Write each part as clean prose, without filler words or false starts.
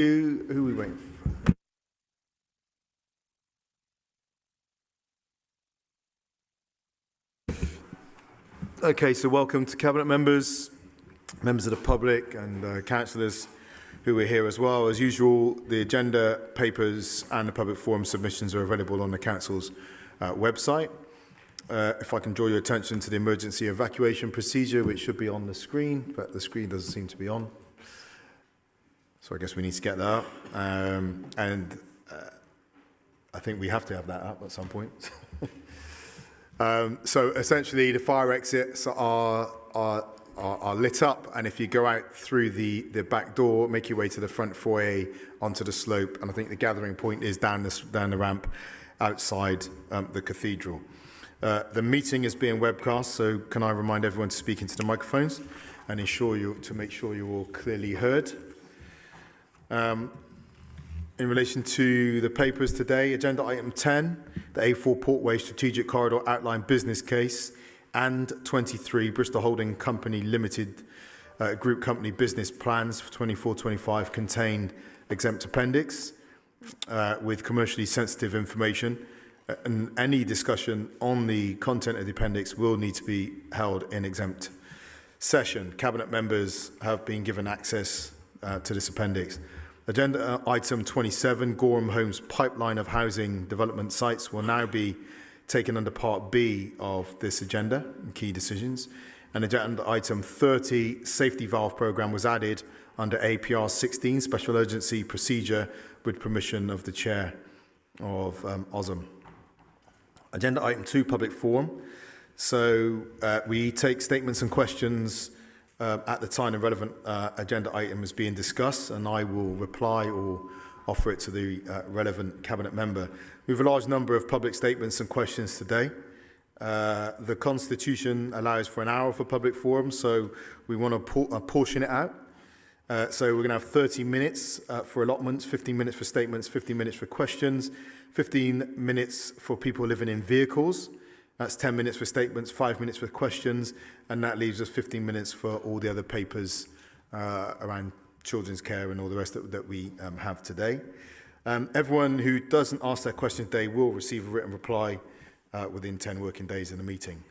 Who are we waiting for? Okay, so welcome to Cabinet members, members of the public and councillors who are here as well. As usual, the agenda, papers and the public forum submissions are available on the council's website. If I can draw your attention to the emergency evacuation procedure, which should be on the screen, but the screen doesn't seem to be on. So I guess we need to get that up. I think we have to have that up at some point. So essentially, the fire exits are lit up, and if you go out through the back door, make your way to the front foyer onto the slope, and I think the gathering point is down the ramp outside the cathedral. The meeting is being webcast, so can I remind everyone to speak into the microphones and make sure you're all clearly heard. In relation to the papers today, agenda item 10, the A4 Portway Strategic Corridor Outline Business Case, and 23, Bristol Holding Company Limited Group Company Business Plans for 24-25 contained exempt appendix with commercially sensitive information. And any discussion on the content of the appendix will need to be held in exempt session. Cabinet members have been given access to this appendix. Agenda item 27, Goram Homes pipeline of housing development sites, will now be taken under part B of this agenda, key decisions. And agenda item 30, safety valve programme, was added under APR 16, special urgency procedure, with permission of the chair of OSM. Agenda item 2, public forum. So we take statements and questions at the time a relevant agenda item is being discussed, and I will reply or offer it to the relevant cabinet member. We have a large number of public statements and questions today. The Constitution allows for an hour for public forum, so we want to portion it out. So we're going to have 30 minutes for allotments, 15 minutes for statements, 15 minutes for questions, 15 minutes for people living in vehicles. That's 10 minutes for statements, 5 minutes for questions, and that leaves us 15 minutes for all the other papers around children's care and all the rest that we have today. Everyone who doesn't ask their question today will receive a written reply within 10 working days in the meeting.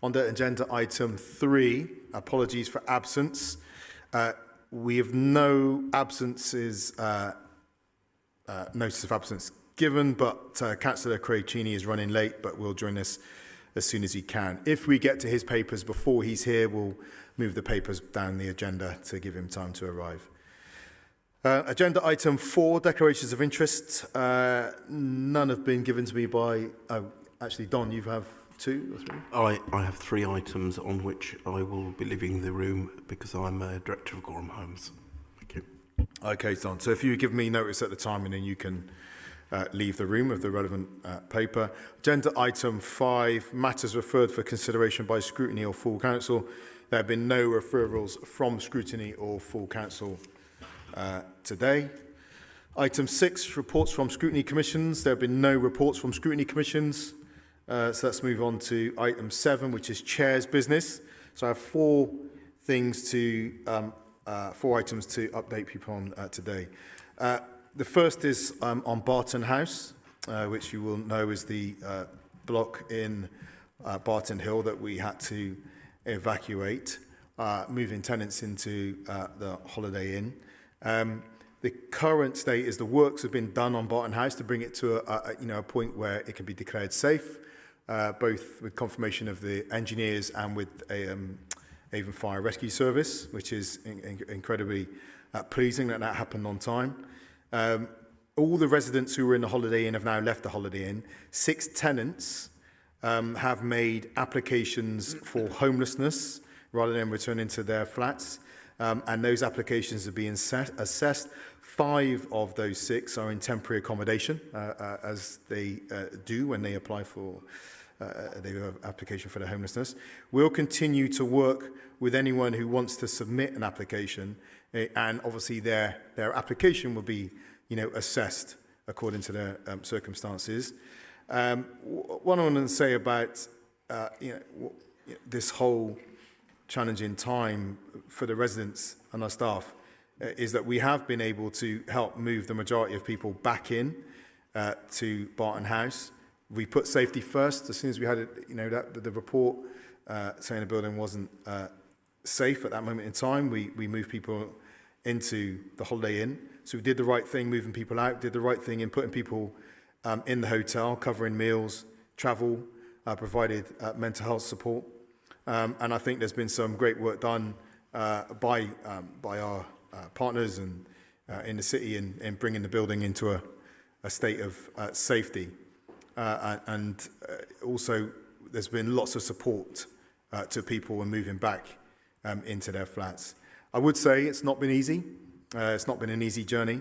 On the agenda item 3, apologies for absence. We have no absences, notice of absence given, but Councillor Craig-Cheney is running late, but will join us as soon as he can. If we get to his papers before he's here, we'll move the papers down the agenda to give him time to arrive. Agenda item 4, declarations of interest. None have been given to me by, actually, Don, you have 2 or 3? I have 3 items on which I will be leaving the room because I'm a director of Goram Homes. Thank you. Okay, Don. So if you give me notice at the time, and then you can leave the room of the relevant paper. Agenda item 5, matters referred for consideration by scrutiny or full council. There have been no referrals from scrutiny or full council today. Item 6, reports from scrutiny commissions. There have been no reports from scrutiny commissions. So let's move on to item 7, which is chair's business. So I have 4 items to update people on today. The first is on Barton House, which you will know is the block in Barton Hill that we had to evacuate, moving tenants into the Holiday Inn. The current state is the works have been done on Barton House to bring it to a point where it can be declared safe, both with confirmation of the engineers and with Avon Fire Rescue Service, which is incredibly pleasing that happened on time. All the residents who were in the Holiday Inn have now left the Holiday Inn. 6 tenants have made applications for homelessness rather than returning to their flats, and those applications are being assessed. 5 of those 6 are in temporary accommodation, as they do when they apply for their application for the homelessness. We'll continue to work with anyone who wants to submit an application, and obviously their application will be assessed according to their circumstances. What I want to say about this whole challenging time for the residents and our staff is that we have been able to help move the majority of people back in to Barton House. We put safety first. As soon as we had the report saying the building wasn't safe at that moment in time, we moved people into the Holiday Inn. So we did the right thing, moving people out, did the right thing in putting people in the hotel, covering meals, travel, provided mental health support. And I think there's been some great work done by our partners and in the city in bringing the building into a state of safety. And also there's been lots of support to people and moving back into their flats. I would say it's not been easy. It's not been an easy journey.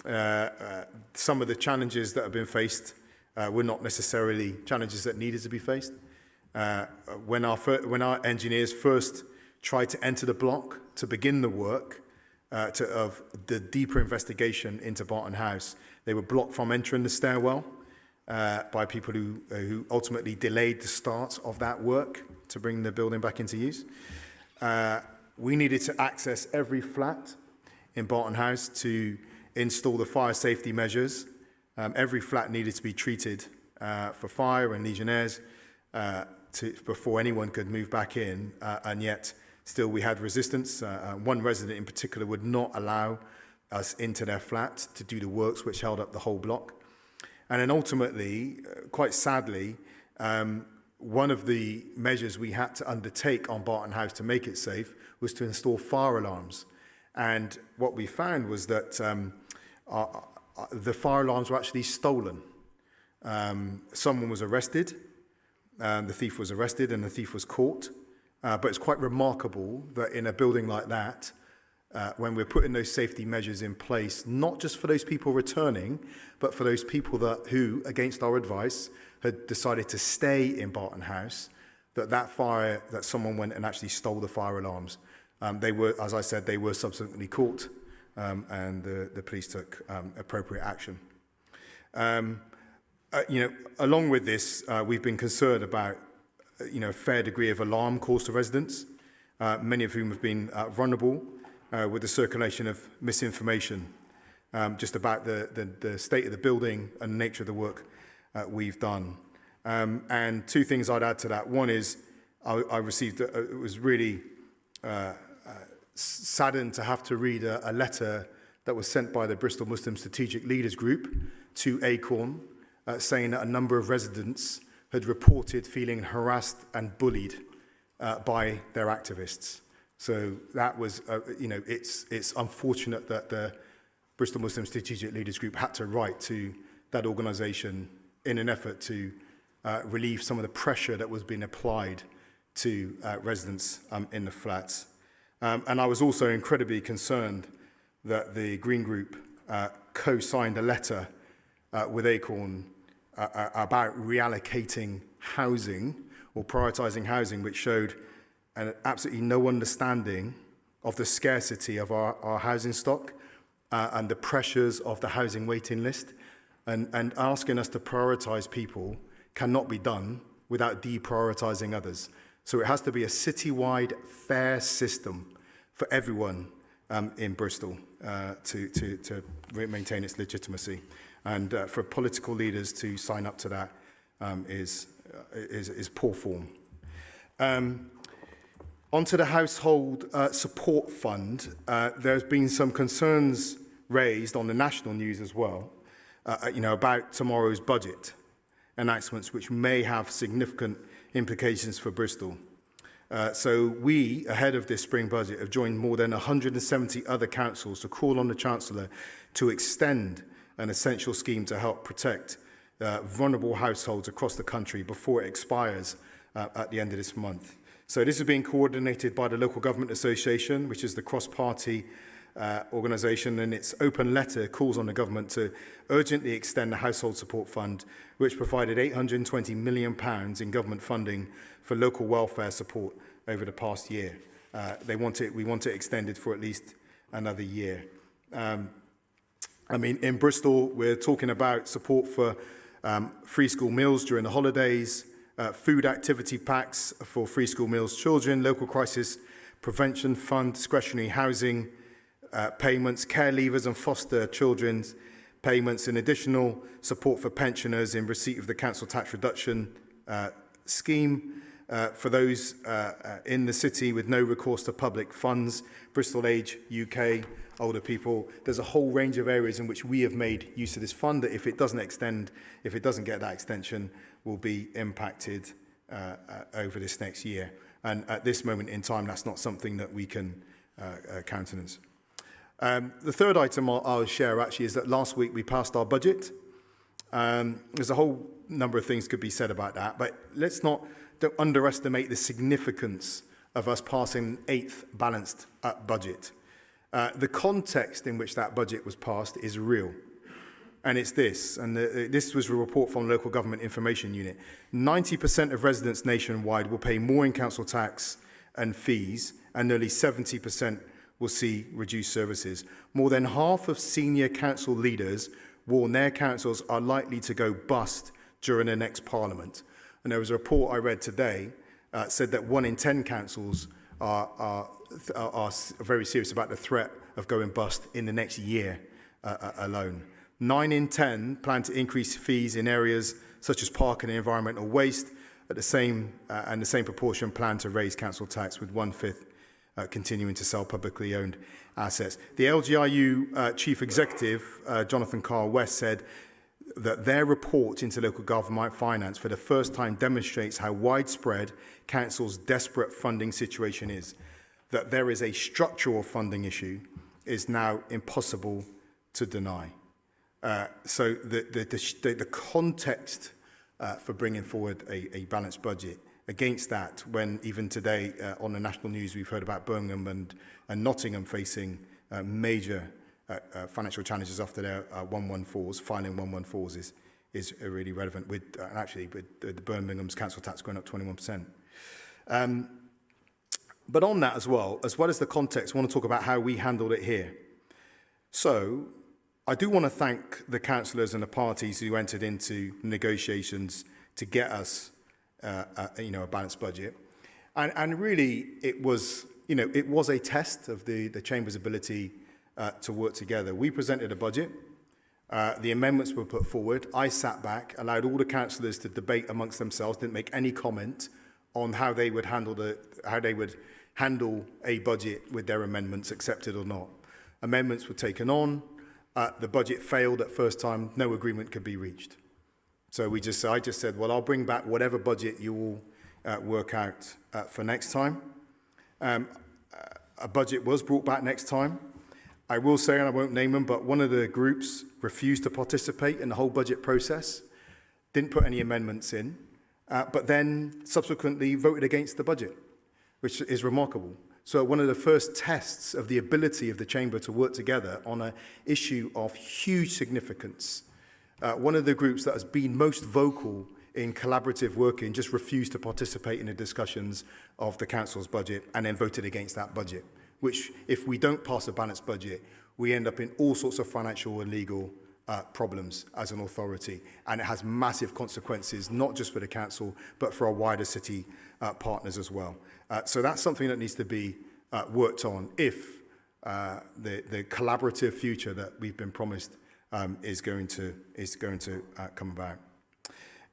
Some of the challenges that have been faced were not necessarily challenges that needed to be faced. When our engineers first tried to enter the block to begin the work of the deeper investigation into Barton House, they were blocked from entering the stairwell by people who ultimately delayed the start of that work to bring the building back into use. We needed to access every flat in Barton House to install the fire safety measures. Every flat needed to be treated for fire and Legionnaires before anyone could move back in, and yet still we had resistance. One resident in particular would not allow us into their flat to do the works which held up the whole block. And then ultimately, quite sadly, one of the measures we had to undertake on Barton House to make it safe was to install fire alarms. And what we found was that the fire alarms were actually stolen. Someone was arrested, the thief was arrested and the thief was caught. But it's quite remarkable that in a building like that, when we're putting those safety measures in place, not just for those people returning, but for those people who, against our advice, had decided to stay in Barton House, that someone went and actually stole the fire alarms. They were, as I said, they were subsequently caught, and the police took appropriate action. Along with this, we've been concerned about a fair degree of alarm caused to residents, many of whom have been vulnerable with the circulation of misinformation just about the state of the building and the nature of the work we've done. And two things I'd add to that. One is I received, it was really saddened to have to read a letter that was sent by the Bristol Muslim Strategic Leaders Group to Acorn, saying that a number of residents had reported feeling harassed and bullied by their activists. So that was, it's unfortunate that the Bristol Muslim Strategic Leaders Group had to write to that organisation in an effort to relieve some of the pressure that was being applied to residents in the flats. And I was also incredibly concerned that the Green Group co-signed a letter with Acorn about reallocating housing or prioritising housing, which showed absolutely no understanding of the scarcity of our housing stock and the pressures of the housing waiting list. And asking us to prioritise people cannot be done without deprioritising others. So it has to be a citywide fair system for everyone in Bristol to maintain its legitimacy. And for political leaders to sign up to that is poor form. Onto the Household Support Fund, there's been some concerns raised on the national news as well, about tomorrow's budget announcements, which may have significant implications for Bristol. So we, ahead of this spring budget, have joined more than 170 other councils to call on the Chancellor to extend an essential scheme to help protect vulnerable households across the country before it expires at the end of this month. So this is being coordinated by the Local Government Association, which is the cross-party organisation, and its open letter calls on the government to urgently extend the Household Support Fund, which provided £820 million in government funding for local welfare support over the past year. We want it extended for at least another year. In Bristol, we're talking about support for free school meals during the holidays, food activity packs for free school meals children, local crisis prevention fund, discretionary housing payments, care leavers and foster children's payments, and additional support for pensioners in receipt of the council tax reduction scheme for those in the city with no recourse to public funds, Bristol Age UK, older people. There's a whole range of areas in which we have made use of this fund that if it doesn't extend, if it doesn't get that extension, will be impacted over this next year. And at this moment in time, that's not something that we can countenance. The third item I'll share actually is that last week we passed our budget. There's a whole number of things could be said about that, but let's not don't underestimate the significance of us passing 8th balanced budget. The context in which that budget was passed is real. And it's this, and this was a report from Local Government Information Unit. 90% of residents nationwide will pay more in council tax and fees, and nearly 70% will see reduced services. More than half of senior council leaders warn their councils are likely to go bust during the next parliament. And there was a report I read today said that 1 in 10 councils are very serious about the threat of going bust in the next year alone. 9 in 10 plan to increase fees in areas such as parking and environmental waste. At the same proportion plan to raise council tax, with 1/5 continuing to sell publicly owned assets. The LGIU Chief Executive, Jonathan Carl West, said that their report into local government finance for the first time demonstrates how widespread council's desperate funding situation is. That there is a structural funding issue is now impossible to deny. So the context for bringing forward a balanced budget against that, when even today on the national news we've heard about Birmingham and Nottingham facing major financial challenges after their 114s, filing 114s is really relevant, with actually with the Birmingham's council tax going up 21%. But on that as well as the context, I want to talk about how we handled it here. So I do want to thank the councillors and the parties who entered into negotiations to get us a balanced budget. And really it was a test of the Chamber's ability to work together. We presented a budget. The amendments were put forward. I sat back, allowed all the councillors to debate amongst themselves, didn't make any comment on how they would handle a budget with their amendments, accepted or not. Amendments were taken on. The budget failed at first time. No agreement could be reached. So I just said, well, I'll bring back whatever budget you will work out for next time. A budget was brought back next time. I will say, and I won't name them, but one of the groups refused to participate in the whole budget process, didn't put any amendments in, but then subsequently voted against the budget, which is remarkable. So one of the first tests of the ability of the Chamber to work together on an issue of huge significance. One of the groups that has been most vocal in collaborative working just refused to participate in the discussions of the council's budget and then voted against that budget, which, if we don't pass a balanced budget, we end up in all sorts of financial and legal problems as an authority. And it has massive consequences, not just for the council, but for our wider city partners as well. So that's something that needs to be worked on if the collaborative future that we've been promised is going to come about.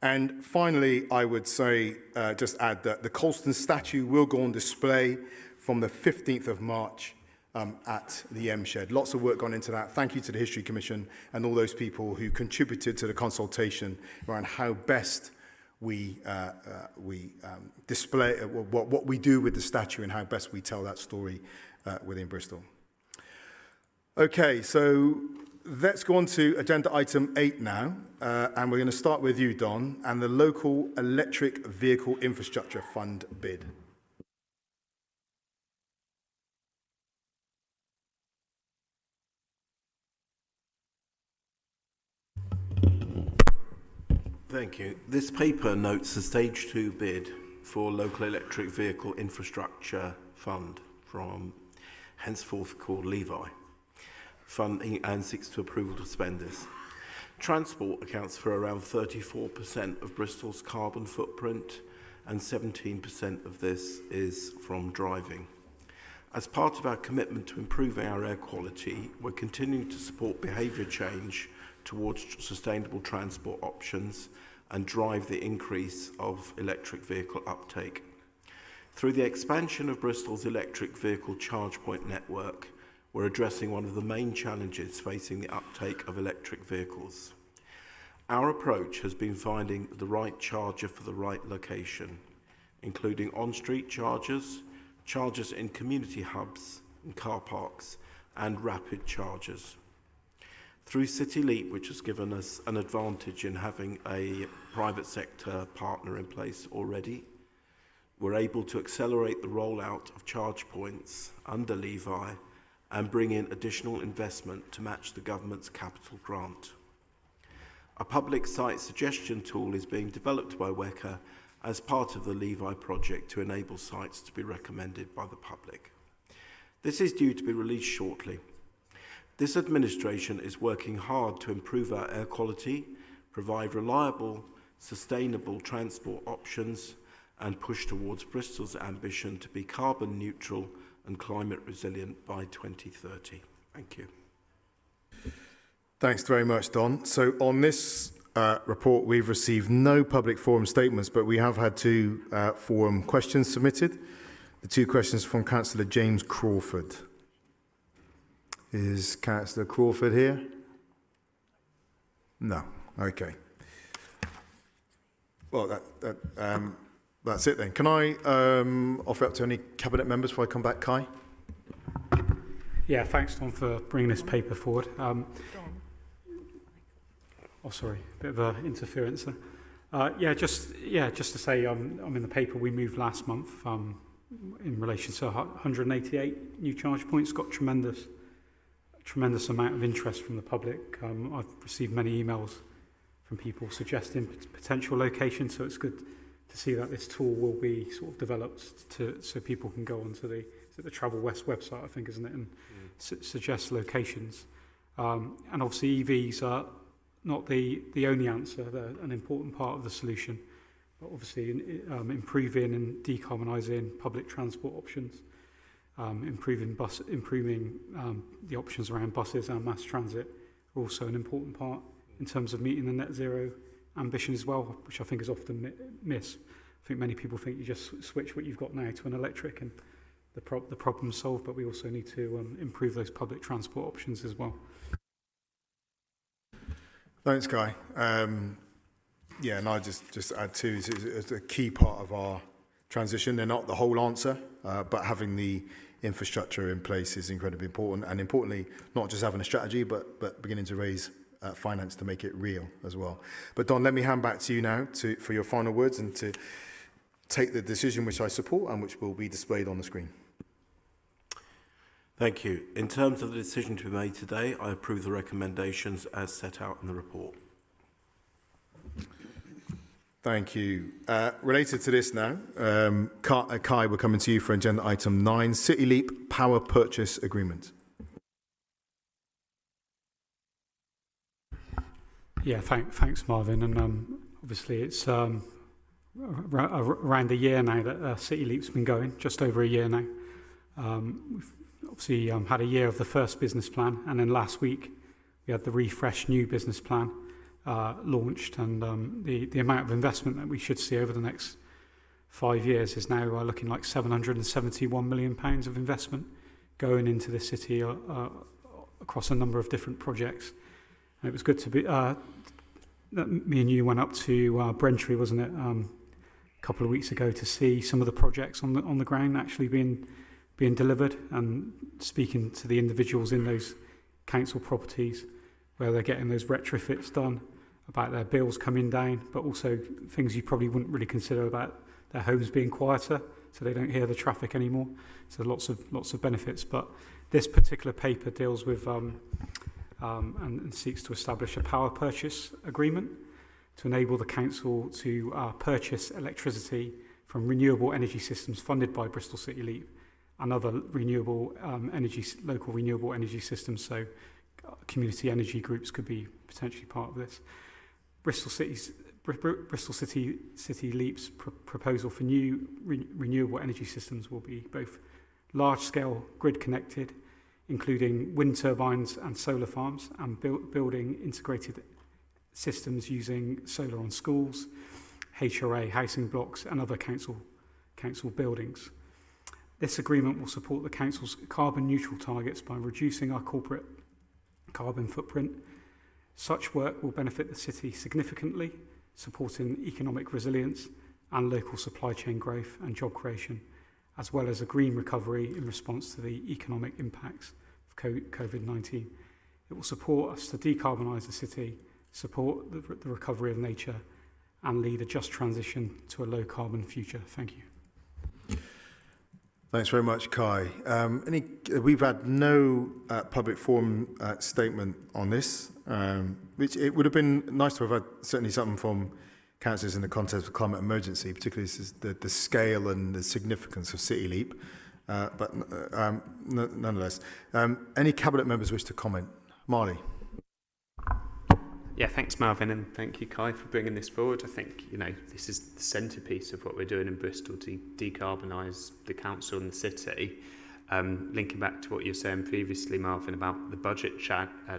And finally, I would say, just add that the Colston statue will go on display from the 15th of March at the M Shed. Lots of work gone into that. Thank you to the History Commission and all those people who contributed to the consultation around how best we display what we do with the statue and how best we tell that story within Bristol. Okay, so let's go on to agenda item 8 now, and we're going to start with you, Don, and the Local Electric Vehicle Infrastructure Fund bid. Thank you. This paper notes the Stage 2 bid for Local Electric Vehicle Infrastructure Fund, from henceforth called LEVI, funding, and seeks to approval to spend this. Transport accounts for around 34% of Bristol's carbon footprint, and 17% of this is from driving. As part of our commitment to improving our air quality, we're continuing to support behaviour change towards sustainable transport options and drive the increase of electric vehicle uptake. Through the expansion of Bristol's electric vehicle charge point network, we're addressing one of the main challenges facing the uptake of electric vehicles. Our approach has been finding the right charger for the right location, including on-street chargers, chargers in community hubs and car parks, and rapid chargers. Through City Leap, which has given us an advantage in having a private sector partner in place already, we're able to accelerate the rollout of charge points under LEVI and bring in additional investment to match the government's capital grant. A public site suggestion tool is being developed by WECA as part of the LEVI project to enable sites to be recommended by the public. This is due to be released shortly. This administration is working hard to improve our air quality, provide reliable, sustainable transport options, and push towards Bristol's ambition to be carbon neutral and climate resilient by 2030. Thank you. Thanks very much, Don. So on this report, we've received no public forum statements, but we have had two forum questions submitted. The two questions from Councillor James Crawford. Is Councillor Crawford here? No. Okay. Well, that's it then. Can I offer up to any Cabinet members before I come back, Kai? Yeah, thanks, Tom, for bringing this paper forward. Oh, sorry, bit of interference there. Just to say, I'm in the paper we moved last month in relation to 188 new charge points. Got tremendous amount of interest from the public. I've received many emails from people suggesting potential locations, so it's good to see that this tool will be sort of developed so people can go onto the Travel West website, I think, isn't it, and suggest locations. And obviously EVs are not the only answer. They're an important part of the solution, but obviously improving and decarbonising public transport options, improving the options around buses and mass transit are also an important part in terms of meeting the net zero ambition as well, which I think is often missed. I think many people think you just switch what you've got now to an electric and the problem's solved, but we also need to improve those public transport options as well. Thanks, Guy. And I just add too, it's a key part of our transition. They're not the whole answer, but having the infrastructure in place is incredibly important. And importantly, not just having a strategy, but beginning to raise finance to make it real as well. But Don, let me hand back to you now for your final words and to take the decision which I support and which will be displayed on the screen. Thank you. In terms of the decision to be made today, I approve the recommendations as set out in the report. Thank you. Related to this now, Kai, we're coming to you for agenda item 9, City Leap Power Purchase Agreement. Yeah, thanks, Marvin. And obviously, it's around a year now that City Leap's been going, just over a year now. We've obviously had a year of the first business plan, and then last week we had the refreshed new business plan launched, and the amount of investment that we should see over the next 5 years is now looking like £771 million of investment going into the city across a number of different projects. And it was good to be that me and you went up to Brentry, wasn't it, a couple of weeks ago to see some of the projects on the ground actually being delivered, and speaking to the individuals in those council properties where they're getting those retrofits done, about their bills coming down, but also things you probably wouldn't really consider about their homes being quieter, so they don't hear the traffic anymore. So lots of benefits. But this particular paper deals with and seeks to establish a power purchase agreement to enable the council to purchase electricity from renewable energy systems funded by Bristol City Leap and other local renewable energy systems. So community energy groups could be potentially part of this. Bristol City Leap's proposal for new renewable energy systems will be both large-scale grid connected, including wind turbines and solar farms, and building integrated systems using solar on schools, HRA housing blocks and other council buildings. This agreement will support the council's carbon neutral targets by reducing our corporate carbon footprint. Such work will benefit the city significantly, supporting economic resilience and local supply chain growth and job creation, as well as a green recovery in response to the economic impacts of COVID-19. It will support us to decarbonise the city, support the recovery of nature, and lead a just transition to a low carbon future. Thank you. Thanks very much, Kai. We've had no public forum statement on this, which it would have been nice to have had certainly something from councillors in the context of climate emergency, particularly this is the scale and the significance of City Leap. But nonetheless, any cabinet members wish to comment? Marley. Yeah, thanks, Marvin, and thank you, Kai, for bringing this forward. I think, this is the centrepiece of what we're doing in Bristol to decarbonise the council and the city. Linking back to what you were saying previously, Marvin, about the budget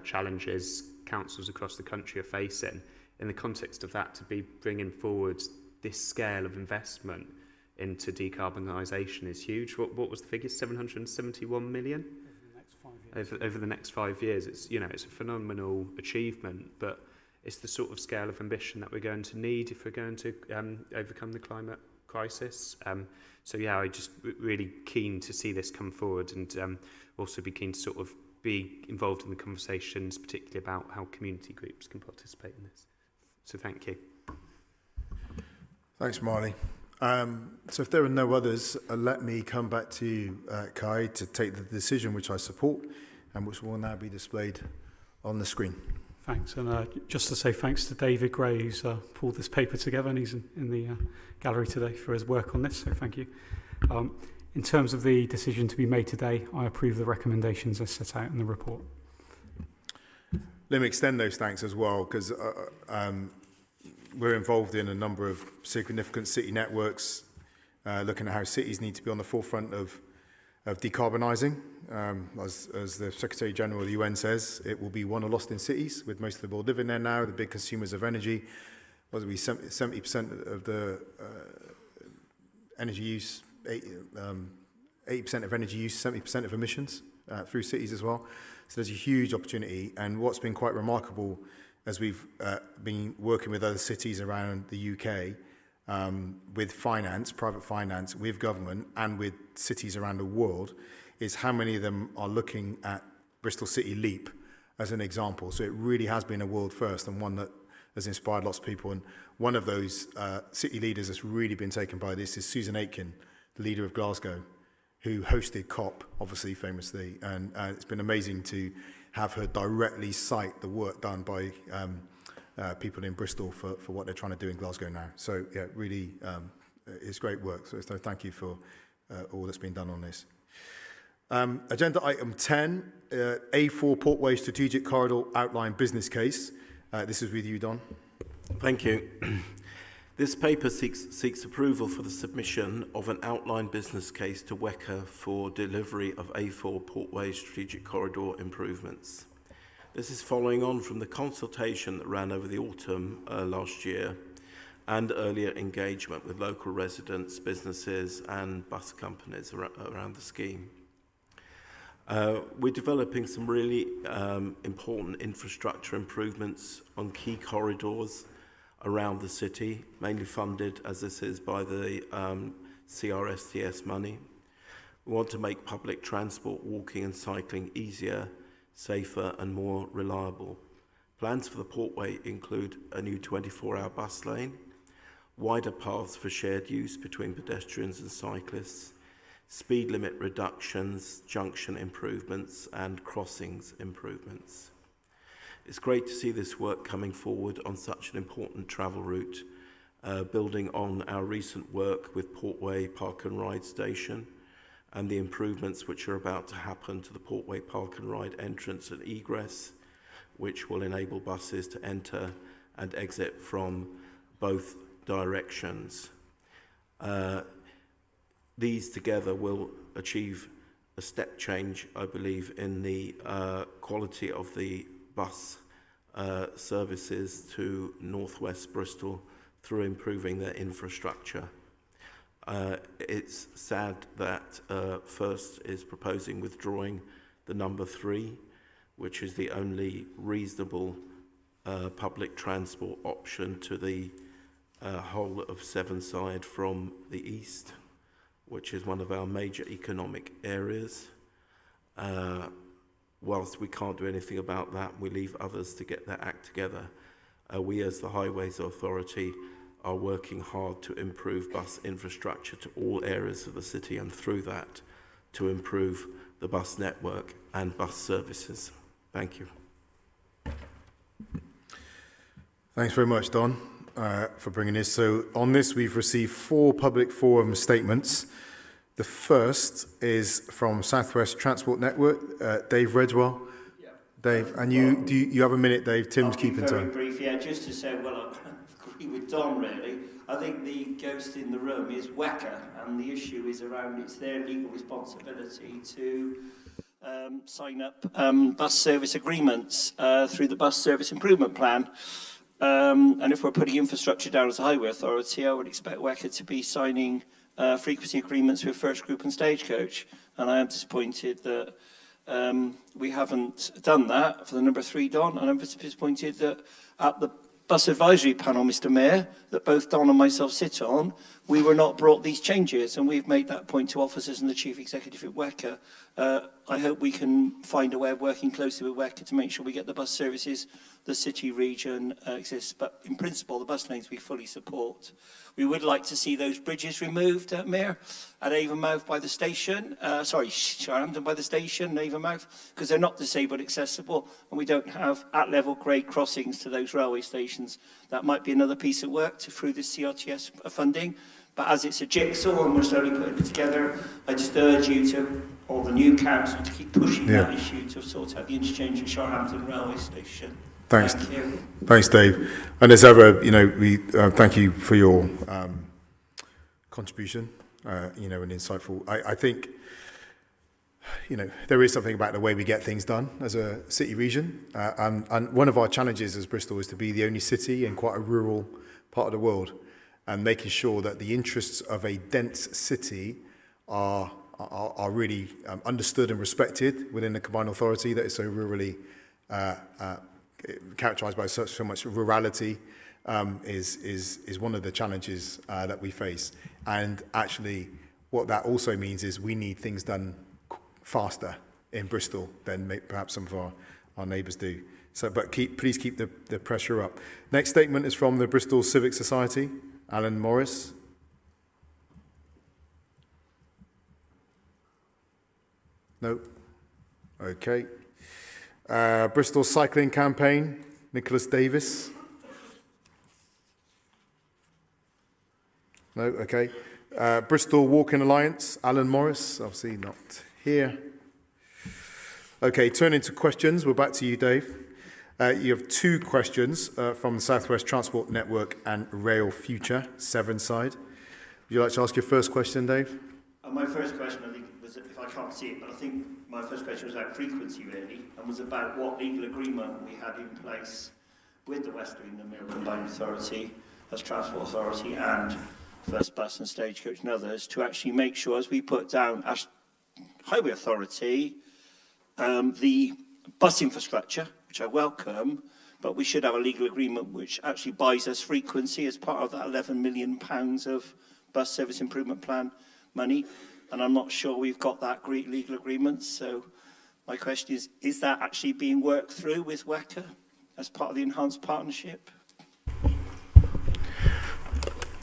challenges councils across the country are facing. In the context of that, to be bringing forward this scale of investment into decarbonisation is huge. What was the figure? 771 million? Over the next 5 years. It's a phenomenal achievement, but it's the sort of scale of ambition that we're going to need if we're going to overcome the climate crisis. I'm just really keen to see this come forward, and also be keen to sort of be involved in the conversations, particularly about how community groups can participate in this. So thank you. Thanks, Marley. So if there are no others, let me come back to you, Kai, to take the decision which I support and which will now be displayed on the screen. Thanks, and just to say thanks to David Gray, who's pulled this paper together, and he's in the gallery today for his work on this, so thank you. In terms of the decision to be made today, I approve the recommendations as set out in the report. Let me extend those thanks as well, because we're involved in a number of significant city networks, looking at how cities need to be on the forefront of decarbonising. As the Secretary General of the UN says, it will be won or lost in cities, with most of the world living there now, the big consumers of energy. Was it 70% of the energy use, 80% of energy use, 70% of emissions through cities as well. So there's a huge opportunity, and what's been quite remarkable as we've been working with other cities around the UK, with finance, private finance, with government, and with cities around the world, is how many of them are looking at Bristol City Leap as an example. So it really has been a world first, and one that has inspired lots of people. And one of those city leaders that's really been taken by this is Susan Aitken, the leader of Glasgow, who hosted COP, obviously, famously. And it's been amazing to have her directly cite the work done by people in Bristol for what they're trying to do in Glasgow now. So, yeah, really, it's great work. So thank you for all that's been done on this. Agenda item 10, A4 Portway Strategic Corridor Outline Business Case. This is with you, Don. Thank you. This paper seeks approval for the submission of an outline business case to WECA for delivery of A4 Portway Strategic Corridor improvements. This is following on from the consultation that ran over the autumn last year and earlier engagement with local residents, businesses and bus companies around the scheme. We're developing some really important infrastructure improvements on key corridors around the city, mainly funded, as this is, by the CRSTS money. We want to make public transport, walking and cycling easier, safer and more reliable. Plans for the Portway include a new 24-hour bus lane, wider paths for shared use between pedestrians and cyclists, speed limit reductions, junction improvements and crossings improvements. It's great to see this work coming forward on such an important travel route, building on our recent work with Portway Park and Ride Station and the improvements which are about to happen to the Portway Park and Ride entrance and egress, which will enable buses to enter and exit from both directions. These together will achieve a step change, I believe, in the quality of the bus services to northwest Bristol through improving their infrastructure. It's sad that First is proposing withdrawing the number 3, which is the only reasonable public transport option to the whole of Sevenside from the east, which is one of our major economic areas. Whilst we can't do anything about that, we leave others to get their act together. We as the Highways Authority are working hard to improve bus infrastructure to all areas of the city, and through that to improve the bus network and bus services. Thank you. Thanks very much, Don, for bringing this. So on this, we've received 4 public forum statements. The first is from Southwest Transport Network, Dave Redwell. Yeah. Dave, and you have a minute, Dave. Tim's keeping time. Very brief, yeah, just to say, well, I agree with Don, really. I think the ghost in the room is WECA, and the issue is around it's their legal responsibility to sign up bus service agreements through the Bus Service Improvement Plan. And if we're putting infrastructure down as a highway authority, I would expect WECA to be signing frequency agreements with First Group and Stagecoach. And I am disappointed that we haven't done that for the number 3, Don. And I'm disappointed that at the Bus Advisory Panel, Mr Mayor, that both Don and myself sit on, we were not brought these changes, and we've made that point to officers and the Chief Executive at WECA. I hope we can find a way of working closely with WECA to make sure we get the bus services the city region exists. But in principle, the bus lanes we fully support. We would like to see those bridges removed, Mayor, at Avonmouth by the station. Sharehampton by the station, Avonmouth, because they're not disabled accessible, and we don't have at-level grade crossings to those railway stations. That might be another piece of work through the CRTS funding. But as it's a jigsaw and we're slowly putting it together, I just urge you to, or the new council, to keep pushing that issue to sort out the interchange at Sharehampton railway station. Thanks. Thank you. Thanks, Dave. And as ever, we thank you for your contribution, and insightful. I think, there is something about the way we get things done as a city region. And one of our challenges as Bristol is to be the only city in quite a rural part of the world, and making sure that the interests of a dense city are really understood and respected within the combined authority that is so rurally characterised by so much rurality is one of the challenges that we face. And actually, what that also means is we need things done faster in Bristol than perhaps some of our neighbours do. So, but please keep the pressure up. Next statement is from the Bristol Civic Society. Alan Morris. No. Okay. Bristol Cycling Campaign, Nicholas Davis. No, okay. Bristol Walking Alliance, Alan Morris, obviously not here. Okay, turning to questions, we're back to you, Dave. You have 2 questions from the Southwest Transport Network and Rail Future, Sevenside. Would you like to ask your first question, Dave? My first question, I think, was, if I can't see it, but I think my first question was about frequency, really, and was about what legal agreement we had in place with the West of England Mail Combined Authority, as Transport Authority, and First Bus and Stagecoach and others, to actually make sure, as we put down as Highway Authority, the bus infrastructure, which I welcome, but we should have a legal agreement which actually buys us frequency as part of that £11 million of bus service improvement plan money. And I'm not sure we've got that legal agreement. So my question is that actually being worked through with WECA as part of the enhanced partnership?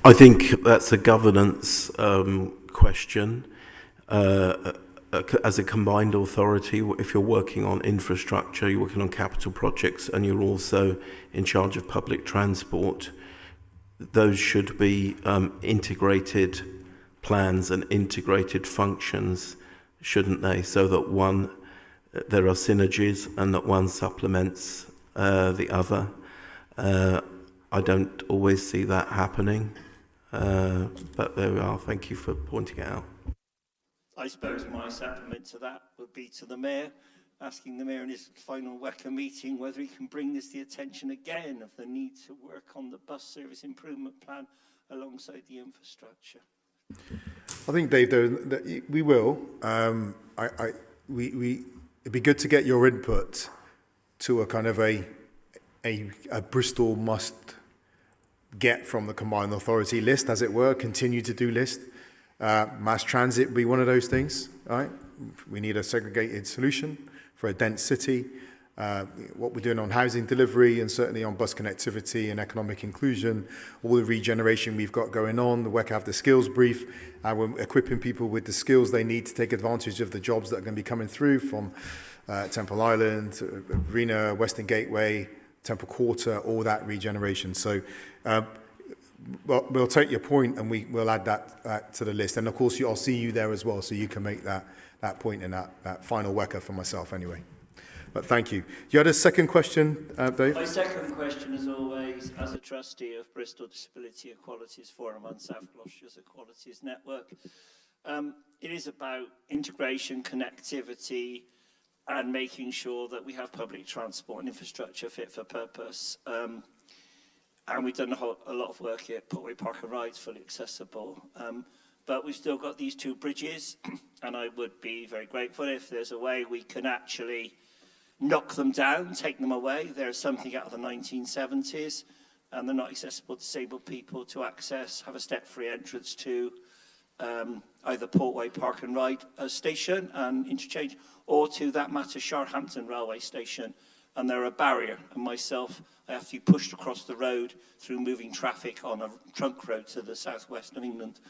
I think that's a governance question. As a combined authority, if you're working on infrastructure, you're working on capital projects, and you're also in charge of public transport, those should be integrated plans and integrated functions, shouldn't they? So that there are synergies and that one supplements the other. I don't always see that happening, but there we are. Thank you for pointing it out. I suppose my supplement to that would be to the Mayor, asking the Mayor in his final WECA meeting whether he can bring this to the attention again of the need to work on the bus service improvement plan alongside the infrastructure. I think, Dave, though, that we will. It'd be good to get your input to a kind of a Bristol must get from the combined authority list, as it were, continue to do list. Mass transit would be one of those things, right? We need a segregated solution for a dense city. What we're doing on housing delivery and certainly on bus connectivity and economic inclusion, all the regeneration we've got going on, the WEC have the skills brief, and we're equipping people with the skills they need to take advantage of the jobs that are going to be coming through from Temple Island, Arena, Western Gateway, Temple Quarter, all that regeneration. So we'll take your point and we'll add that to the list. And of course, I'll see you there as well, so you can make that point in that final WECA for myself anyway. But thank you. You had a second question, Dave? My second question, as always, as a trustee of Bristol Disability Equalities Forum and South Gloucestershire's Equalities Network, it is about integration, connectivity, and making sure that we have public transport and infrastructure fit for purpose. And we've done a lot of work here at Portway Park and Rides, fully accessible. But we've still got these two bridges, and I would be very grateful if there's a way we can actually knock them down, take them away. There's something out of the 1970s, and they're not accessible to disabled people to access, have a step-free entrance to either Portway Park and Ride station and interchange, or to that matter Sharhampton railway station. And they're a barrier, and myself, I have to be pushed across the road through moving traffic on a trunk road to the southwest of England.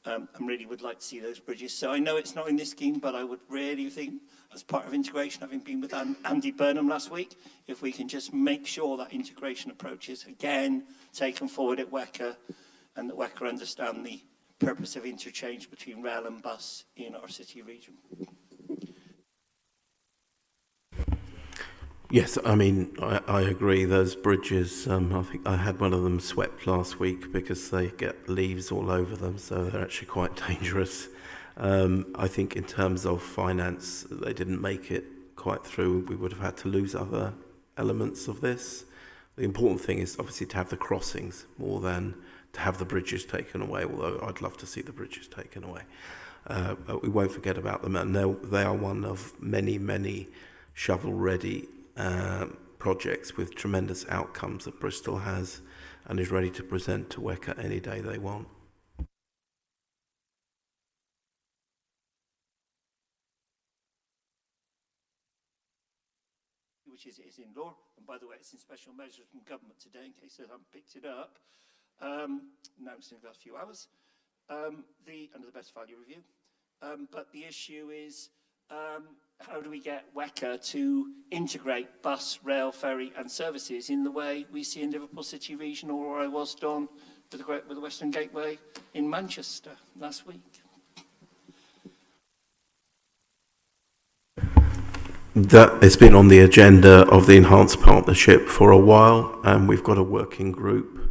I really would like to see those bridges. So I know it's not in this scheme, but I would really think, as part of integration, having been with Andy Burnham last week, if we can just make sure that integration approach is again taken forward at WECA, and that WECA understand the purpose of interchange between rail and bus in our city region. Yes, I mean, I agree. Those bridges, I think I had one of them swept last week because they get leaves all over them, so they're actually quite dangerous. I think in terms of finance, they didn't make it quite through. We would have had to lose other elements of this. The important thing is obviously to have the crossings more than to have the bridges taken away, although I'd love to see the bridges taken away. But we won't forget about them, and they are one of many, many shovel-ready projects with tremendous outcomes that Bristol has and is ready to present to WECA any day they want. Which is in law, and by the way, it's in special measures from government today, in case they haven't picked it up. Announced in the last few hours, under the best value review. But the issue is, how do we get WECA to integrate bus, rail, ferry and services in the way we see in Liverpool City Region, or where I was, Don, with the Western Gateway in Manchester last week? That has been on the agenda of the Enhanced Partnership for a while, and we've got a working group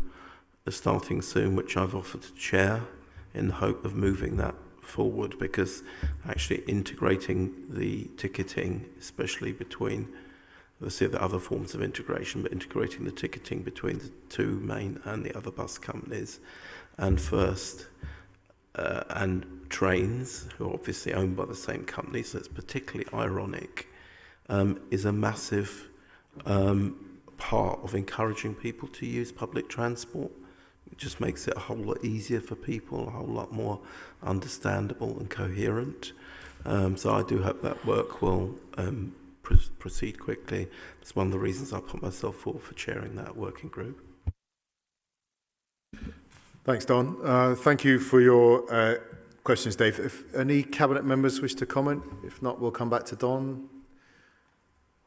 starting soon, which I've offered to chair in the hope of moving that forward, because actually integrating the ticketing, especially between, let's say, the other forms of integration, but integrating the ticketing between the two main and the other bus companies, and first and trains, who are obviously owned by the same company, so it's particularly ironic, is a massive part of encouraging people to use public transport. It just makes it a whole lot easier for people, a whole lot more understandable and coherent. So I do hope that work will proceed quickly. It's one of the reasons I put myself forward for chairing that working group. Thanks, Don. Thank you for your questions, Dave. If any Cabinet members wish to comment, if not, we'll come back to Don.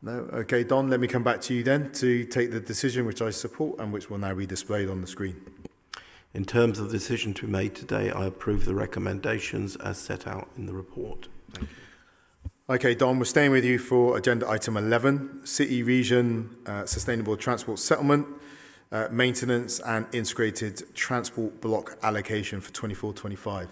No? Okay, Don, let me come back to you then to take the decision which I support and which will now be displayed on the screen. In terms of the decision to be made today, I approve the recommendations as set out in the report. Thank you. Okay, Don, we're staying with you for agenda item 11, City Region Sustainable Transport Settlement, Maintenance and Integrated Transport Block Allocation for 24-25.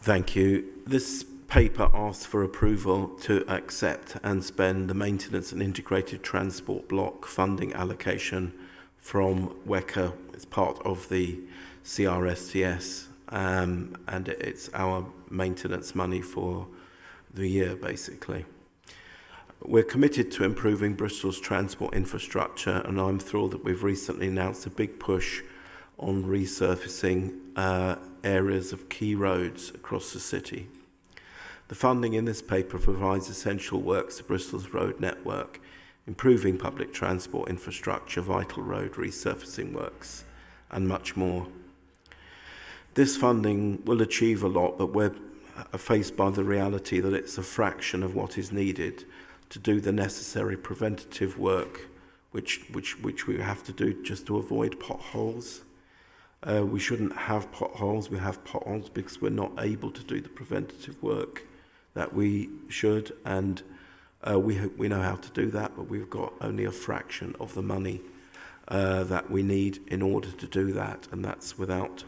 Thank you. This paper asks for approval to accept and spend the maintenance and integrated transport block funding allocation from WECA. It's part of the CRSTS, and it's our maintenance money for the year, basically. We're committed to improving Bristol's transport infrastructure, and I'm thrilled that we've recently announced a big push on resurfacing areas of key roads across the city. The funding in this paper provides essential works to Bristol's road network, improving public transport infrastructure, vital road resurfacing works, and much more. This funding will achieve a lot, but we're faced by the reality that it's a fraction of what is needed to do the necessary preventative work which we have to do just to avoid potholes. We shouldn't have potholes. We have potholes because we're not able to do the preventative work that we should, and we know how to do that, but we've got only a fraction of the money that we need in order to do that, and that's without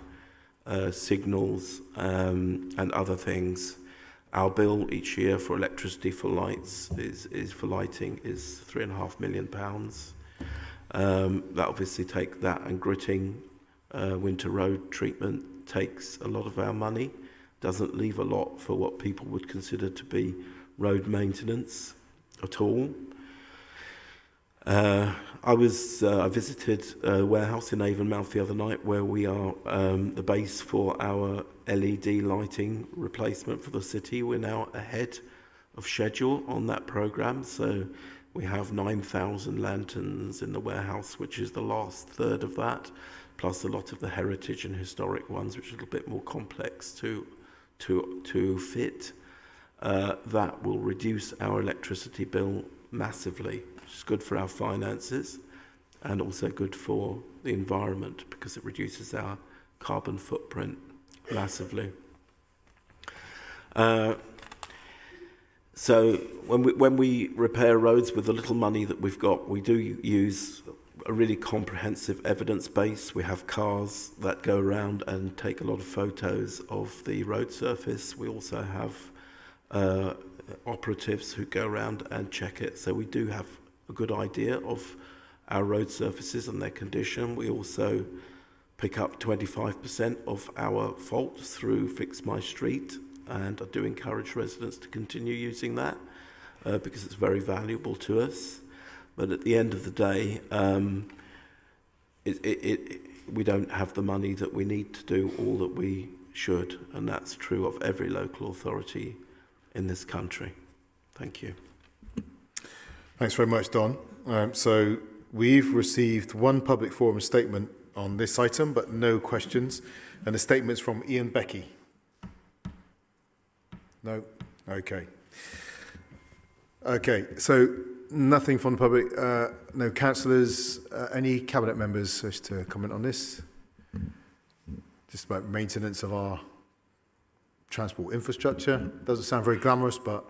signals and other things. Our bill each year for electricity for lights is for lighting is £3.5 million. That obviously take that, and gritting winter road treatment takes a lot of our money. Doesn't leave a lot for what people would consider to be road maintenance at all. I visited a warehouse in Avonmouth the other night where we are the base for our LED lighting replacement for the city. We're now ahead of schedule on that programme, so we have 9,000 lanterns in the warehouse, which is the last third of that, plus a lot of the heritage and historic ones, which are a little bit more complex to fit. That will reduce our electricity bill massively, which is good for our finances and also good for the environment because it reduces our carbon footprint massively. So when we repair roads with the little money that we've got, we do use a really comprehensive evidence base. We have cars that go around and take a lot of photos of the road surface. We also have operatives who go around and check it. So we do have a good idea of our road surfaces and their condition. We also pick up 25% of our faults through Fix My Street, and I do encourage residents to continue using that because it's very valuable to us. But at the end of the day, we don't have the money that we need to do all that we should, and that's true of every local authority in this country. Thank you. Thanks very much, Don. So we've received one public forum statement on this item, but no questions. And the statement's from Ian Becky. No? Okay. Okay, so nothing from the public. No councillors. Any cabinet members wish to comment on this? Just about maintenance of our transport infrastructure. Doesn't sound very glamorous, but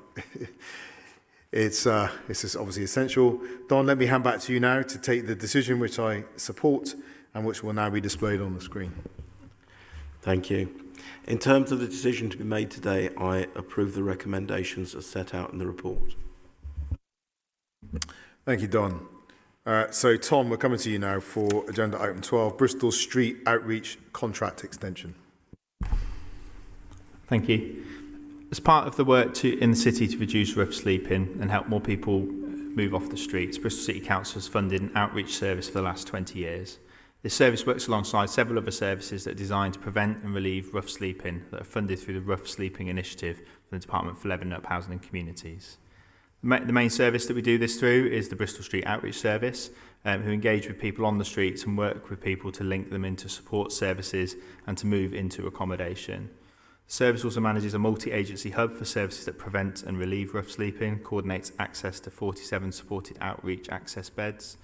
it's obviously essential. Don, let me hand back to you now to take the decision which I support and which will now be displayed on the screen. Thank you. In terms of the decision to be made today, I approve the recommendations as set out in the report. Thank you, Don. So, Tom, we're coming to you now for agenda item 12, Bristol Street Outreach Contract Extension. Thank you. As part of the work in the city to reduce rough sleeping and help more people move off the streets, Bristol City Council has funded an outreach service for the last 20 years. This service works alongside several other services that are designed to prevent and relieve rough sleeping that are funded through the Rough Sleeping Initiative from the Department for Levelling Up Housing and Communities. The main service that we do this through is the Bristol Street Outreach Service, who engage with people on the streets and work with people to link them into support services and to move into accommodation. The service also manages a multi-agency hub for services that prevent and relieve rough sleeping, coordinates access to 47 supported outreach access beds,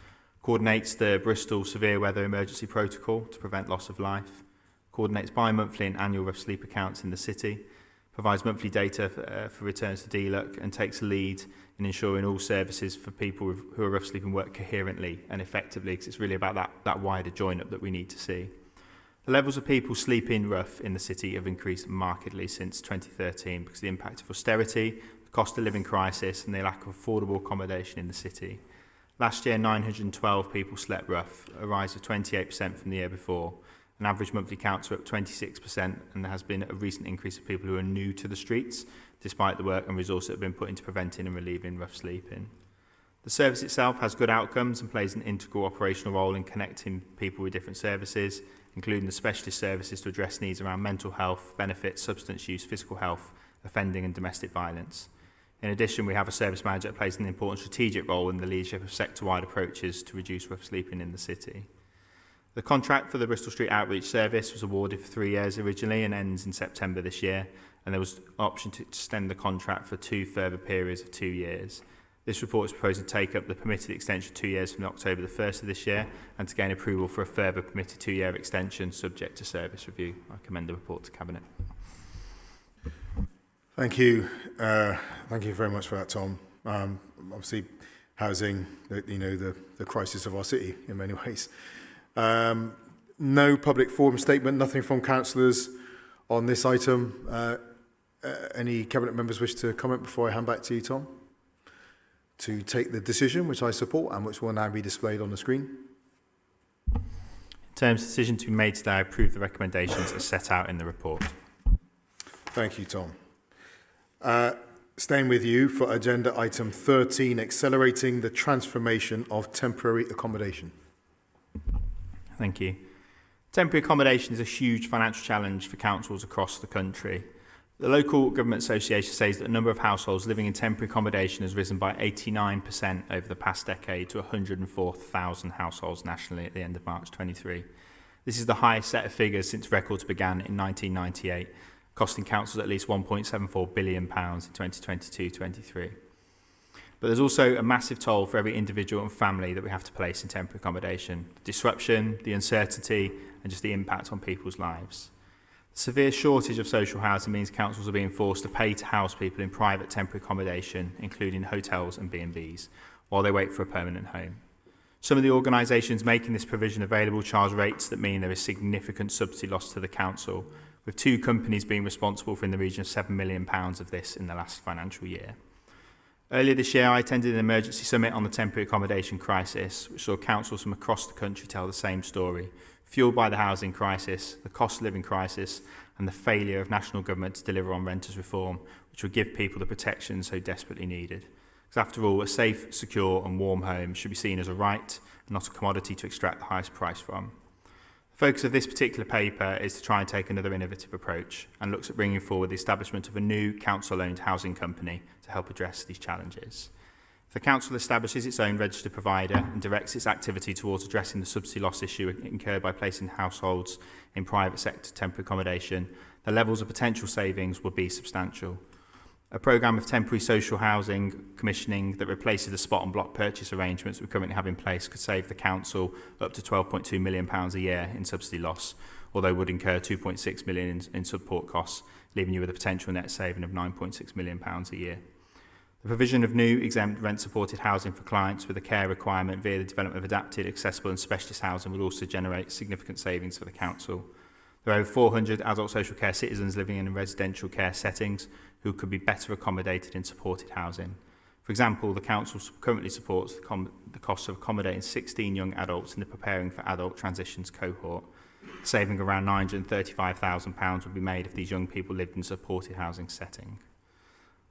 coordinates the Bristol Severe Weather Emergency Protocol to prevent loss of life, coordinates bi-monthly and annual rough sleep accounts in the city, provides monthly data for returns to DLUC, and takes a lead in ensuring all services for people who are rough sleeping work coherently and effectively, because it's really about that wider join-up that we need to see. The levels of people sleeping rough in the city have increased markedly since 2013 because of the impact of austerity, the cost of living crisis and the lack of affordable accommodation in the city. Last year, 912 people slept rough, a rise of 28% from the year before. An average monthly counts are up 26%, and there has been a recent increase of people who are new to the streets, despite the work and resource that have been put into preventing and relieving rough sleeping. The service itself has good outcomes and plays an integral operational role in connecting people with different services, including the specialist services to address needs around mental health, benefits, substance use, physical health, offending and domestic violence. In addition, we have a service manager that plays an important strategic role in the leadership of sector-wide approaches to reduce rough sleeping in the city. The contract for the Bristol Street Outreach Service was awarded for 3 years originally and ends in September this year, and there was an option to extend the contract for 2 further periods of 2 years. This report is proposing to take up the permitted extension 2 years from October the 1st of this year and to gain approval for a further permitted 2-year extension subject to service review. I commend the report to Cabinet. Thank you. Thank you very much for that, Tom. Obviously, housing, the crisis of our city in many ways. No public forum statement, nothing from councillors on this item. Any Cabinet members wish to comment before I hand back to you, Tom? To take the decision, which I support and which will now be displayed on the screen. In terms of the decision to be made today, I approve the recommendations as set out in the report. Thank you, Tom. Staying with you for agenda item 13, accelerating the transformation of temporary accommodation. Thank you. Temporary accommodation is a huge financial challenge for councils across the country. The Local Government Association says that the number of households living in temporary accommodation has risen by 89% over the past decade to 104,000 households nationally at the end of March 23. This is the highest set of figures since records began in 1998, costing councils at least £1.74 billion in 2022-23. But there's also a massive toll for every individual and family that we have to place in temporary accommodation. The disruption, the uncertainty, and just the impact on people's lives. The severe shortage of social housing means councils are being forced to pay to house people in private temporary accommodation, including hotels and B&Bs, while they wait for a permanent home. Some of the organisations making this provision available charge rates that mean there is significant subsidy loss to the council, with 2 companies being responsible for in the region of £7 million of this in the last financial year. Earlier this year, I attended an emergency summit on the temporary accommodation crisis, which saw councils from across the country tell the same story, fuelled by the housing crisis, the cost of living crisis, and the failure of national government to deliver on renters reform, which would give people the protection so desperately needed. Because after all, a safe, secure and warm home should be seen as a right and not a commodity to extract the highest price from. The focus of this particular paper is to try and take another innovative approach and looks at bringing forward the establishment of a new council-owned housing company to help address these challenges. If the council establishes its own registered provider and directs its activity towards addressing the subsidy loss issue incurred by placing households in private sector temporary accommodation, the levels of potential savings will be substantial. A programme of temporary social housing commissioning that replaces the spot and block purchase arrangements we currently have in place could save the council up to £12.2 million a year in subsidy loss, although would incur £2.6 million in support costs, leaving you with a potential net saving of £9.6 million a year. The provision of new exempt rent-supported housing for clients with a care requirement via the development of adapted, accessible and specialist housing will also generate significant savings for the council. There are over 400 adult social care citizens living in residential care settings who could be better accommodated in supported housing. For example, the council currently supports the cost of accommodating 16 young adults in the Preparing for Adult Transitions cohort. Saving around £935,000 would be made if these young people lived in a supported housing setting.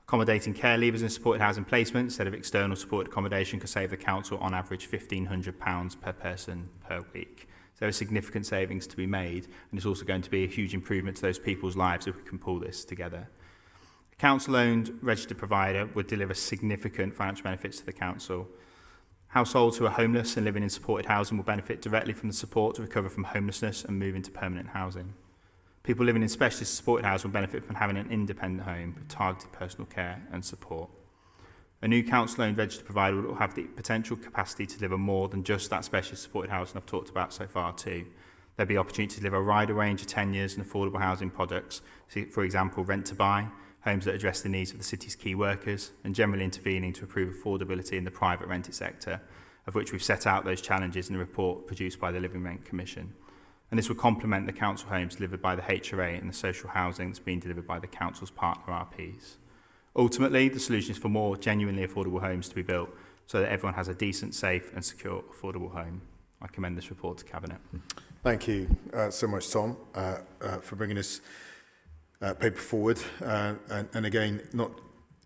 Accommodating care leavers in supported housing placement instead of external supported accommodation could save the council on average £1,500 per person per week. So there are significant savings to be made, and it's also going to be a huge improvement to those people's lives if we can pull this together. A council-owned registered provider would deliver significant financial benefits to the council. Households who are homeless and living in supported housing will benefit directly from the support to recover from homelessness and move into permanent housing. People living in specialist supported housing will benefit from having an independent home with targeted personal care and support. A new council-owned registered provider will have the potential capacity to deliver more than just that specialist supported housing I've talked about so far too. There'll be opportunity to deliver a wider range of tenures and affordable housing products, for example, rent to buy, homes that address the needs of the city's key workers, and generally intervening to improve affordability in the private rented sector, of which we've set out those challenges in a report produced by the Living Rent Commission. and this will complement the council homes delivered by the HRA and the social housing that's being delivered by the council's partner RPs. Ultimately, the solution is for more genuinely affordable homes to be built so that everyone has a decent, safe and secure affordable home. I commend this report to Cabinet. Thank you so much, Tom, for bringing this paper forward. And again,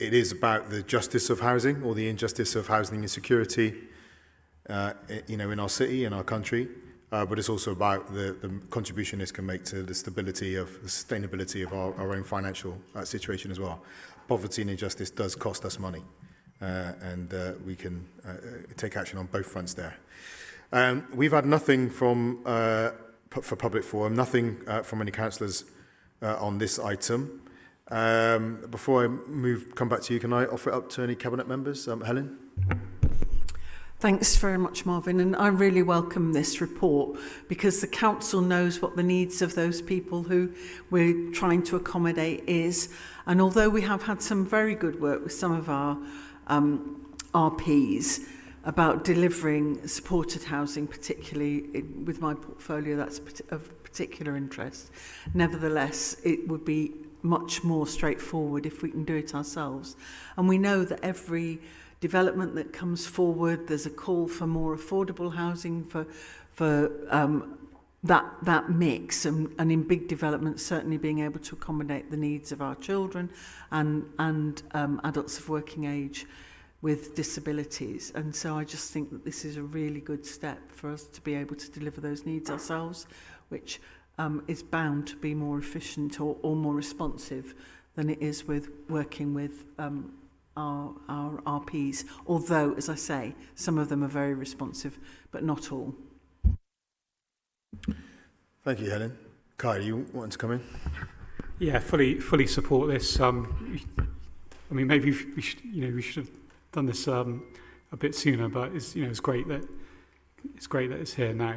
it is about the justice of housing, or the injustice of housing insecurity, in our city, in our country. But it's also about the contribution this can make to the stability of the sustainability of our own financial situation as well. Poverty and injustice does cost us money, and we can take action on both fronts there. We've had nothing from for public forum, nothing from any councillors on this item. Before I come back to you, can I offer it up to any cabinet members? Helen? Thanks very much, Marvin, and I really welcome this report because the council knows what the needs of those people who we're trying to accommodate is. And although we have had some very good work with some of our RPs about delivering supported housing, particularly with my portfolio, that's of particular interest. Nevertheless, it would be much more straightforward if we can do it ourselves. And we know that every development that comes forward, there's a call for more affordable housing for that mix, and in big developments certainly being able to accommodate the needs of our children and adults of working age with disabilities. And so I just think that this is a really good step for us to be able to deliver those needs ourselves, which is bound to be more efficient or more responsive than it is with working with our RPs, although, as I say, some of them are very responsive, but not all. Thank you, Helen. Kai, you want to come in? Yeah, fully support this. I mean, maybe we should have done this a bit sooner, but it's great that it's here now.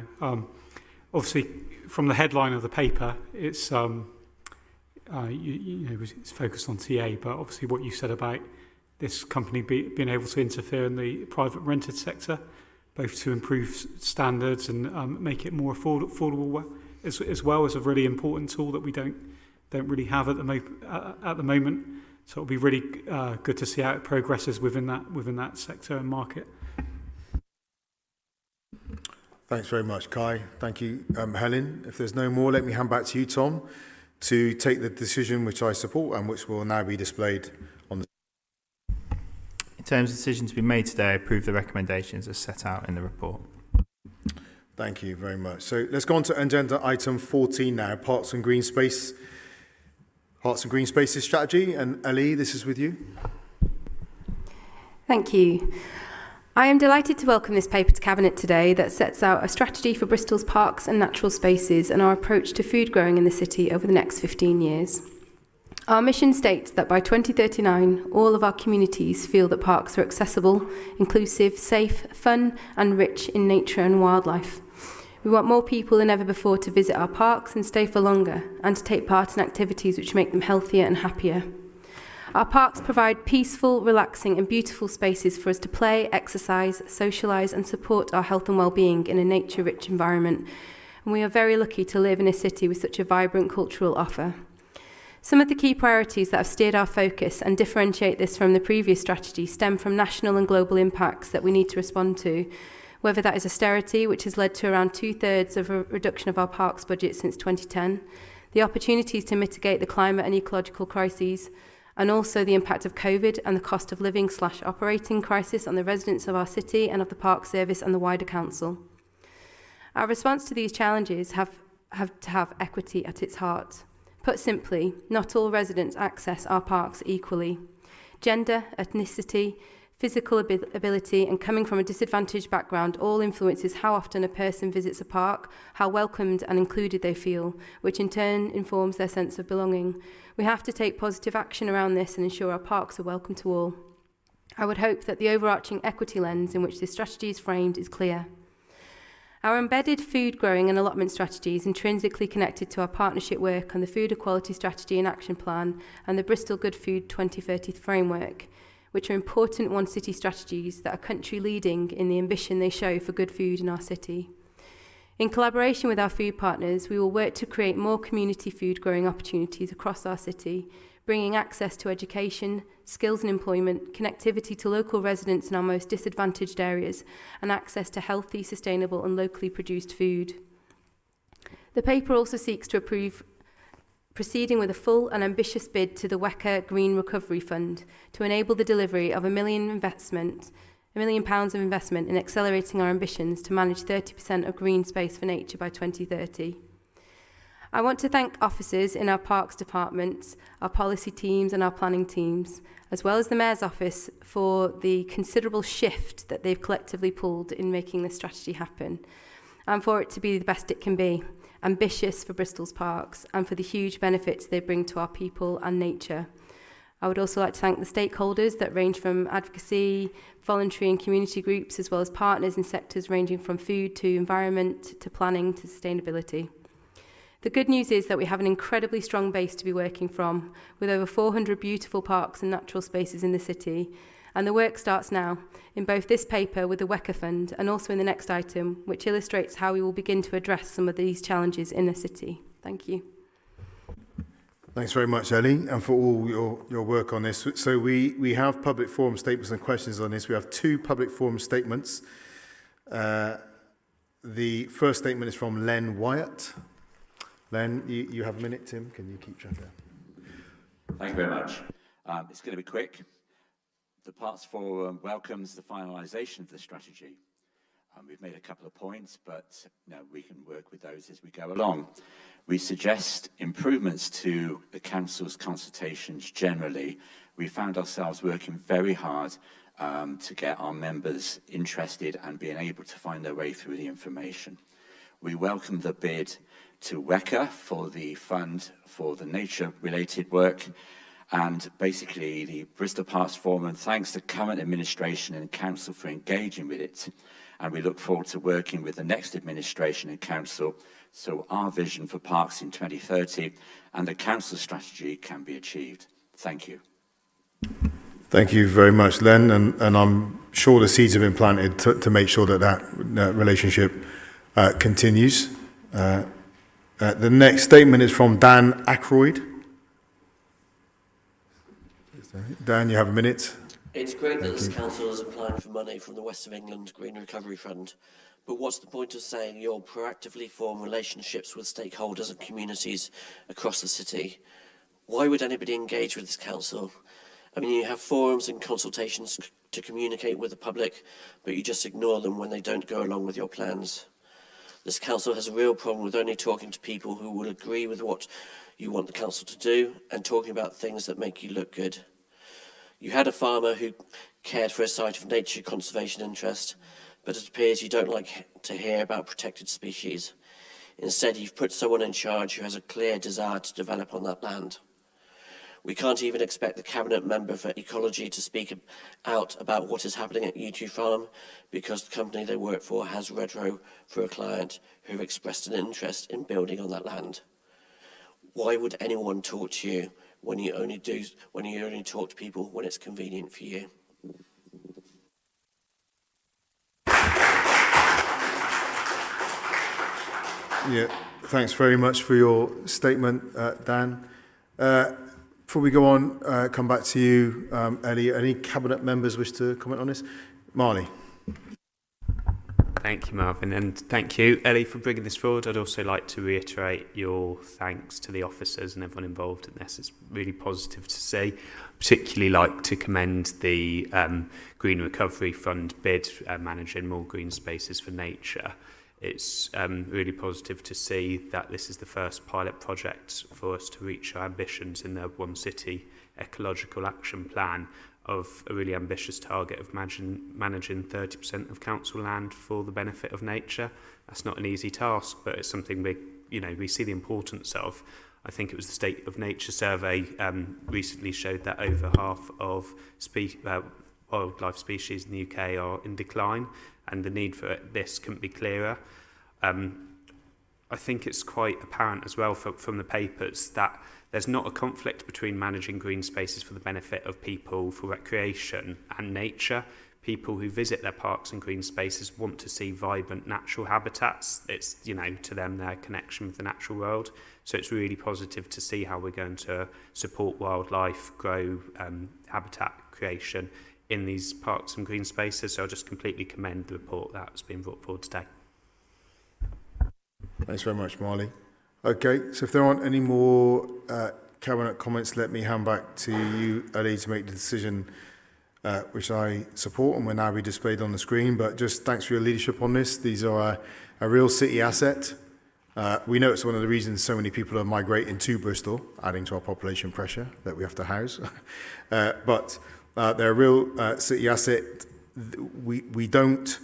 Obviously, from the headline of the paper, it's it's focused on TA, but obviously what you said about this company being able to interfere in the private rented sector, both to improve standards and make it more affordable, as well as a really important tool that we don't really have at the moment. So it'll be really good to see how it progresses within that sector and market. Thanks very much, Kai. Thank you, Helen. If there's no more, let me hand back to you, Tom, to take the decision which I support and which will now be displayed on the... In terms of decisions to be made today, I approve the recommendations as set out in the report. Thank you very much. So let's go on to agenda item 14 now, Parks and Green Spaces strategy. And Ellie, this is with you. Thank you. I am delighted to welcome this paper to Cabinet today that sets out a strategy for Bristol's parks and natural spaces and our approach to food growing in the city over the next 15 years. Our mission states that by 2039, all of our communities feel that parks are accessible, inclusive, safe, fun, and rich in nature and wildlife. We want more people than ever before to visit our parks and stay for longer, and to take part in activities which make them healthier and happier. Our parks provide peaceful, relaxing, and beautiful spaces for us to play, exercise, socialise, and support our health and well-being in a nature-rich environment. And we are very lucky to live in a city with such a vibrant cultural offer. Some of the key priorities that have steered our focus and differentiate this from the previous strategy stem from national and global impacts that we need to respond to, whether that is austerity, which has led to around 2/3 of a reduction of our parks budget since 2010, the opportunities to mitigate the climate and ecological crises, and also the impact of COVID and the cost of living/operating crisis on the residents of our city and of the Park Service and the wider council. Our response to these challenges have to have equity at its heart. Put simply, not all residents access our parks equally. Gender, ethnicity, physical ability, and coming from a disadvantaged background all influences how often a person visits a park, how welcomed and included they feel, which in turn informs their sense of belonging. We have to take positive action around this and ensure our parks are welcome to all. I would hope that the overarching equity lens in which this strategy is framed is clear. Our embedded food growing and allotment strategy is intrinsically connected to our partnership work on the Food Equality Strategy and Action Plan and the Bristol Good Food 2030 framework, which are important one city strategies that are country leading in the ambition they show for good food in our city. In collaboration with our food partners, we will work to create more community food growing opportunities across our city, bringing access to education, skills and employment, connectivity to local residents in our most disadvantaged areas, and access to healthy, sustainable and locally produced food. The paper also seeks to approve proceeding with a full and ambitious bid to the WECA Green Recovery Fund to enable the delivery of £1 million of investment in accelerating our ambitions to manage 30% of green space for nature by 2030. I want to thank officers in our Parks Department, our policy teams and our planning teams, as well as the Mayor's Office for the considerable shift that they've collectively pulled in making this strategy happen, and for it to be the best it can be, ambitious for Bristol's parks and for the huge benefits they bring to our people and nature. I would also like to thank the stakeholders that range from advocacy, voluntary and community groups, as well as partners in sectors ranging from food to environment to planning to sustainability. The good news is that we have an incredibly strong base to be working from, with over 400 beautiful parks and natural spaces in the city, and the work starts now, in both this paper with the WECA Fund and also in the next item, which illustrates how we will begin to address some of these challenges in the city. Thank you. Thanks very much, Ellie, and for all your work on this. So we have public forum statements and questions on this. We have 2 public forum statements. The first statement is from Len Wyatt. Len, you have a minute, Tim. Can you keep track of that? Thank you very much. It's going to be quick. The Parks Forum welcomes the finalisation of the strategy. We've made a couple of points, but we can work with those as we go along. We suggest improvements to the Council's consultations generally. We found ourselves working very hard to get our members interested and being able to find their way through the information. We welcome the bid to WECA for the fund for the nature-related work, and basically the Bristol Parks Forum thanks the current administration and council for engaging with it, and we look forward to working with the next administration and council so our vision for parks in 2030 and the council strategy can be achieved. Thank you. Thank you very much, Len, and I'm sure the seeds have been planted to make sure that relationship continues. The next statement is from Dan Ackroyd. Dan, you have a minute. It's great that this council is applying for money from the West of England Green Recovery Fund, but what's the point of saying you'll proactively form relationships with stakeholders and communities across the city? Why would anybody engage with this council? I mean, you have forums and consultations to communicate with the public, but you just ignore them when they don't go along with your plans. This council has a real problem with only talking to people who will agree with what you want the council to do and talking about things that make you look good. You had a farmer who cared for a site of nature conservation interest, but it appears you don't like to hear about protected species. Instead, you've put someone in charge who has a clear desire to develop on that land. We can't even expect the Cabinet Member for Ecology to speak out about what is happening at U2 Farm because the company they work for has retro for a client who have expressed an interest in building on that land. Why would anyone talk to you when you only talk to people when it's convenient for you? Yeah, thanks very much for your statement, Dan. Before we go on, come back to you, Ellie. Any Cabinet members wish to comment on this? Marley. Thank you, Marvin, and thank you, Ellie, for bringing this forward. I'd also like to reiterate your thanks to the officers and everyone involved in this. It's really positive to see. Particularly like to commend the Green Recovery Fund bid managing more green spaces for nature. It's really positive to see that this is the first pilot project for us to reach our ambitions in the One City Ecological Action Plan of a really ambitious target of managing 30% of council land for the benefit of nature. That's not an easy task, but it's something we see the importance of. I think it was the State of Nature survey recently showed that over half of wildlife species in the UK are in decline, and the need for this couldn't be clearer. I think it's quite apparent as well from the papers that there's not a conflict between managing green spaces for the benefit of people for recreation and nature, people who visit their parks and green spaces want to see vibrant natural habitats. It's, you know, to them, their connection with the natural world. So it's really positive to see how we're going to support wildlife, grow habitat creation in these parks and green spaces. So I'll just completely commend the report that's been brought forward today. Thanks very much, Marley. Okay, so if there aren't any more Cabinet comments, let me hand back to you, Ali, to make the decision which I support and will now be displayed on the screen. But just thanks for your leadership on this. These are a real city asset. We know it's one of the reasons so many people are migrating to Bristol, adding to our population pressure that we have to house. But they're a real city asset. We don't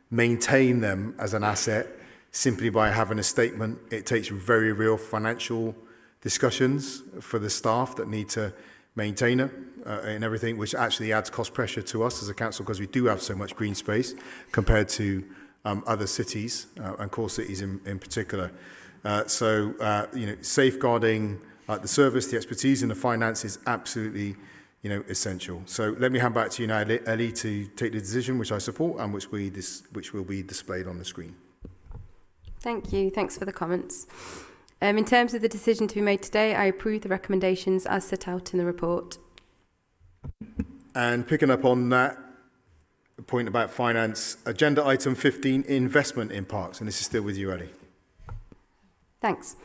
maintain them as an asset simply by having a statement. It takes very real financial discussions for the staff that need to maintain it and everything, which actually adds cost pressure to us as a council because we do have so much green space compared to other cities and core cities in particular. So safeguarding the service, the expertise and the finance is absolutely essential. So let me hand back to you now, Ellie, to take the decision which I support and which will be displayed on the screen. Thank you. Thanks for the comments. In terms of the decision to be made today, I approve the recommendations as set out in the report. And picking up on that point about finance, agenda item 15, investment in parks. And this is still with you, Ellie. Thanks.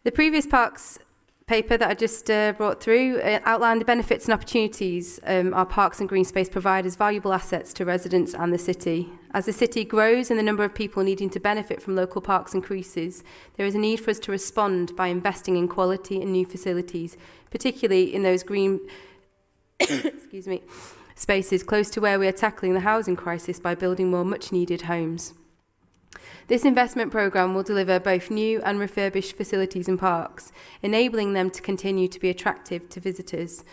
The previous parks paper that I just brought through outlined the benefits and opportunities our parks and green space provide as valuable assets to residents and the city. As the city grows and the number of people needing to benefit from local parks increases, there is a need for us to respond by investing in quality and new facilities, particularly in those green spaces close to where we are tackling the housing crisis by building more much-needed homes. This investment programme will deliver both new and refurbished facilities and parks, enabling them to continue to be attractive to visitors.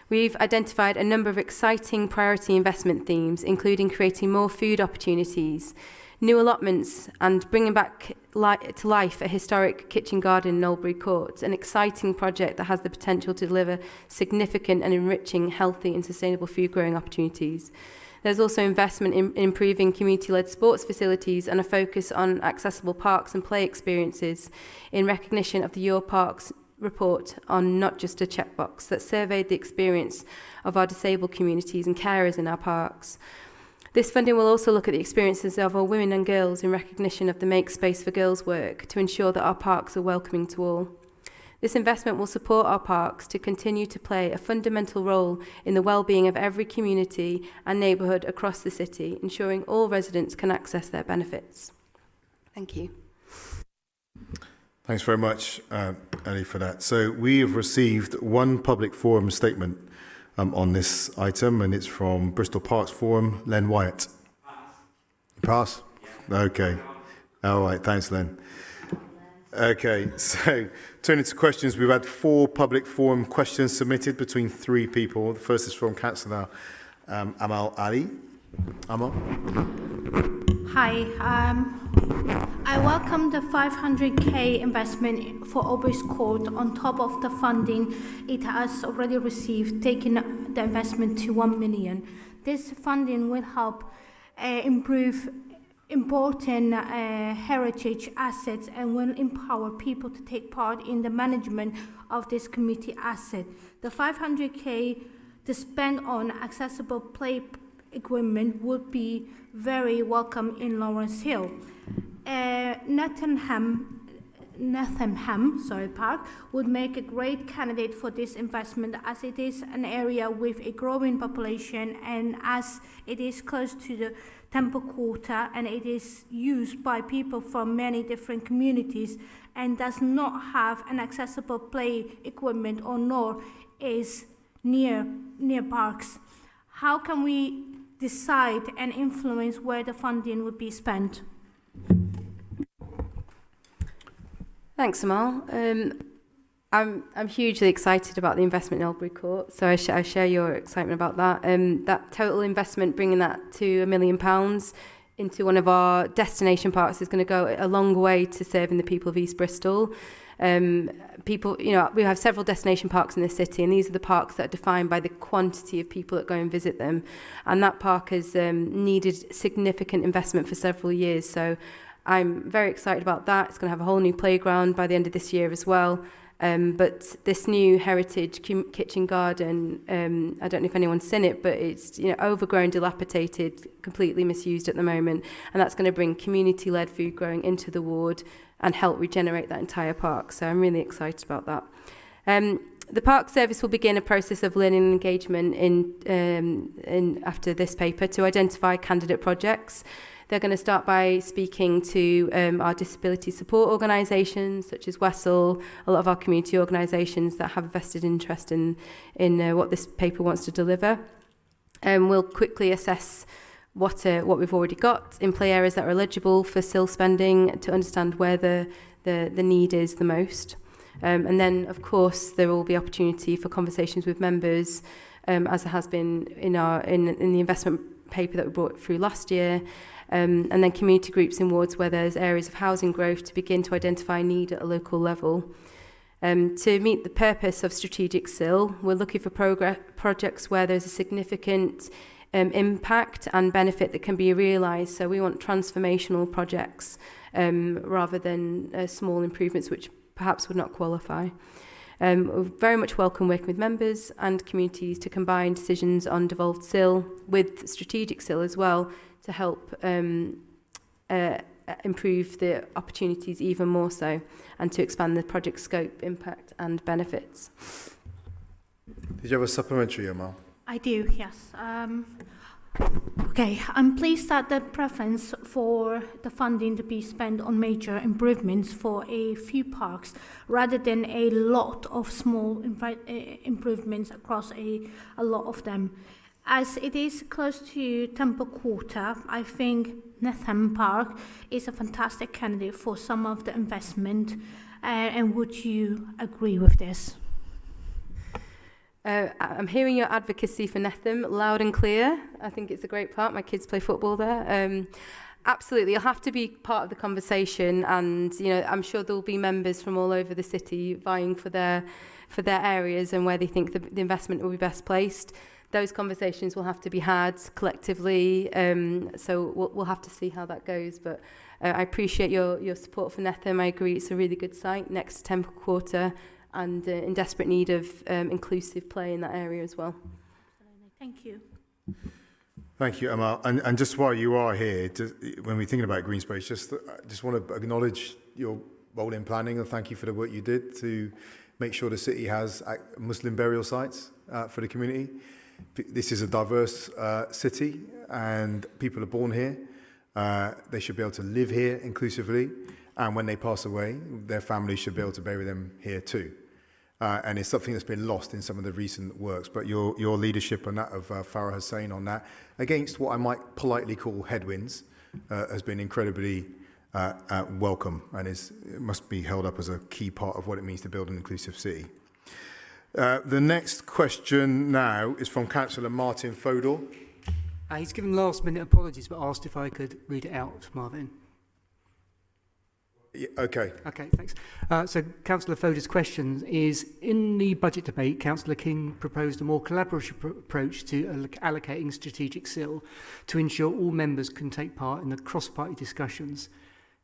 We've identified a number of exciting priority investment themes, including creating more food opportunities, new allotments, and bringing back to life a historic kitchen garden in Oldbury Court, an exciting project that has the potential to deliver significant and enriching healthy and sustainable food growing opportunities. There's also investment in improving community-led sports facilities and a focus on accessible parks and play experiences in recognition of the Your Parks report on Not Just a Checkbox that surveyed the experience of our disabled communities and carers in our parks. This funding will also look at the experiences of our women and girls in recognition of the Make Space for Girls work to ensure that our parks are welcoming to all. This investment will support our parks to continue to play a fundamental role in the well-being of every community and neighbourhood across the city, ensuring all residents can access their benefits. Thank you. Thanks very much, Ellie, for that. So we have received one public forum statement on this item, and it's from Bristol Parks Forum, Len Wyatt. Pass? Okay. All right, thanks, Len. Okay, so turning to questions, we've had 4 public forum questions submitted between 3 people. The first is from Councillor Amal Ali. Amal? Hi, I welcome the 500k investment for Oldbury Court on top of the funding it has already received, taking the investment to 1 million. This funding will help improve important heritage assets and will empower people to take part in the management of this community asset. The 500k to spend on accessible play equipment would be very welcome in Lawrence Hill. Nottingham Park would make a great candidate for this investment as it is an area with a growing population and as it is close to the Temple Quarter and it is used by people from many different communities and does not have an accessible play equipment or nor is near parks. How can we decide and influence where the funding would be spent? Thanks, Amal. I'm hugely excited about the investment in Oldbury Court, so I share your excitement about that. That total investment, bringing that to £1 million, into one of our destination parks is going to go a long way to serving the people of East Bristol. People, we have several destination parks in the city, and these are the parks that are defined by the quantity of people that go and visit them. And that park has needed significant investment for several years. So I'm very excited about that. It's going to have a whole new playground by the end of this year as well. But this new heritage kitchen garden, I don't know if anyone's seen it, but it's overgrown, dilapidated, completely misused at the moment, and that's going to bring community-led food growing into the ward and help regenerate that entire park. So I'm really excited about that. The Park Service will begin a process of learning and engagement in after this paper to identify candidate projects. They're going to start by speaking to our disability support organisations, such as WorkWell, a lot of our community organisations that have a vested interest in what this paper wants to deliver. We'll quickly assess what we've already got in play areas that are eligible for SIL spending to understand where the need is the most. And then, of course, there will be opportunity for conversations with members, as there has been in the investment paper that we brought through last year. And then community groups in wards where there's areas of housing growth to begin to identify need at a local level. To meet the purpose of strategic SIL, we're looking for projects where there's a significant impact and benefit that can be realised. So we want transformational projects rather than small improvements which perhaps would not qualify. We very much welcome working with members and communities to combine decisions on devolved SIL with strategic SIL as well, to help improve the opportunities even more so, and to expand the project scope, impact and benefits. Did you have a supplementary, Amal? I do, yes. Okay, I'm pleased that the preference for the funding to be spent on major improvements for a few parks rather than a lot of small improvements across a lot of them. As it is close to Temple Quarter, I think Netham Park is a fantastic candidate for some of the investment. And would you agree with this? I'm hearing your advocacy for Netham loud and clear. I think it's a great park. My kids play football there. Absolutely, you'll have to be part of the conversation, and I'm sure there'll be members from all over the city vying for their areas and where they think the investment will be best placed. Those conversations will have to be had collectively, so we'll have to see how that goes. But I appreciate your support for Netham. I agree it's a really good site next to Temple Quarter and in desperate need of inclusive play in that area as well. Thank you. Thank you, Emma. And just while you are here, when we're thinking about green space, just want to acknowledge your role in planning and thank you for the work you did to make sure the city has Muslim burial sites for the community. This is a diverse city and people are born here. They should be able to live here inclusively, and when they pass away, their families should be able to bury them here too. And it's something that's been lost in some of the recent works, but your leadership and that of Farah Hussain on that, against what I might politely call headwinds, has been incredibly welcome, and must be held up as a key part of what it means to build an inclusive city. The next question now is from Councillor Martin Fodor. He's given last-minute apologies, but asked if I could read it out, Marvin. Yeah, okay. Okay, thanks. So Councillor Fodor's question is, in the budget debate, Councillor King proposed a more collaborative approach to allocating strategic SIL to ensure all members can take part in the cross-party discussions.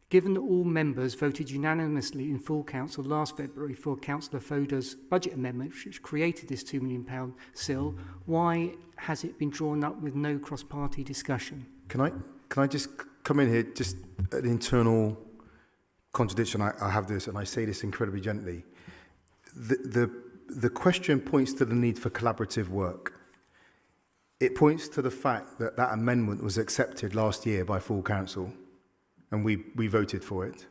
Given that all members voted unanimously in full council last February for Councillor Fodor's budget amendment, which created this £2 million SIL, why has it been drawn up with no cross-party discussion? Can I just come in here, just an internal contradiction? I have this, and I say this incredibly gently. The question points to the need for collaborative work. It points to the fact that that amendment was accepted last year by full council, and we voted for it,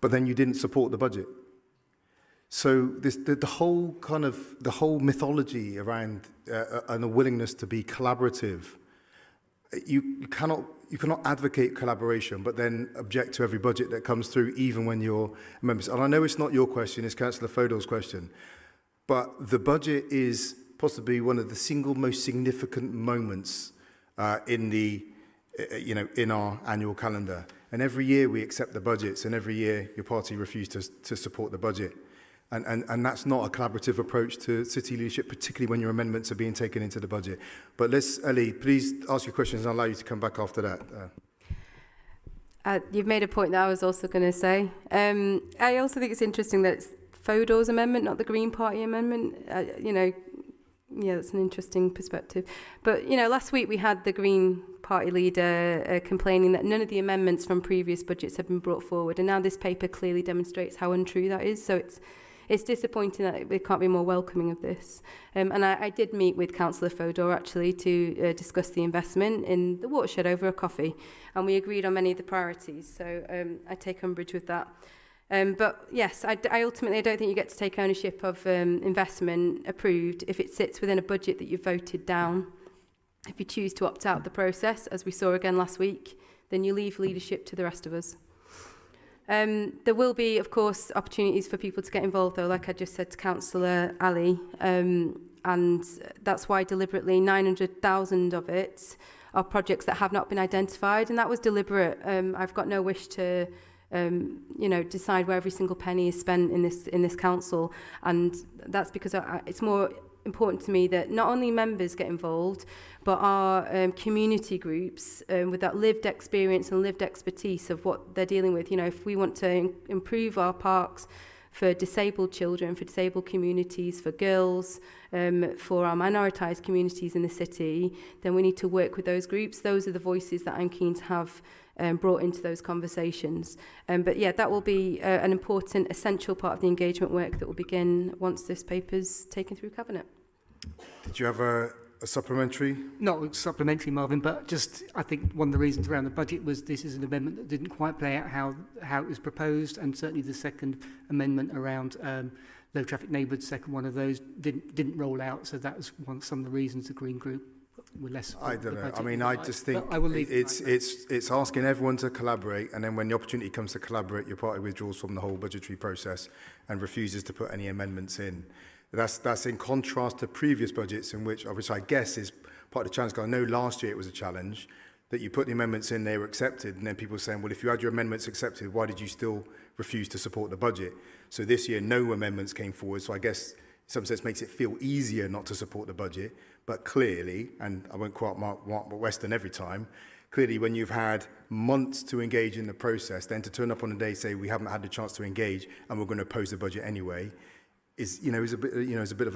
but then you didn't support the budget. So the whole mythology around and a willingness to be collaborative, you cannot advocate collaboration, but then object to every budget that comes through, even when you're members. And I know it's not your question; it's Councillor Fodor's question, but the budget is possibly one of the single most significant moments in the in our annual calendar. And every year we accept the budgets, and every year your party refused to support the budget. And that's not a collaborative approach to city leadership, particularly when your amendments are being taken into the budget. But Ellie, please ask your questions and I'll allow you to come back after that. You've made a point that I was also going to say. I also think it's interesting that it's Fodor's amendment, not the Green Party amendment. That's an interesting perspective. But, last week we had the Green Party leader complaining that none of the amendments from previous budgets have been brought forward. And now this paper clearly demonstrates how untrue that is. So it's disappointing that we can't be more welcoming of this. And I did meet with Councillor Fodor, actually, to discuss the investment in the watershed over a coffee. And we agreed on many of the priorities. So I take umbrage with that. But yes, I ultimately don't think you get to take ownership of investment approved if it sits within a budget that you've voted down. If you choose to opt out of the process, as we saw again last week, then you leave leadership to the rest of us. There will be, of course, opportunities for people to get involved, though, like I just said to Councillor Ali, and that's why deliberately 900,000 of it are projects that have not been identified, and that was deliberate. I've got no wish to decide where every single penny is spent in this council, and that's because it's more important to me that not only members get involved, but our community groups with that lived experience and lived expertise of what they're dealing with. If we want to improve our parks for disabled children, for disabled communities, for girls, for our minoritized communities in the city, then we need to work with those groups. Those are the voices that I'm keen to have brought into those conversations. But yeah, that will be an important, essential part of the engagement work that will begin once this paper's taken through Cabinet. Did you have a supplementary? Not supplementary, Marvin, but just I think one of the reasons around the budget was this is an amendment that didn't quite play out how it was proposed, and certainly the second amendment around low traffic neighbourhoods, second one of those didn't roll out, so that was some of the reasons the Green Group were less. I don't know. I mean, I just think it's asking everyone to collaborate, and then when the opportunity comes to collaborate, your party withdraws from the whole budgetary process and refuses to put any amendments in. That's in contrast to previous budgets in which I guess is part of the challenge. Because I know last year it was a challenge that you put the amendments in, they were accepted, and then people were saying, well, if you had your amendments accepted, why did you still refuse to support the budget? So this year, no amendments came forward. So I guess in some sense makes it feel easier not to support the budget. But clearly, and I won't quote Mark Weston every time, clearly when you've had months to engage in the process, then to turn up on a day say we haven't had the chance to engage and we're going to oppose the budget anyway, is a bit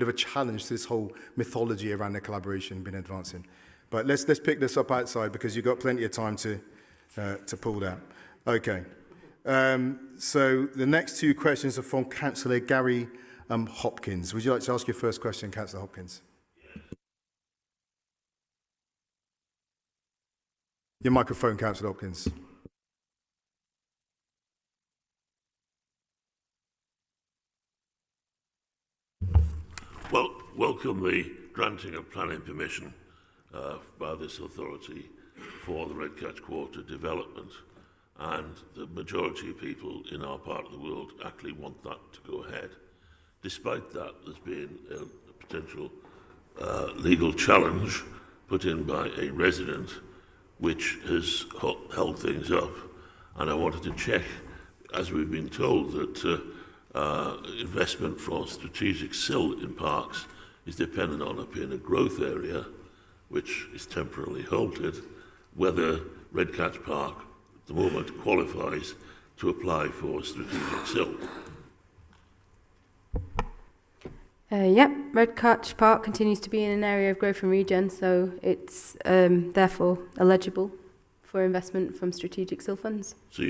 of a challenge to this whole mythology around the collaboration been advancing. But let's pick this up outside because you've got plenty of time to pull that. Okay. So the next two questions are from Councillor Gary Hopkins. Would you like to ask your first question, Councillor Hopkins? Your microphone, Councillor Hopkins. Well, welcome the granting of planning permission by this authority for the Red Catch Quarter development, and the majority of people in our part of the world actually want that to go ahead. Despite that, there's been a potential legal challenge put in by a resident which has held things up, and I wanted to check, as we've been told, that investment for strategic sill in parks is dependent on it being a growth area, which is temporarily halted, whether Red Catch Park at the moment qualifies to apply for strategic sill. Yep, Red Catch Park continues to be in an area of growth and regen, so it's therefore eligible for investment from strategic sill funds. So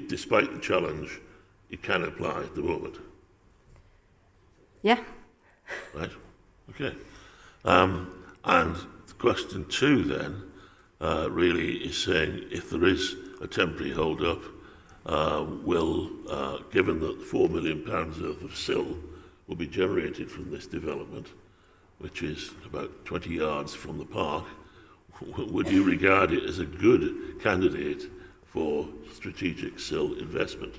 despite the challenge, it can apply at the moment? Yeah. Right, okay. And question two then really is saying if there is a temporary hold-up, given that £4 million worth of sill will be generated from this development, which is about 20 yards from the park, would you regard it as a good candidate for strategic sill investment?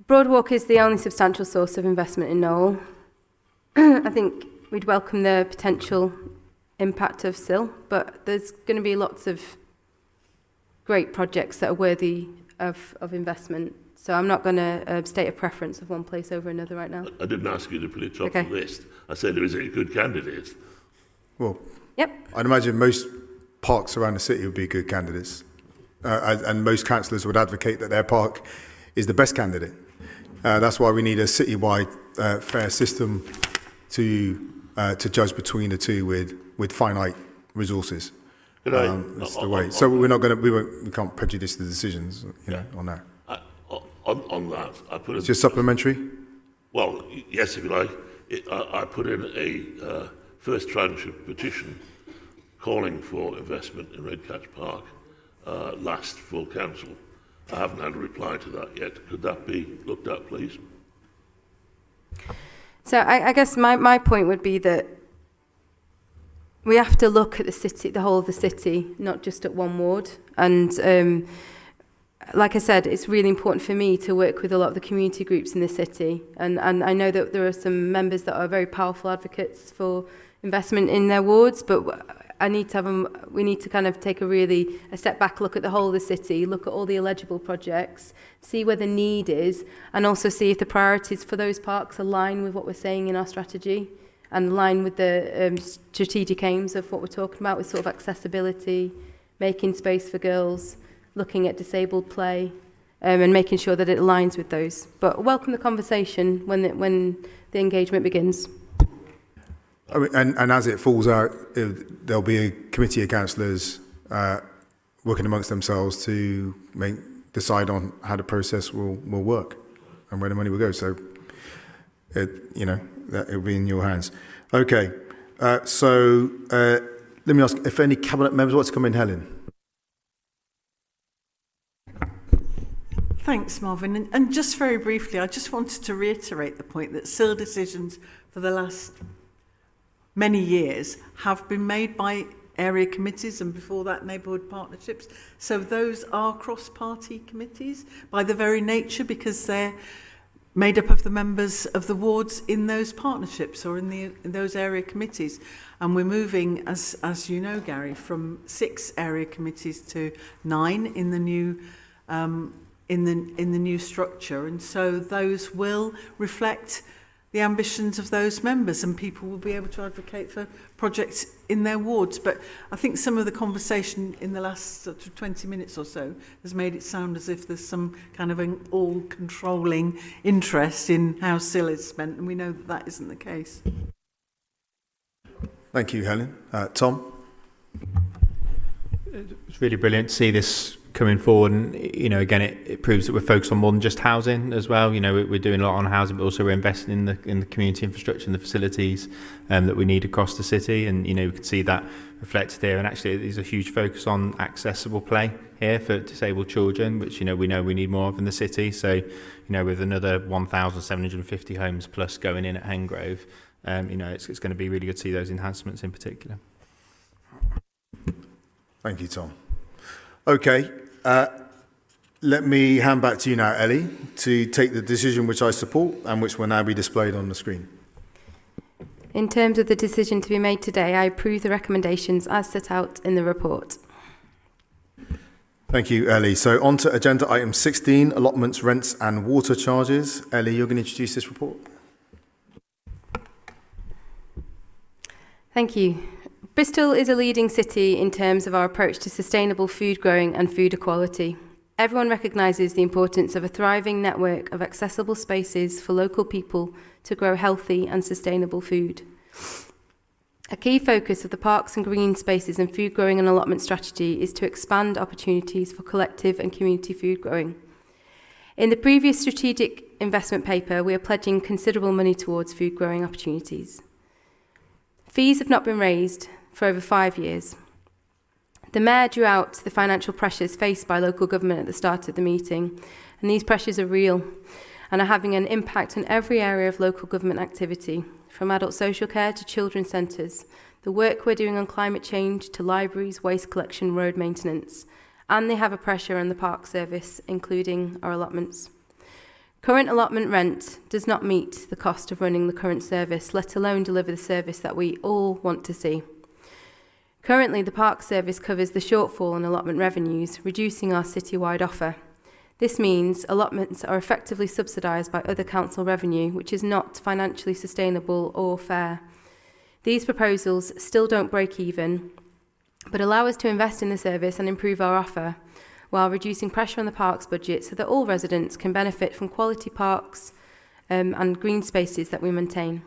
Broadwalk is the only substantial source of investment in Knowle. I think we'd welcome the potential impact of SIL, but there's going to be lots of great projects that are worthy of investment. So I'm not going to state a preference of one place over another right now. I didn't ask you to put it top of the list. I said, is it a good candidate? Well, yep. I'd imagine most parks around the city would be good candidates. And most councillors would advocate that their park is the best candidate. That's why we need a citywide fair system to judge between the two with finite resources. That's the way. So we're not going to, we can't prejudice the decisions, on that. On that, I put it's just supplementary? Well, yes, if you like. I put in a first tranche of petition calling for investment in Redcatch Park last full council. I haven't had a reply to that yet. Could that be looked at, please? So I guess my point would be that we have to look at the city, the whole of the city, not just at one ward. And like I said, it's really important for me to work with a lot of the community groups in the city. And I know that there are some members that are very powerful advocates for investment in their wards, but we need to kind of take a step back, look at the whole of the city, look at all the eligible projects, see where the need is, and also see if the priorities for those parks align with what we're saying in our strategy and align with the strategic aims of what we're talking about, with sort of accessibility, making space for girls, looking at disabled play, and making sure that it aligns with those. But welcome the conversation when the engagement begins. I mean, and as it falls out, there'll be a committee of councillors working amongst themselves to decide on how the process will work and where the money will go. So, that it'll be in your hands. Okay. So let me ask if any cabinet members want to come in. Helen. Thanks, Marvin. And just very briefly, I just wanted to reiterate the point that SIL decisions for the last many years have been made by area committees and before that neighbourhood partnerships. So those are cross-party committees by the very nature, because they're made up of the members of the wards in those partnerships or in those area committees. And we're moving, as you know, Gary, from 6 area committees to 9 in the new in the new structure, and so those will reflect the ambitions of those members, and people will be able to advocate for projects in their wards. But I think some of the conversation in the last sort of 20 minutes or so has made it sound as if there's some kind of an all-controlling interest in how SIL is spent, and we know that that isn't the case. Thank you, Helen. Tom? It's really brilliant to see this coming forward, and again it proves that we're focused on more than just housing as well. We're doing a lot on housing, but also we're investing in the community infrastructure and the facilities that we need across the city, and we can see that reflected here. And actually there's a huge focus on accessible play here for disabled children, which we know we need more of in the city. So with another 1,750 homes plus going in at Hengrove, it's going to be really good to see those enhancements in particular. Thank you, Tom. Okay, let me hand back to you now, Ellie, to take the decision which I support and which will now be displayed on the screen. In terms of the decision to be made today, I approve the recommendations as set out in the report. Thank you, Ellie. So on to agenda item 16, allotments, rents and water charges. Ellie, you're going to introduce this report. Thank you. Bristol is a leading city in terms of our approach to sustainable food growing and food equality. Everyone recognises the importance of a thriving network of accessible spaces for local people to grow healthy and sustainable food. A key focus of the Parks and Green Spaces and Food Growing and Allotment strategy is to expand opportunities for collective and community food growing. In the previous strategic investment paper, we are pledging considerable money towards food growing opportunities. Fees have not been raised for over 5 years. The Mayor drew out the financial pressures faced by local government at the start of the meeting, and these pressures are real and are having an impact on every area of local government activity, from adult social care to children's centres, the work we're doing on climate change to libraries, waste collection, road maintenance, and they have a pressure on the park service, including our allotments. Current allotment rent does not meet the cost of running the current service, let alone deliver the service that we all want to see. Currently, the park service covers the shortfall in allotment revenues, reducing our citywide offer. This means allotments are effectively subsidised by other council revenue, which is not financially sustainable or fair. These proposals still don't break even, but allow us to invest in the service and improve our offer, while reducing pressure on the parks budget so that all residents can benefit from quality parks and green spaces that we maintain.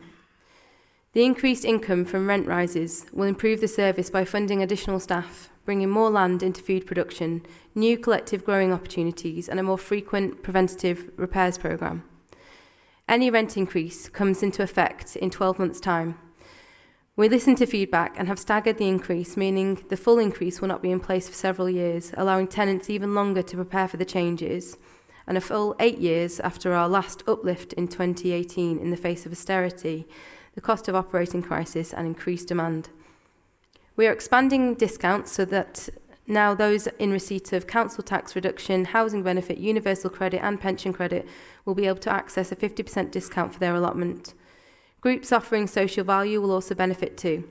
The increased income from rent rises will improve the service by funding additional staff, bringing more land into food production, new collective growing opportunities, and a more frequent preventative repairs programme. Any rent increase comes into effect in 12 months' time. We listened to feedback and have staggered the increase, meaning the full increase will not be in place for several years, allowing tenants even longer to prepare for the changes, and a full 8 years after our last uplift in 2018 in the face of austerity, the cost of operating crisis and increased demand. We are expanding discounts so that now those in receipt of council tax reduction, housing benefit, universal credit and pension credit will be able to access a 50% discount for their allotment. Groups offering social value will also benefit too,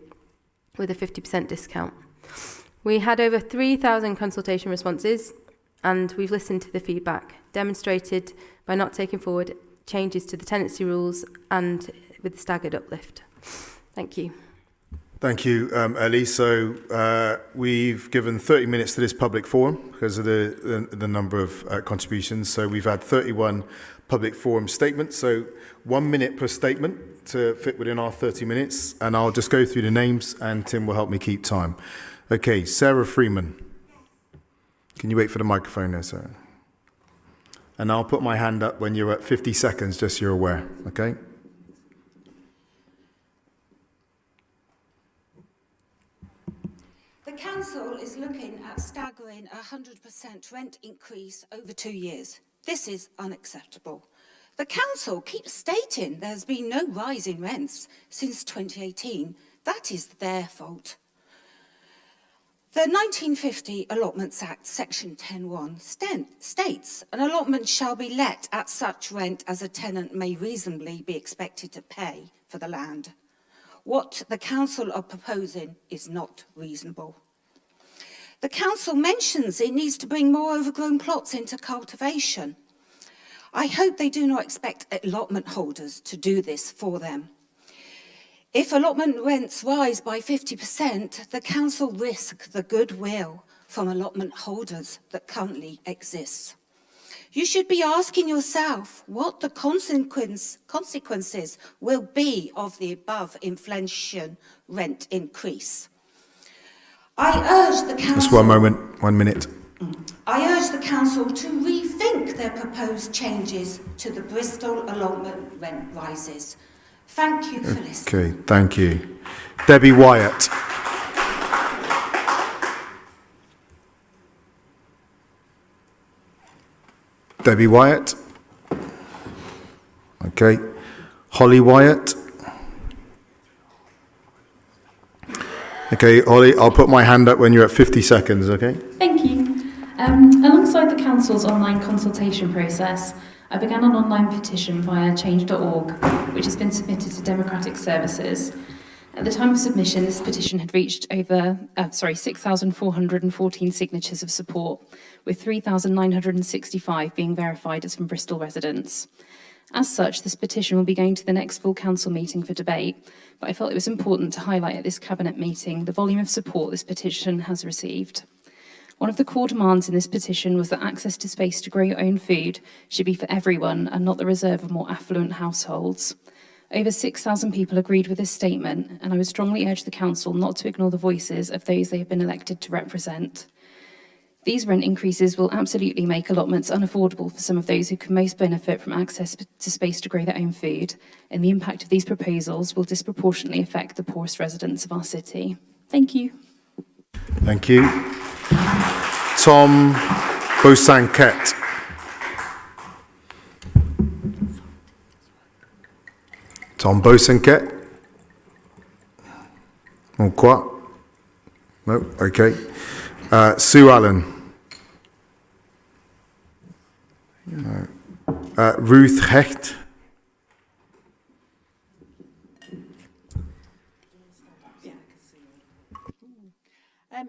with a 50% discount. We had over 3,000 consultation responses, and we've listened to the feedback, demonstrated by not taking forward changes to the tenancy rules and with the staggered uplift. Thank you. Thank you, Ellie. So we've given 30 minutes to this public forum because of the number of contributions. So we've had 31 public forum statements. So 1 minute per statement to fit within our 30 minutes. And I'll just go through the names and Tim will help me keep time. Okay, Sarah Freeman. Can you wait for the microphone there, Sarah? And I'll put my hand up when you're at 50 seconds, just so you're aware, okay? The council is looking at staggering a 100% rent increase over 2 years. This is unacceptable. The council keeps stating there's been no rise in rents since 2018. That is their fault. The 1950 Allotments Act, Section 10(1), states an allotment shall be let at such rent as a tenant may reasonably be expected to pay for the land. What the council are proposing is not reasonable. The council mentions it needs to bring more overgrown plots into cultivation. I hope they do not expect allotment holders to do this for them. If allotment rents rise by 50%, the council risk the goodwill from allotment holders that currently exists. You should be asking yourself what the consequences will be of the above inflation rent increase. I urge the council... Just 1 moment, 1 minute. I urge the council to rethink their proposed changes to the Bristol allotment rent rises. Thank you for listening. Okay, thank you. Debbie Wyatt. Debbie Wyatt. Okay. Holly Wyatt. Okay, Holly, I'll put my hand up when you're at 50 seconds, okay? Thank you. Alongside the council's online consultation process, I began an online petition via change.org, which has been submitted to Democratic Services. At the time of submission, this petition had reached over 6,414 signatures of support, with 3,965 being verified as from Bristol residents. As such, this petition will be going to the next full council meeting for debate, but I felt it was important to highlight at this cabinet meeting the volume of support this petition has received. One of the core demands in this petition was that access to space to grow your own food should be for everyone and not the reserve of more affluent households. Over 6,000 people agreed with this statement, and I would strongly urge the council not to ignore the voices of those they have been elected to represent. These rent increases will absolutely make allotments unaffordable for some of those who can most benefit from access to space to grow their own food, and the impact of these proposals will disproportionately affect the poorest residents of our city. Thank you. Thank you. Tom Bosanquet. Tom Bosanquet. Or quoi? No, okay. Sue Allen. No. Ruth Hecht.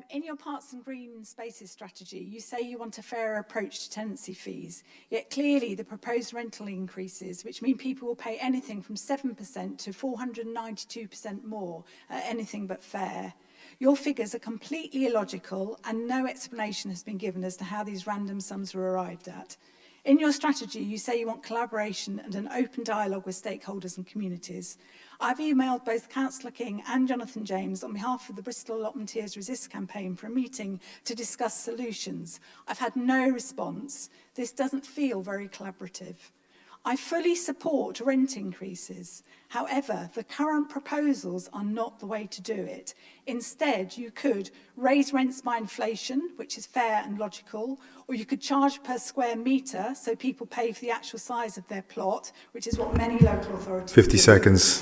In your Parks and Green Spaces strategy, you say you want a fairer approach to tenancy fees, yet clearly the proposed rental increases, which mean people will pay anything from 7% to 492% more, are anything but fair. Your figures are completely illogical and no explanation has been given as to how these random sums were arrived at. In your strategy, you say you want collaboration and an open dialogue with stakeholders and communities. I've emailed both Councillor King and Jonathan James on behalf of the Bristol Allotments Resist campaign for a meeting to discuss solutions. I've had no response. This doesn't feel very collaborative. I fully support rent increases. However, the current proposals are not the way to do it. Instead, you could raise rents by inflation, which is fair and logical, or you could charge per square metre so people pay for the actual size of their plot, which is what many local authorities 50 do. seconds.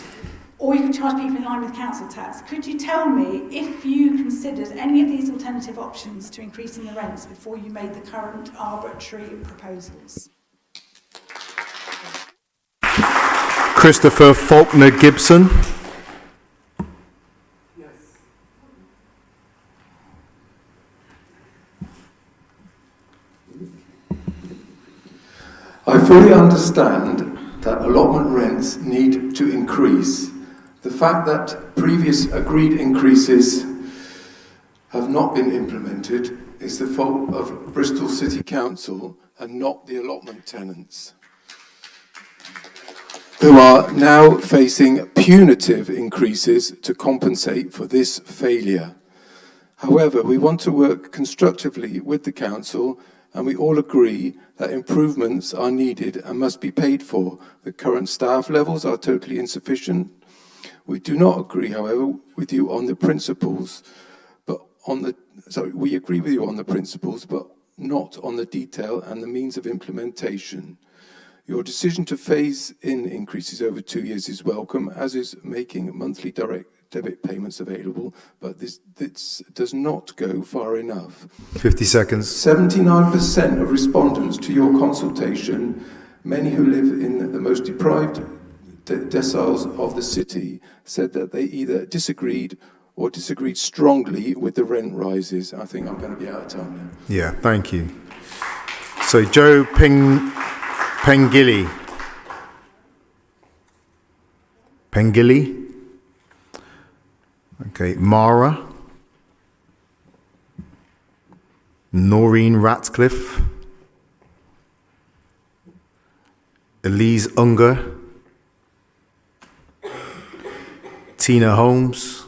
Or you could charge people in line with council tax. Could you tell me if you considered any of these alternative options to increasing the rents before you made the current arbitrary proposals? Christopher Faulkner Gibson. I fully understand that allotment rents need to increase. The fact that previous agreed increases have not been implemented is the fault of Bristol City Council and not the allotment tenants, who are now facing punitive increases to compensate for this failure. However, we want to work constructively with the council, and we all agree that improvements are needed and must be paid for. The current staff levels are totally insufficient. We do not agree, however, with you on the principles, we agree with you on the principles, but not on the detail and the means of implementation. Your decision to phase in increases over 2 years is welcome, as is making monthly direct debit payments available, but this does not go far enough. 50 seconds. 79% of respondents to your consultation, many who live in the most deprived deciles of the city, said that they either disagreed or disagreed strongly with the rent rises. I think I'm going to be out of time now. Yeah, thank you. So Joe Pengilly. Okay, Mara. Noreen Ratcliffe. Elise Unger. Tina Holmes.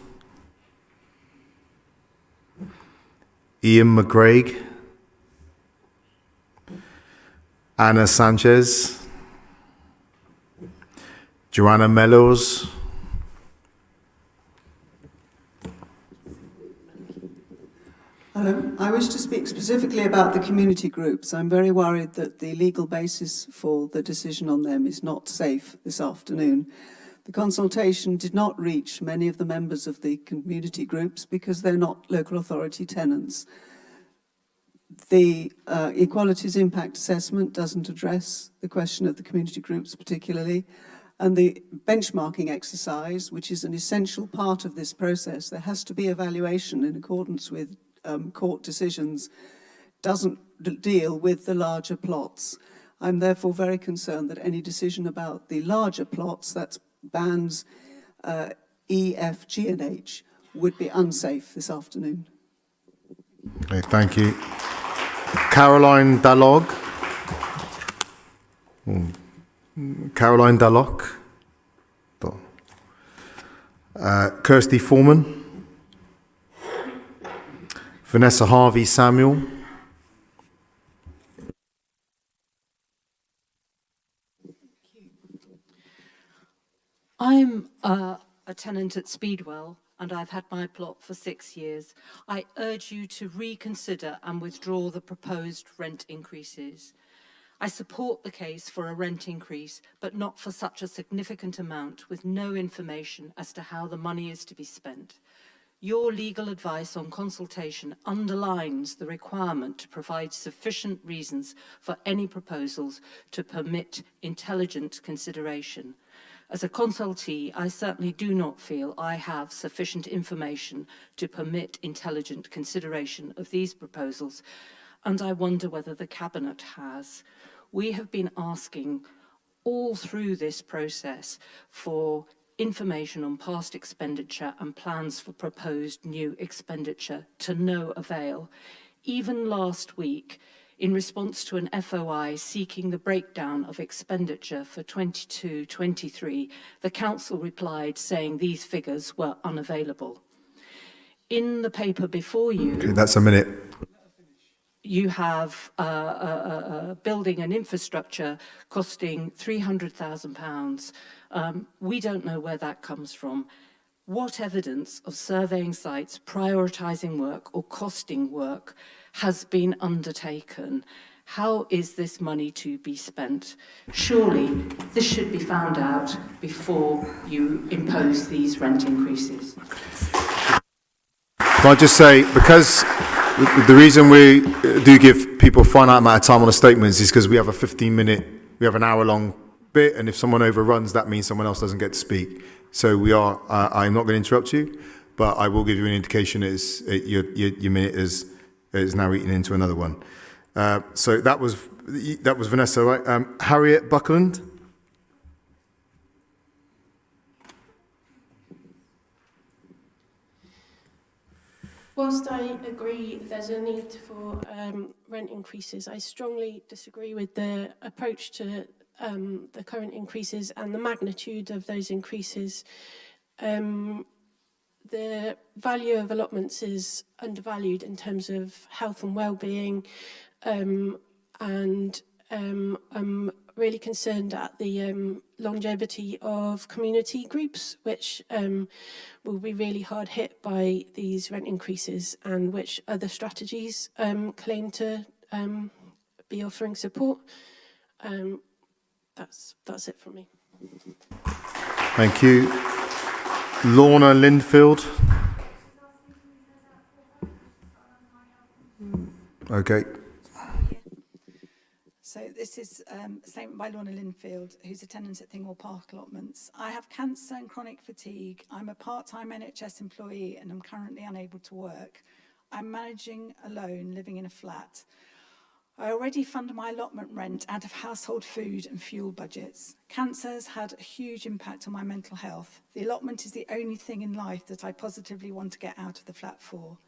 Ian McGregor. Anna Sanchez. Joanna Mellows. Hello. I wish to speak specifically about the community groups. I'm very worried that the legal basis for the decision on them is not safe this afternoon. The consultation did not reach many of the members of the community groups because they're not local authority tenants. The Equalities Impact Assessment doesn't address the question of the community groups particularly, and the benchmarking exercise, which is an essential part of this process, there has to be evaluation in accordance with court decisions, doesn't deal with the larger plots. I'm therefore very concerned that any decision about the larger plots, that's bands E, F, G and H, would be unsafe this afternoon. Okay, thank you. Caroline Dalog. Caroline Dallock. Kirsty Foreman. Vanessa Harvey Samuel. I'm a tenant at Speedwell and I've had my plot for 6 years. I urge you to reconsider and withdraw the proposed rent increases. I support the case for a rent increase, but not for such a significant amount with no information as to how the money is to be spent. Your legal advice on consultation underlines the requirement to provide sufficient reasons for any proposals to permit intelligent consideration. As a consultee, I certainly do not feel I have sufficient information to permit intelligent consideration of these proposals, and I wonder whether the Cabinet has. We have been asking all through this process for information on past expenditure and plans for proposed new expenditure, to no avail. Even last week, in response to an FOI seeking the breakdown of expenditure for 22-23, the Council replied saying these figures were unavailable. In the paper before you... Okay, that's a minute. You have building and infrastructure costing £300,000. We don't know where that comes from. What evidence of surveying sites, prioritising work or costing work has been undertaken? How is this money to be spent? Surely this should be found out before you impose these rent increases. Can I just say, because the reason we do give people a finite amount of time on the statements is because we have we have an hour-long bit, and if someone overruns, that means someone else doesn't get to speak. So I'm not going to interrupt you, but I will give you an indication your minute is now eating into another one. So that was Vanessa, right? Harriet Buckland. Whilst I agree there's a need for rent increases, I strongly disagree with the approach to the current increases and the magnitude of those increases. The value of allotments is undervalued in terms of health and well-being, and I'm really concerned at the longevity of community groups, which will be really hard hit by these rent increases, and which other strategies claim to be offering support. That's it from me. Thank you. Lorna Lindfield. Okay. So this is a statement by Lorna Linfield, who's a tenant at Thingwall Park Allotments. I have cancer and chronic fatigue. I'm a part-time NHS employee and I'm currently unable to work. I'm managing alone, living in a flat. I already fund my allotment rent out of household food and fuel budgets. Cancer has had a huge impact on my mental health. The allotment is the only thing in life that I positively want to get out of the flat for.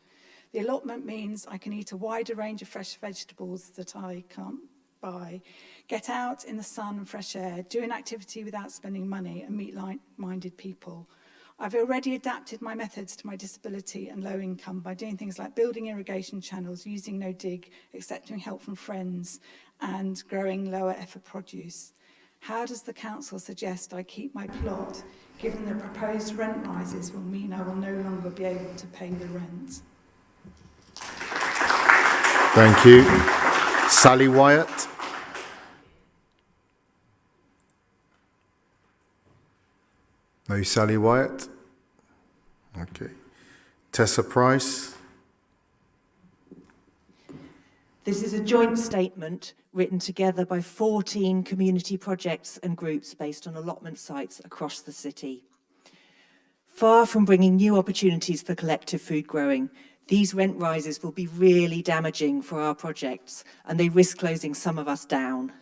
The allotment means I can eat a wider range of fresh vegetables that I can't buy, get out in the sun and fresh air, do an activity without spending money, and meet like-minded people. I've already adapted my methods to my disability and low income by doing things like building irrigation channels, using no dig, accepting help from friends, and growing lower effort produce. How does the council suggest I keep my plot, given the proposed rent rises will mean I will no longer be able to pay the rent? Thank you. Sally Wyatt. No Sally Wyatt. Okay. Tessa Price. This is a joint statement written together by 14 community projects and groups based on allotment sites across the city. Far from bringing new opportunities for collective food growing, these rent rises will be really damaging for our projects, and they risk closing some of us down.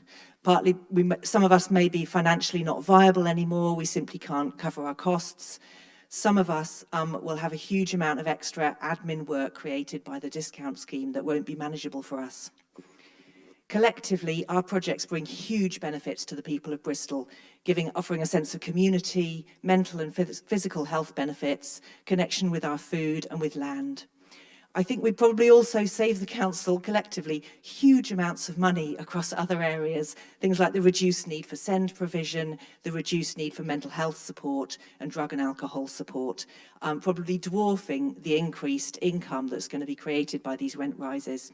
Partly, some of us may be financially not viable anymore, we simply can't cover our costs. Some of us will have a huge amount of extra admin work created by the discount scheme that won't be manageable for us. Collectively, our projects bring huge benefits to the people of Bristol, offering a sense of community, mental and physical health benefits, connection with our food and with land. I think we probably also save the council collectively huge amounts of money across other areas, things like the reduced need for SEND provision, the reduced need for mental health support and drug and alcohol support, probably dwarfing the increased income that's going to be created by these rent rises.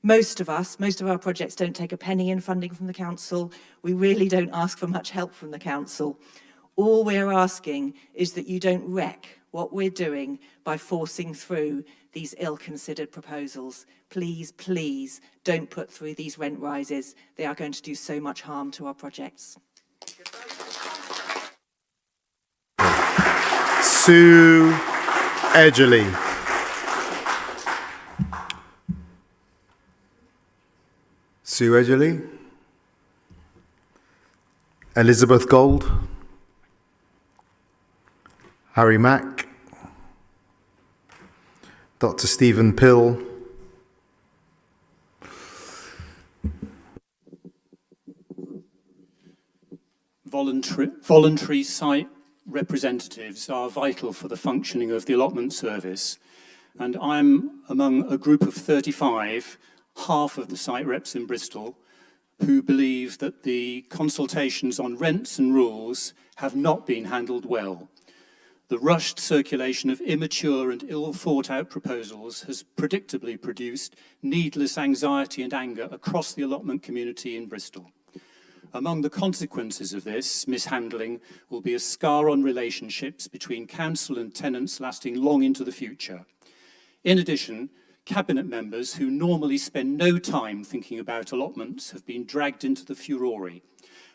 Most of our projects don't take a penny in funding from the council. We really don't ask for much help from the council. All we're asking is that you don't wreck what we're doing by forcing through these ill-considered proposals. Please, please don't put through these rent rises. They are going to do so much harm to our projects. Sue Edgerly. Sue Edgerly. Elizabeth Gold. Harry Mack. Dr. Stephen Pill. Voluntary site representatives are vital for the functioning of the allotment service, and I'm among a group of 35, half of the site reps in Bristol, who believe that the consultations on rents and rules have not been handled well. The rushed circulation of immature and ill-thought-out proposals has predictably produced needless anxiety and anger across the allotment community in Bristol. Among the consequences of this mishandling will be a scar on relationships between council and tenants lasting long into the future. In addition, Cabinet members who normally spend no time thinking about allotments have been dragged into the furore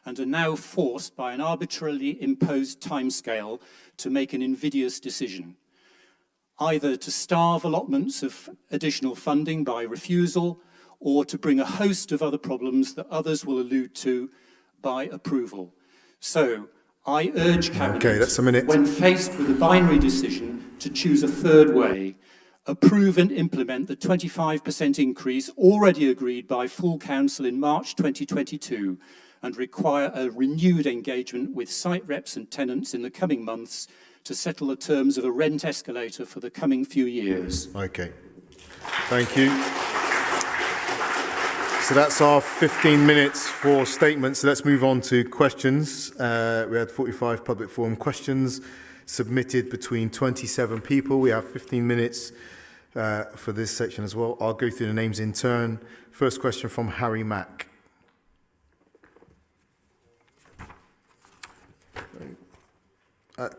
and are now forced by an arbitrarily imposed timescale to make an invidious decision, either to starve allotments of additional funding by refusal or to bring a host of other problems that others will allude to by approval. So I urge Cabinet, when faced with a binary decision, to choose a third way. Approve and implement the 25% increase already agreed by full council in March 2022 and require a renewed engagement with site reps and tenants in the coming months to settle the terms of a rent escalator for the coming few years. Okay, thank you. So that's our 15 minutes for statements. So let's move on to questions. We had 45 public forum questions submitted between 27 people. We have 15 minutes for this section as well. I'll go through the names in turn. First question from Harry Mack.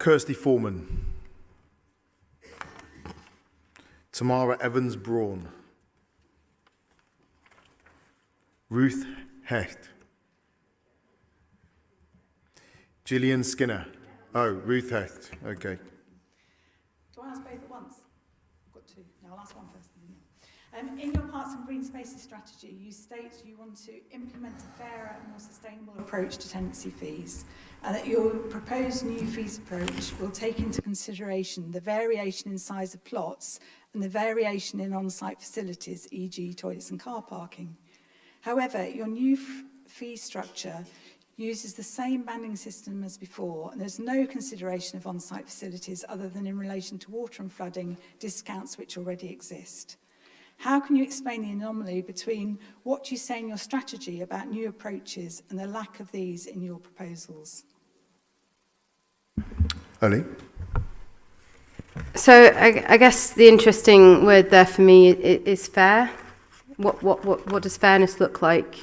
Kirsty Foreman. Tamara Evans Braun. Ruth Hecht. Gillian Skinner. Oh, Ruth Hecht. Okay. Do I ask both at once? I've got two. No, I'll ask one first. In your Parks and Green Spaces strategy, you state you want to implement a fairer and more sustainable approach to tenancy fees, and that your proposed new fees approach will take into consideration the variation in size of plots and the variation in on-site facilities, e.g. toilets and car parking. However, your new fee structure uses the same banding system as before, and there's no consideration of on-site facilities other than in relation to water and flooding discounts which already exist. How can you explain the anomaly between what you say in your strategy about new approaches and the lack of these in your proposals? Ollie? So I guess the interesting word there for me is fair. What does fairness look like?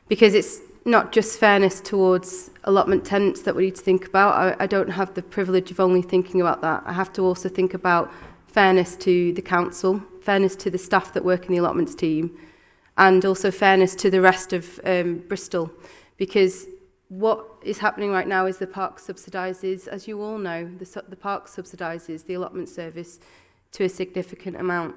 Because it's not just fairness towards allotment tenants that we need to think about. I don't have the privilege of only thinking about that. I have to also think about fairness to the council, fairness to the staff that work in the allotments team, and also fairness to the rest of Bristol. Because what is happening right now is the park subsidises, as you all know, the park subsidises the allotment service to a significant amount.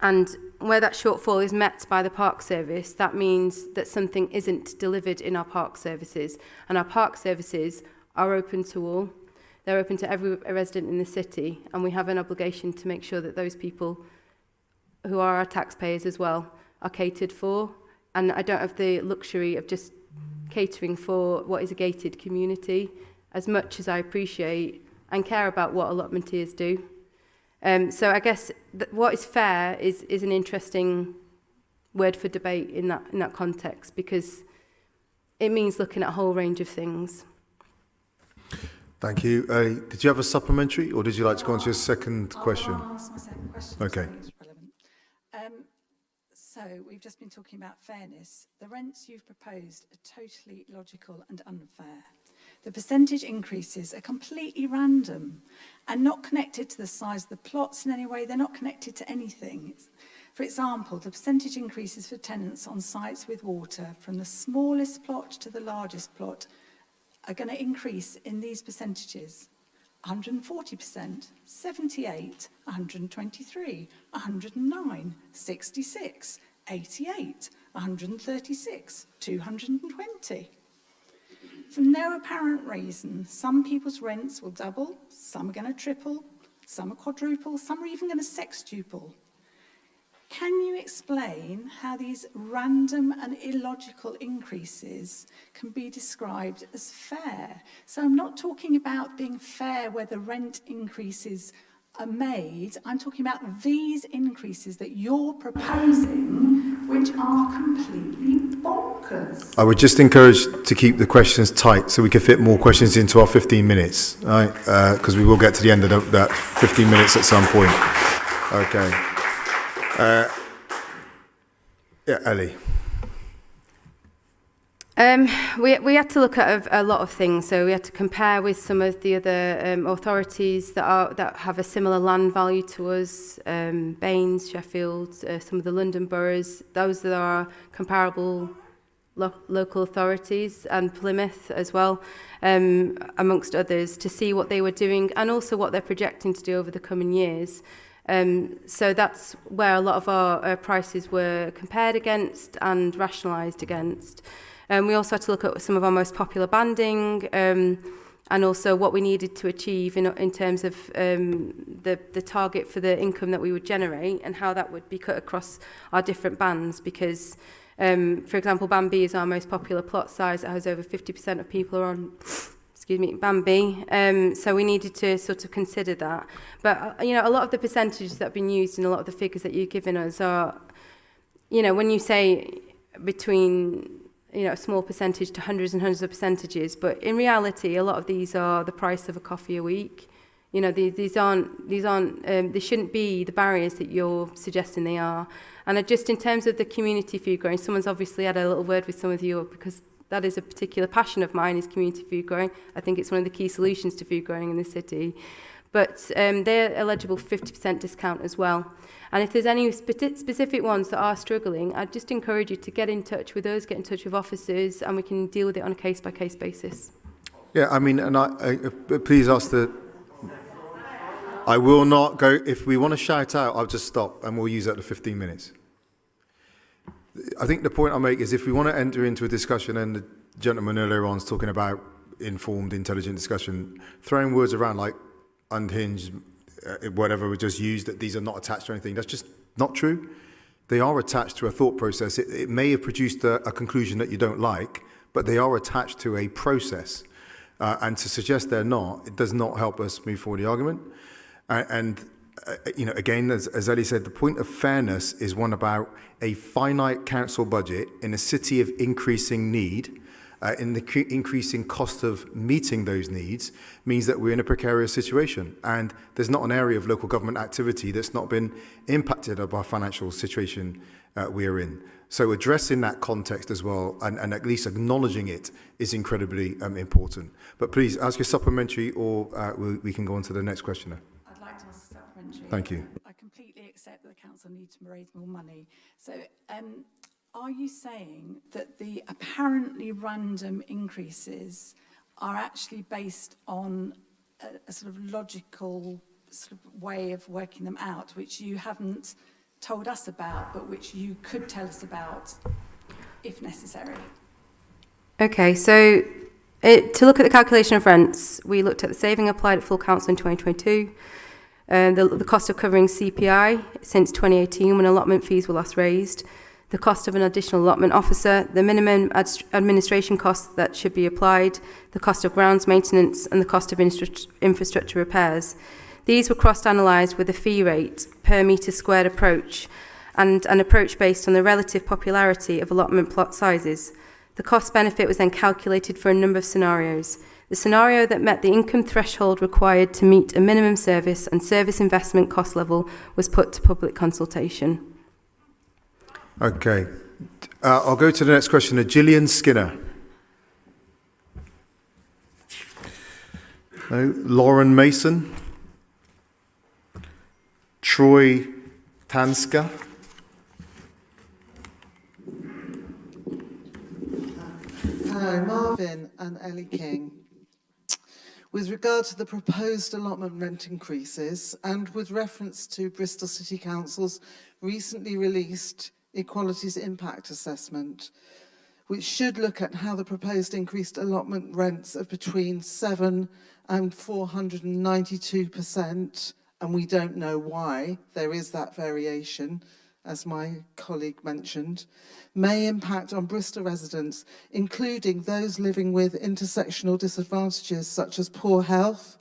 And where that shortfall is met by the park service, that means that something isn't delivered in our park services. And our park services are open to all. They're open to every resident in the city, and we have an obligation to make sure that those people who are our taxpayers as well are catered for. And I don't have the luxury of just catering for what is a gated community, as much as I appreciate and care about what allotmenteers do. So I guess what is fair is an interesting word for debate in that context, because it means looking at a whole range of things. Thank you. Did you have a supplementary, or did you like to go on to your second question? I'll ask my second question. Okay. It's relevant. So we've just been talking about fairness. The rents you've proposed are totally illogical and unfair. The percentage increases are completely random and not connected to the size of the plots in any way. They're not connected to anything. For example, the percentage increases for tenants on sites with water from the smallest plot to the largest plot are going to increase in these percentages. 140%, 78, 123, 109, 66, 88, 136, 220. For no apparent reason, some people's rents will double, some are going to triple, some are quadruple, some are even going to sextuple. Can you explain how these random and illogical increases can be described as fair? So I'm not talking about being fair where the rent increases are made. I'm talking about these increases that you're proposing, which are completely bonkers. I would just encourage to keep the questions tight so we can fit more questions into our 15 minutes, right? Because we will get to the end of that 15 minutes at some point. Okay. Yeah, Ellie. We had to look at a lot of things. So we had to compare with some of the other authorities that have a similar land value to us, Baines, Sheffield, some of the London boroughs, those that are comparable local authorities, and Plymouth as well, amongst others, to see what they were doing and also what they're projecting to do over the coming years. So that's where a lot of our prices were compared against and rationalised against. We also had to look at some of our most popular banding and also what we needed to achieve in terms of the target for the income that we would generate and how that would be cut across our different bands, because, for example, Band B is our most popular plot size. It has over 50% of people are on... Band B. So we needed to sort of consider that. But, a lot of the percentages that have been used and a lot of the figures that you've given us are, when you say between, a small percentage to hundreds and hundreds of percentages, but in reality, a lot of these are the price of a coffee a week. These aren't, they shouldn't be the barriers that you're suggesting they are. And just in terms of the community food growing, someone's obviously had a little word with some of you because that is a particular passion of mine, is community food growing. I think it's one of the key solutions to food growing in the city. But they're eligible for 50% discount as well. And if there's any specific ones that are struggling, I'd just encourage you to get in touch with us, get in touch with officers, and we can deal with it on a case-by-case basis. Yeah, I mean, and I please ask I will not go, if we want to shout out, I'll just stop and we'll use that to 15 minutes. I think the point I make is if we want to enter into a discussion, and the gentleman earlier on was talking about informed, intelligent discussion, throwing words around like unhinged, whatever we just used, that these are not attached to anything, that's just not true. They are attached to a thought process. It may have produced a conclusion that you don't like, but they are attached to a process. And to suggest they're not, it does not help us move forward the argument. Again, as Ellie said, the point of fairness is one about a finite council budget in a city of increasing need, in the increasing cost of meeting those needs, means that we're in a precarious situation. And there's not an area of local government activity that's not been impacted by our financial situation we're in. So addressing that context as well, and at least acknowledging it, is incredibly important. But please ask your supplementary, or we can go on to the next questioner. I'd like to ask a supplementary. Thank you. I completely accept that the council needs to raise more money. So are you saying that the apparently random increases are actually based on a sort of logical sort of way of working them out, which you haven't told us about, but which you could tell us about if necessary? Okay, so to look at the calculation of rents, we looked at the saving applied at full council in 2022, the cost of covering CPI since 2018 when allotment fees were last raised, the cost of an additional allotment officer, the minimum administration costs that should be applied, the cost of grounds maintenance, and the cost of infrastructure repairs. These were cross-analysed with a fee rate per metre squared approach and an approach based on the relative popularity of allotment plot sizes. The cost benefit was then calculated for a number of scenarios. The scenario that met the income threshold required to meet a minimum service and service investment cost level was put to public consultation. Okay. I'll go to the next question. Gillian Skinner. No. Lauren Mason. Troy Tanska. Hello, Marvin and Ellie King. With regard to the proposed allotment rent increases and with reference to Bristol City Council's recently released Equalities Impact Assessment, which should look at how the proposed increased allotment rents of between 7 and 492%, and we don't know why there is that variation, as my colleague mentioned, may impact on Bristol residents, including those living with intersectional disadvantages such as poor health,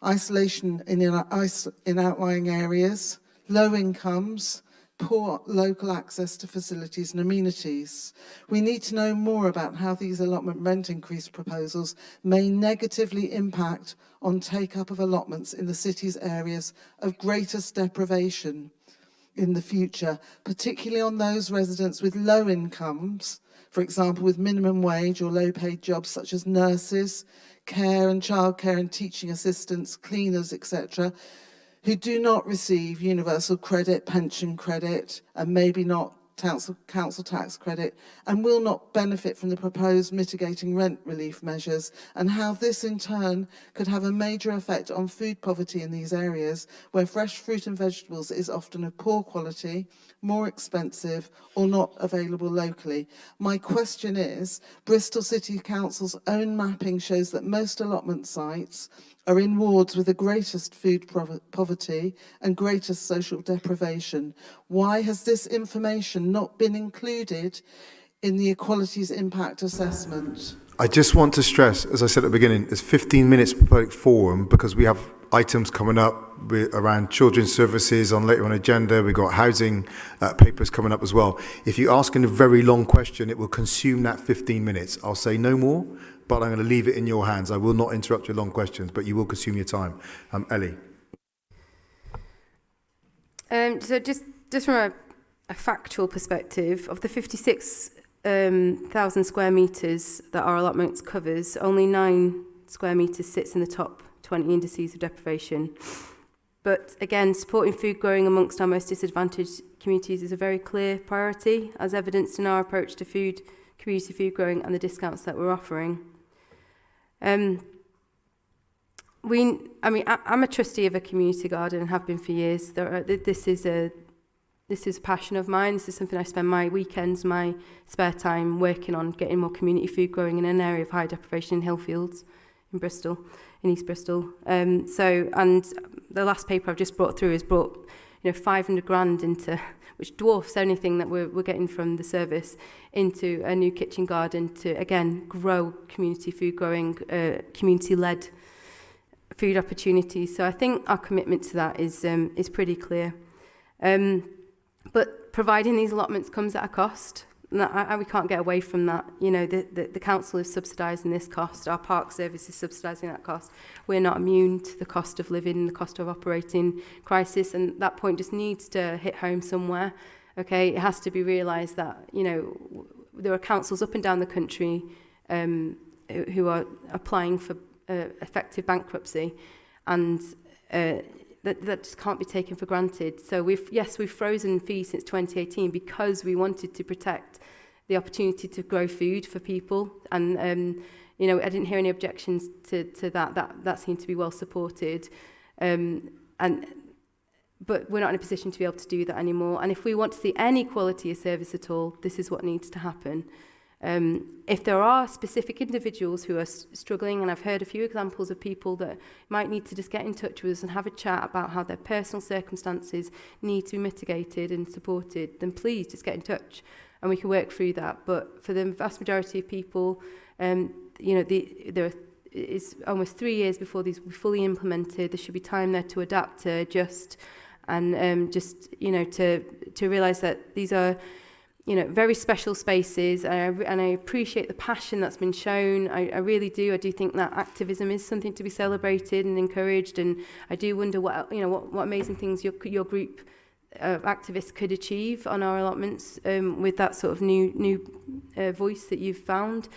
isolation in outlying areas, low incomes, poor local access to facilities and amenities. We need to know more about how these allotment rent increase proposals may negatively impact on take-up of allotments in the city's areas of greatest deprivation in the future, particularly on those residents with low incomes, for example, with minimum wage or low-paid jobs such as nurses, care and childcare and teaching assistants, cleaners, etc., who do not receive universal credit, pension credit, and maybe not council tax credit, and will not benefit from the proposed mitigating rent relief measures, and how this in turn could have a major effect on food poverty in these areas where fresh fruit and vegetables is often of poor quality, more expensive, or not available locally. My question is, Bristol City Council's own mapping shows that most allotment sites are in wards with the greatest food poverty and greatest social deprivation. Why has this information not been included in the Equalities Impact Assessment? I just want to stress, as I said at the beginning, there's 15 minutes per public forum because we have items coming up around children's services on later on agenda. We've got housing papers coming up as well. If you're asking a very long question, it will consume that 15 minutes. I'll say no more, but I'm going to leave it in your hands. I will not interrupt your long questions, but you will consume your time. Ellie. So just from a factual perspective, of the 56,000 square metres that our allotments covers, only 9 square metres sits in the top 20 indices of deprivation. But again, supporting food growing amongst our most disadvantaged communities is a very clear priority, as evidenced in our approach to community food growing and the discounts that we're offering. I'm a trustee of a community garden and have been for years. This is a passion of mine. This is something I spend my weekends, my spare time working on, getting more community food growing in an area of high deprivation in Hillfields in Bristol, in East Bristol. And the last paper I've just brought through has brought 500 grand into, which dwarfs anything that we're getting from the service, into a new kitchen garden to again grow community food growing, community-led food opportunities. So I think our commitment to that is pretty clear. But providing these allotments comes at a cost. We can't get away from that. The council is subsidising this cost. Our park service is subsidising that cost. We're not immune to the cost of living, the cost of operating crisis, and that point just needs to hit home somewhere. Okay, it has to be realised that there are councils up and down the country who are applying for effective bankruptcy, and that just can't be taken for granted. So we've frozen fees since 2018 because we wanted to protect the opportunity to grow food for people, and I didn't hear any objections to that. That seemed to be well supported, but we're not in a position to be able to do that anymore. And if we want to see any quality of service at all, this is what needs to happen. If there are specific individuals who are struggling, and I've heard a few examples of people that might need to just get in touch with us and have a chat about how their personal circumstances need to be mitigated and supported, then please just get in touch and we can work through that. But for the vast majority of people, it's almost 3 years before these will be fully implemented. There should be time there to adapt, to adjust, and to realise that these are very special spaces, and I appreciate the passion that's been shown. I really do. I do think that activism is something to be celebrated and encouraged, and I do wonder what amazing things your group of activists could achieve on our allotments with that sort of new voice that you've found.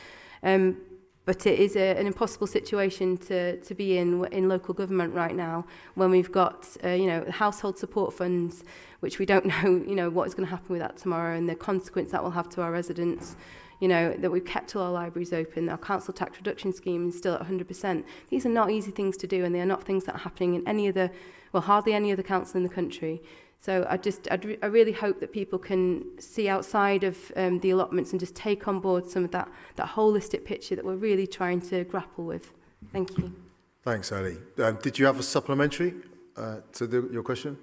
But it is an impossible situation to be in local government right now, when we've got household support funds, which we don't know what is going to happen with that tomorrow, and the consequence that will have to our residents. That we've kept all our libraries open, our council tax reduction scheme is still at 100%. These are not easy things to do, and they are not things that are happening in hardly any other council in the country. So I really hope that people can see outside of the allotments and just take on board some of that holistic picture that we're really trying to grapple with. Thank you. Thanks, Ali. Did you have a supplementary to your question?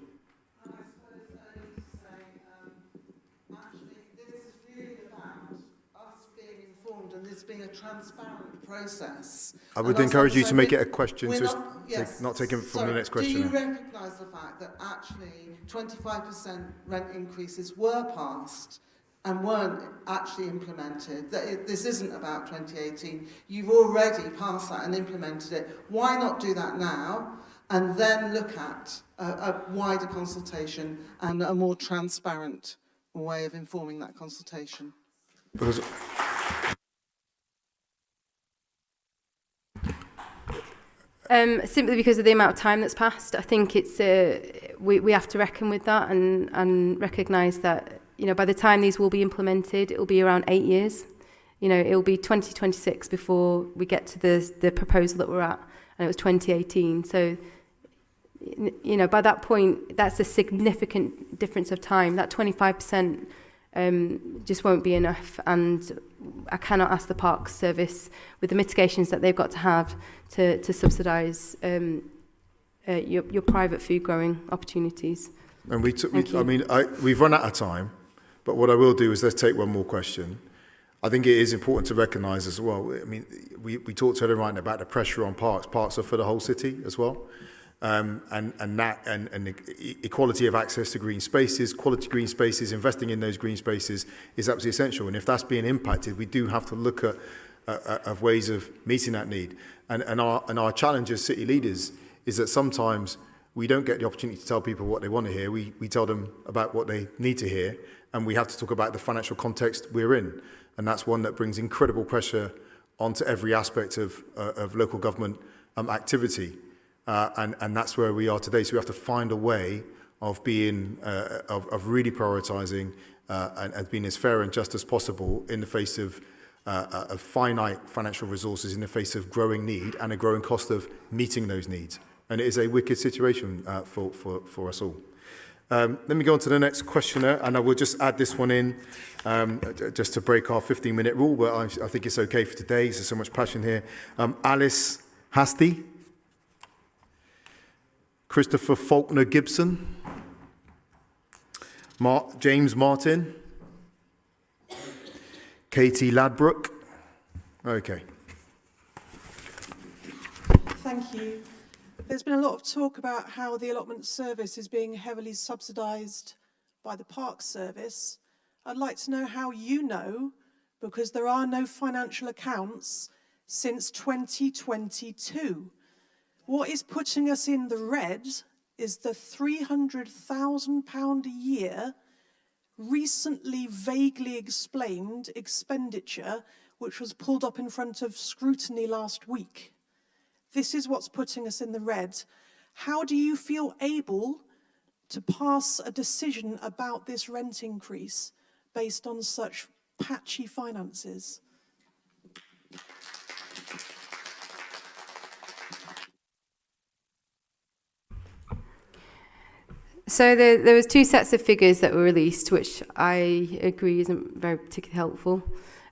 And this being a transparent process. I would encourage you to make it a question, so not taking it from the next question. Do you recognise the fact that actually 25% rent increases were passed and weren't actually implemented? That this isn't about 2018. You've already passed that and implemented it. Why not do that now and then look at a wider consultation and a more transparent way of informing that consultation? Because simply because of the amount of time that's passed, I think it's we have to reckon with that and recognise that by the time these will be implemented, it will be around 8 years. It will be 2026 before we get to the proposal that we're at, and it was 2018. So by that point, that's a significant difference of time. That 25% just won't be enough, and I cannot ask the Parks Service, with the mitigations that they've got to have, to subsidise your private food growing opportunities. And we've run out of time, but what I will do is let's take one more question. I think it is important to recognise as well. I mean, we talked earlier right about the pressure on parks. Parks are for the whole city as well. And the equality of access to green spaces, quality green spaces, investing in those green spaces is absolutely essential. And if that's being impacted, we do have to look at ways of meeting that need. And our challenge as city leaders is that sometimes we don't get the opportunity to tell people what they want to hear. We tell them about what they need to hear, and we have to talk about the financial context we're in. And that's one that brings incredible pressure onto every aspect of local government activity. And that's where we are today. So we have to find a way of being, of really prioritising and being as fair and just as possible in the face of finite financial resources, in the face of growing need and a growing cost of meeting those needs. And it is a wicked situation for us all. Let me go on to the next questioner, and I will just add this one in just to break our 15-minute rule, but I think it's okay for today. There's so much passion here. Alice Hasty. Christopher Faulkner Gibson, James Martin, Katie Ladbrook. Okay. Thank you. There's been a lot of talk about how the allotment service is being heavily subsidised by the Parks Service. I'd like to know how you know, because there are no financial accounts since 2022. What is putting us in the red is the £300,000 a year recently vaguely explained expenditure, which was pulled up in front of scrutiny last week. This is what's putting us in the red. How do you feel able to pass a decision about this rent increase based on such patchy finances? So there was two sets of figures that were released, which I agree isn't very particularly helpful.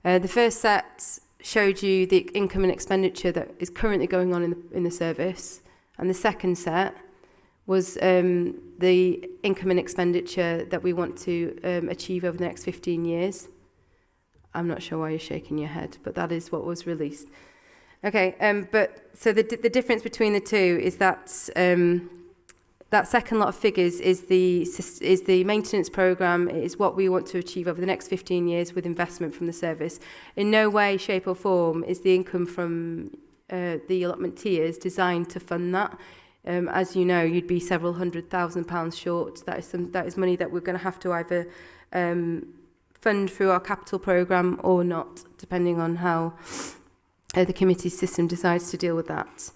The first set showed you the income and expenditure that is currently going on in the service, and the second set was the income and expenditure that we want to achieve over the next 15 years. I'm not sure why you're shaking your head, but that is what was released. Okay, but so the difference between the two is that that second lot of figures is the maintenance programme. It is what we want to achieve over the next 15 years with investment from the service. In no way, shape or form is the income from the allotment tiers designed to fund that. As you know, you'd be several £100,000 short. That is money that we're going to have to either fund through our capital programme or not, depending on how the committee system decides to deal with that.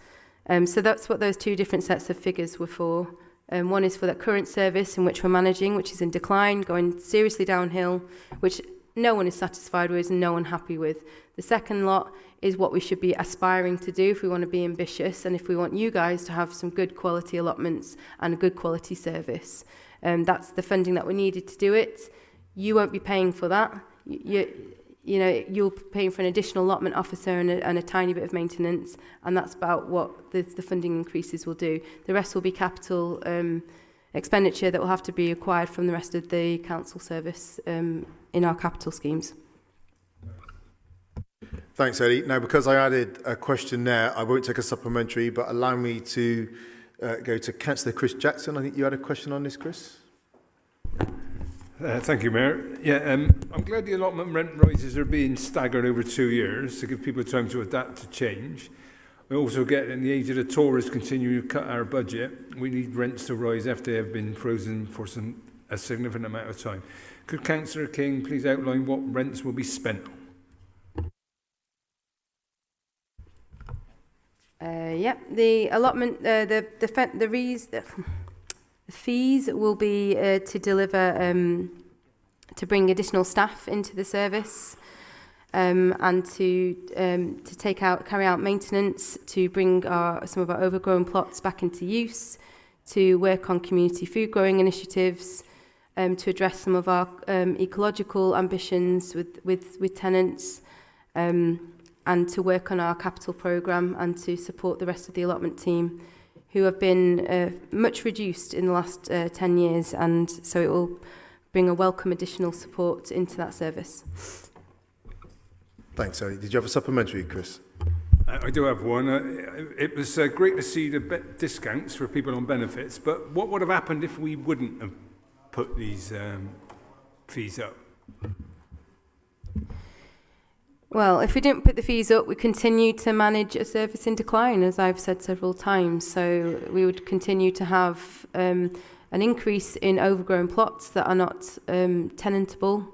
So that's what those two different sets of figures were for. One is for that current service in which we're managing, which is in decline, going seriously downhill, which no one is satisfied with and no one happy with. The second lot is what we should be aspiring to do if we want to be ambitious and if we want you guys to have some good quality allotments and a good quality service. That's the funding that we needed to do it. You won't be paying for that. You know, you're paying for an additional allotment officer and a tiny bit of maintenance, and that's about what the funding increases will do. The rest will be capital expenditure that will have to be acquired from the rest of the council service in our capital schemes. Thanks, Ellie. Now, because I added a question there, I won't take a supplementary, but allow me to go to Councillor Chris Jackson. I think you had a question on this, Chris? Thank you, Mayor. Yeah, I'm glad the allotment rent rises are being staggered over 2 years to give people time to adapt to change. We also get in the age of the tourists continue to cut our budget. We need rents to rise after they have been frozen for a significant amount of time. Could Councillor King please outline what rents will be spent on? The allotment, the fees will be to deliver, to bring additional staff into the service, and to carry out maintenance, to bring some of our overgrown plots back into use, to work on community food growing initiatives, to address some of our ecological ambitions with tenants, and to work on our capital programme and to support the rest of the allotment team, who have been much reduced in the last 10 years, and so it will bring a welcome additional support into that service. Thanks, Ellie. Did you have a supplementary, Chris? I do have one. It was great to see the discounts for people on benefits, but what would have happened if we wouldn't have put these fees up? Well, if we didn't put the fees up, we continue to manage a service in decline, as I've said several times. So we would continue to have an increase in overgrown plots that are not tenantable,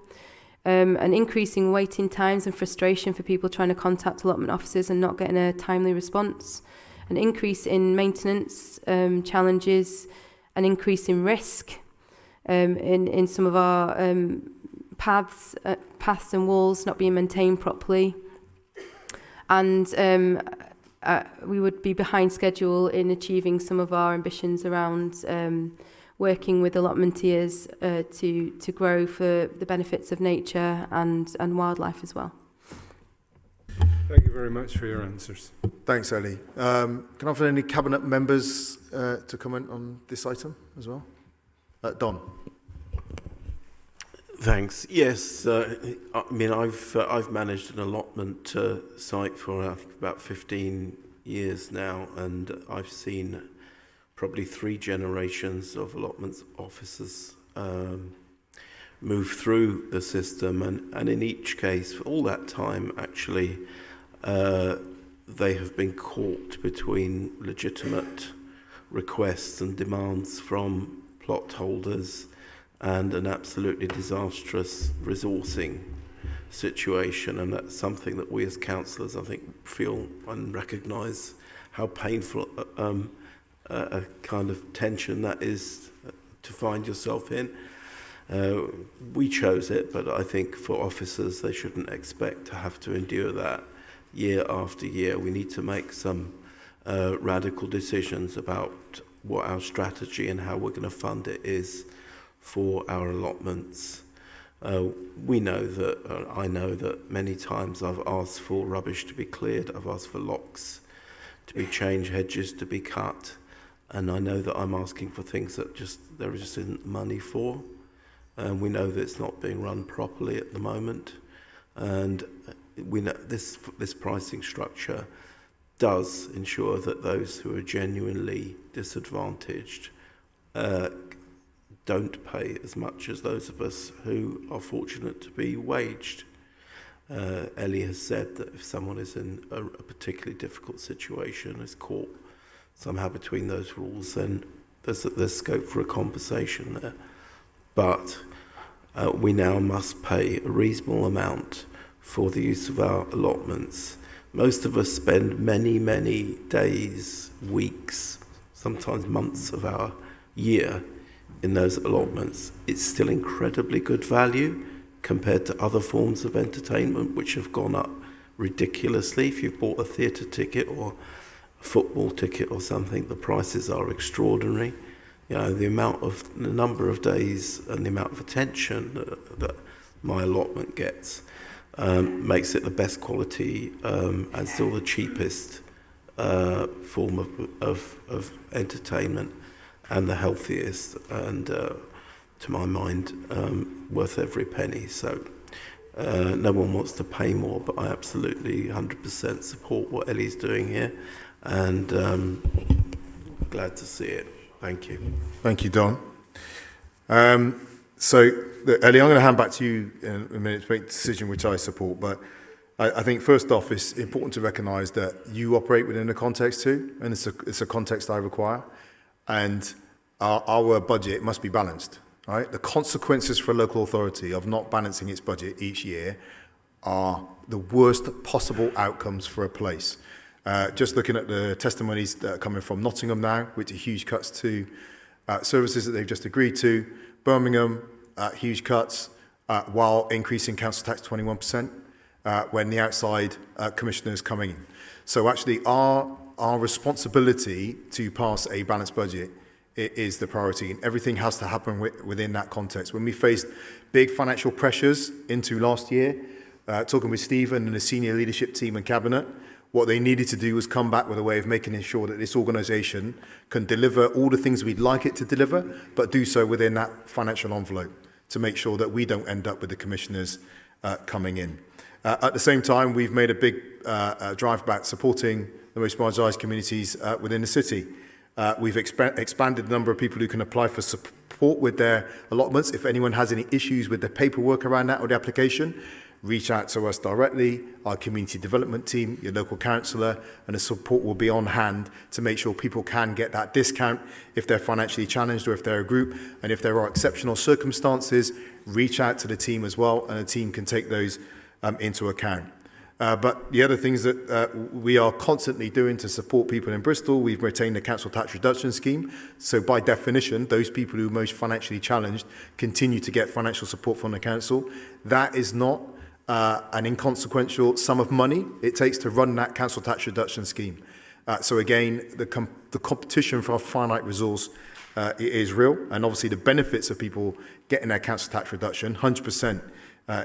an increasing waiting times and frustration for people trying to contact allotment officers and not getting a timely response, an increase in maintenance challenges, an increase in risk in some of our paths and walls not being maintained properly, and we would be behind schedule in achieving some of our ambitions around working with allotmenteers to grow for the benefits of nature and wildlife as well. Thank you very much for your answers. Thanks, Ellie. Can I have any Cabinet members to comment on this item as well? Don. Thanks. Yes, I mean, I've managed an allotment site for I think about 15 years now, and I've seen probably 3 generations of allotments officers move through the system, and in each case, for all that time, actually, they have been caught between legitimate requests and demands from plot holders and an absolutely disastrous resourcing situation, and that's something that we as councillors, I think, feel and recognise how painful a kind of tension that is to find yourself in. We chose it, but I think for officers, they shouldn't expect to have to endure that year after year. We need to make some radical decisions about what our strategy and how we're going to fund it is for our allotments. We know that, I know that many times I've asked for rubbish to be cleared, I've asked for locks to be changed, hedges to be cut, and I know that I'm asking for things that there just isn't money for. We know that it's not being run properly at the moment, and we know this pricing structure does ensure that those who are genuinely disadvantaged don't pay as much as those of us who are fortunate to be waged. Ellie has said that if someone is in a particularly difficult situation, is caught somehow between those rules, then there's scope for a compensation there. But we now must pay a reasonable amount for the use of our allotments Most of us spend many, many days, weeks, sometimes months of our year in those allotments. It's still incredibly good value compared to other forms of entertainment which have gone up ridiculously. If you've bought a theatre ticket or a football ticket or something, the prices are extraordinary. You know, the number of days and the amount of attention that my allotment gets makes it the best quality and still the cheapest form of entertainment and the healthiest and to my mind worth every penny. So no one wants to pay more, but I absolutely 100% support what Ellie's doing here, and glad to see it. Thank you. Thank you, Don. So, Ellie, I'm going to hand back to you in a minute to make a decision which I support, but I think first off, it's important to recognise that you operate within a context too, and it's a context I require, and our budget must be balanced. Right? The consequences for a local authority of not balancing its budget each year are the worst possible outcomes for a place. Just looking at the testimonies that are coming from Nottingham now, which are huge cuts to services that they've just agreed to, Birmingham, huge cuts, while increasing council tax 21% when the outside commissioners coming in. So actually our responsibility to pass a balanced budget is the priority, and everything has to happen within that context. When we faced big financial pressures into last year, talking with Stephen and the senior leadership team and cabinet, what they needed to do was come back with a way of making sure that this organisation can deliver all the things we'd like it to deliver, but do so within that financial envelope to make sure that we don't end up with the commissioners coming in. At the same time, we've made a big drive back supporting the most marginalised communities within the city. We've expanded the number of people who can apply for support with their allotments. If anyone has any issues with the paperwork around that or the application, reach out to us directly, our community development team, your local councillor, and the support will be on hand to make sure people can get that discount if they're financially challenged or if they're a group. And if there are exceptional circumstances, reach out to the team as well, and the team can take those into account. But the other things that we are constantly doing to support people in Bristol, we've retained the council tax reduction scheme. So by definition, those people who are most financially challenged continue to get financial support from the council. That is not an inconsequential sum of money it takes to run that council tax reduction scheme. So again, the competition for a finite resource is real, and obviously the benefits of people getting their council tax reduction, 100%,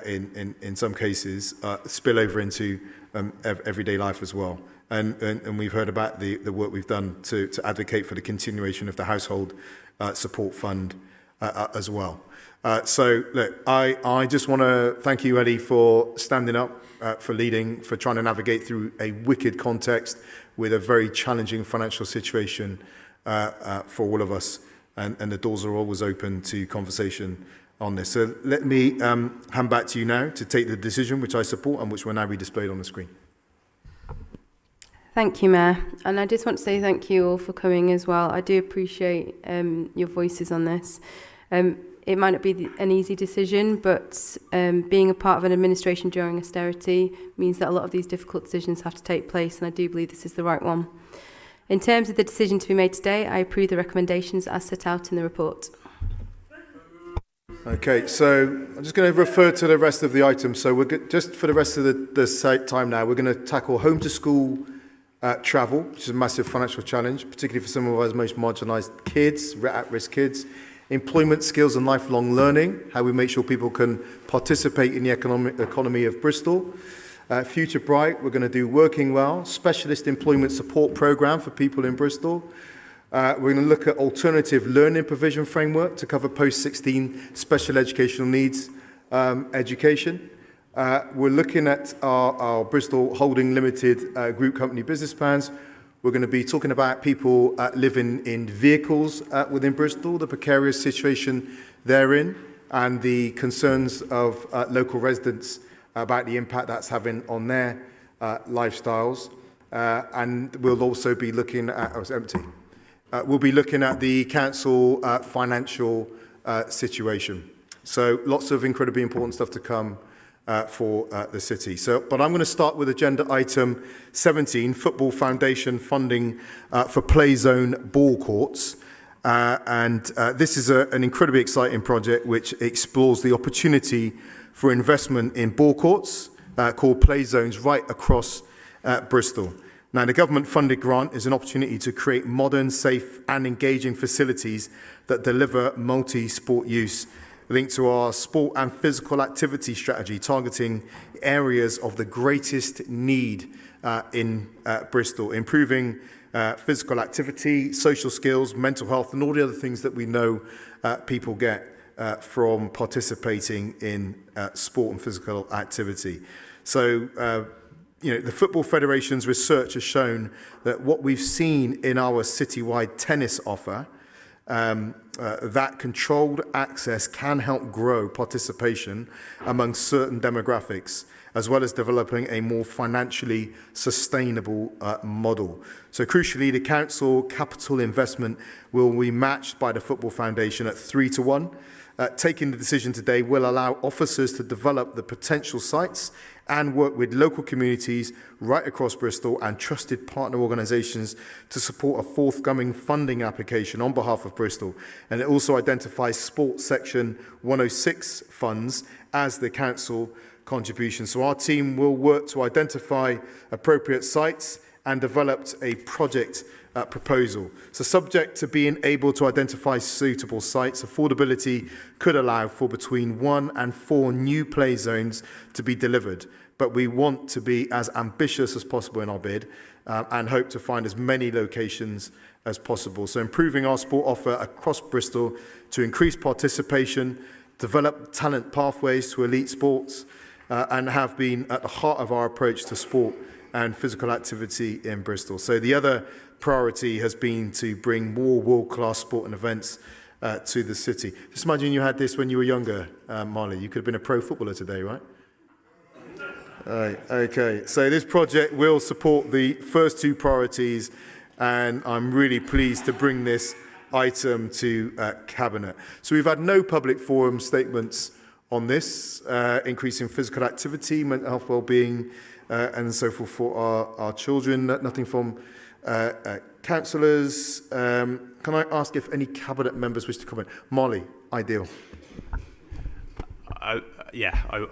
in some cases, spill over into everyday life as well. And we've heard about the work we've done to advocate for the continuation of the household support fund as well. So look, I just want to thank you, Eddie, for standing up, for leading, for trying to navigate through a wicked context with a very challenging financial situation for all of us. And the doors are always open to conversation on this. So let me hand back to you now to take the decision which I support and which will now be displayed on the screen. Thank you, Mayor. And I just want to say thank you all for coming as well. I do appreciate your voices on this. It might not be an easy decision, but being a part of an administration during austerity means that a lot of these difficult decisions have to take place, and I do believe this is the right one. In terms of the decision to be made today, I approve the recommendations as set out in the report. Okay, so I'm just going to refer to the rest of the items. So just for the rest of the time now, we're going to tackle home to school travel, which is a massive financial challenge, particularly for some of our most marginalised kids, at-risk kids. Employment, skills and lifelong learning, how we make sure people can participate in the economy of Bristol. Future Bright, we're going to do Working Well, specialist employment support programme for people in Bristol. We're going to look at alternative learning provision framework to cover post-16 special educational needs education. We're looking at our Bristol Holding Limited group company business plans. We're going to be talking about people living in vehicles within Bristol, the precarious situation they're in, and the concerns of local residents about the impact that's having on their lifestyles. And we'll also be looking at, oh, it's empty. We'll be looking at the council financial situation. So lots of incredibly important stuff to come for the city. But I'm going to start with agenda item 17, Football Foundation funding for Playzone ball courts. This is an incredibly exciting project which explores the opportunity for investment in ball courts called Playzones right across Bristol. Now, the government-funded grant is an opportunity to create modern, safe and engaging facilities that deliver multi-sport use, linked to our sport and physical activity strategy, targeting areas of the greatest need in Bristol, improving physical activity, social skills, mental health, and all the other things that we know people get from participating in sport and physical activity. So, the Football Federation's research has shown that what we've seen in our citywide tennis offer, that controlled access can help grow participation among certain demographics, as well as developing a more financially sustainable model. So crucially, the council capital investment will be matched by the Football Foundation at 3-1. Taking the decision today will allow officers to develop the potential sites and work with local communities right across Bristol and trusted partner organisations to support a forthcoming funding application on behalf of Bristol. And it also identifies Sports Section 106 funds as the council contribution. So our team will work to identify appropriate sites and develop a project proposal. So subject to being able to identify suitable sites, affordability could allow for between 1 and 4 new play zones to be delivered. But we want to be as ambitious as possible in our bid and hope to find as many locations as possible. So improving our sport offer across Bristol to increase participation, develop talent pathways to elite sports, and have been at the heart of our approach to sport and physical activity in Bristol. So the other priority has been to bring more world-class sport and events to the city. Just imagine you had this when you were younger, Marley. You could have been a pro footballer today, right? Right, okay, so this project will support the first 2 priorities, and I'm really pleased to bring this item to Cabinet. So we've had no public forum statements on this, increasing physical activity, mental health well-being, and so forth for our children. Nothing from councillors. Can I ask if any Cabinet members wish to comment? Molly, ideal. I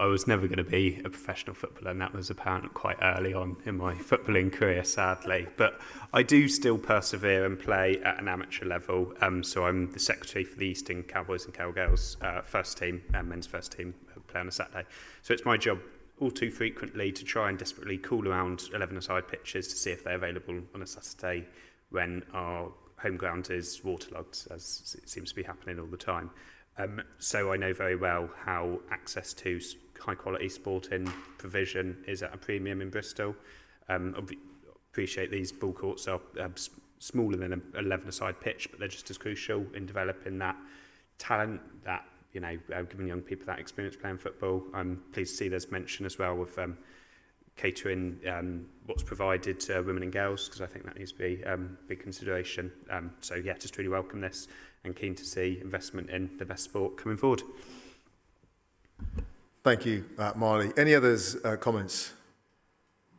was never going to be a professional footballer, and that was apparent quite early on in my footballing career, sadly. But I do still persevere and play at an amateur level. So I'm the secretary for the Easton Cowboys and Cowgirls first team, men's first team, who play on a Saturday. So it's my job all too frequently to try and desperately call around 11-a-side pitches to see if they're available on a Saturday when our home ground is waterlogged, as it seems to be happening all the time. So I know very well how access to high-quality sporting provision is at a premium in Bristol. I appreciate these ball courts are smaller than an 11-a-side pitch, but they're just as crucial in developing that talent, that giving young people that experience playing football. I'm pleased to see there's mention as well of catering what's provided to women and girls, because I think that needs to be a big consideration. So yeah, just really welcome this and keen to see investment in the best sport coming forward. Thank you, Marley. Any others comments?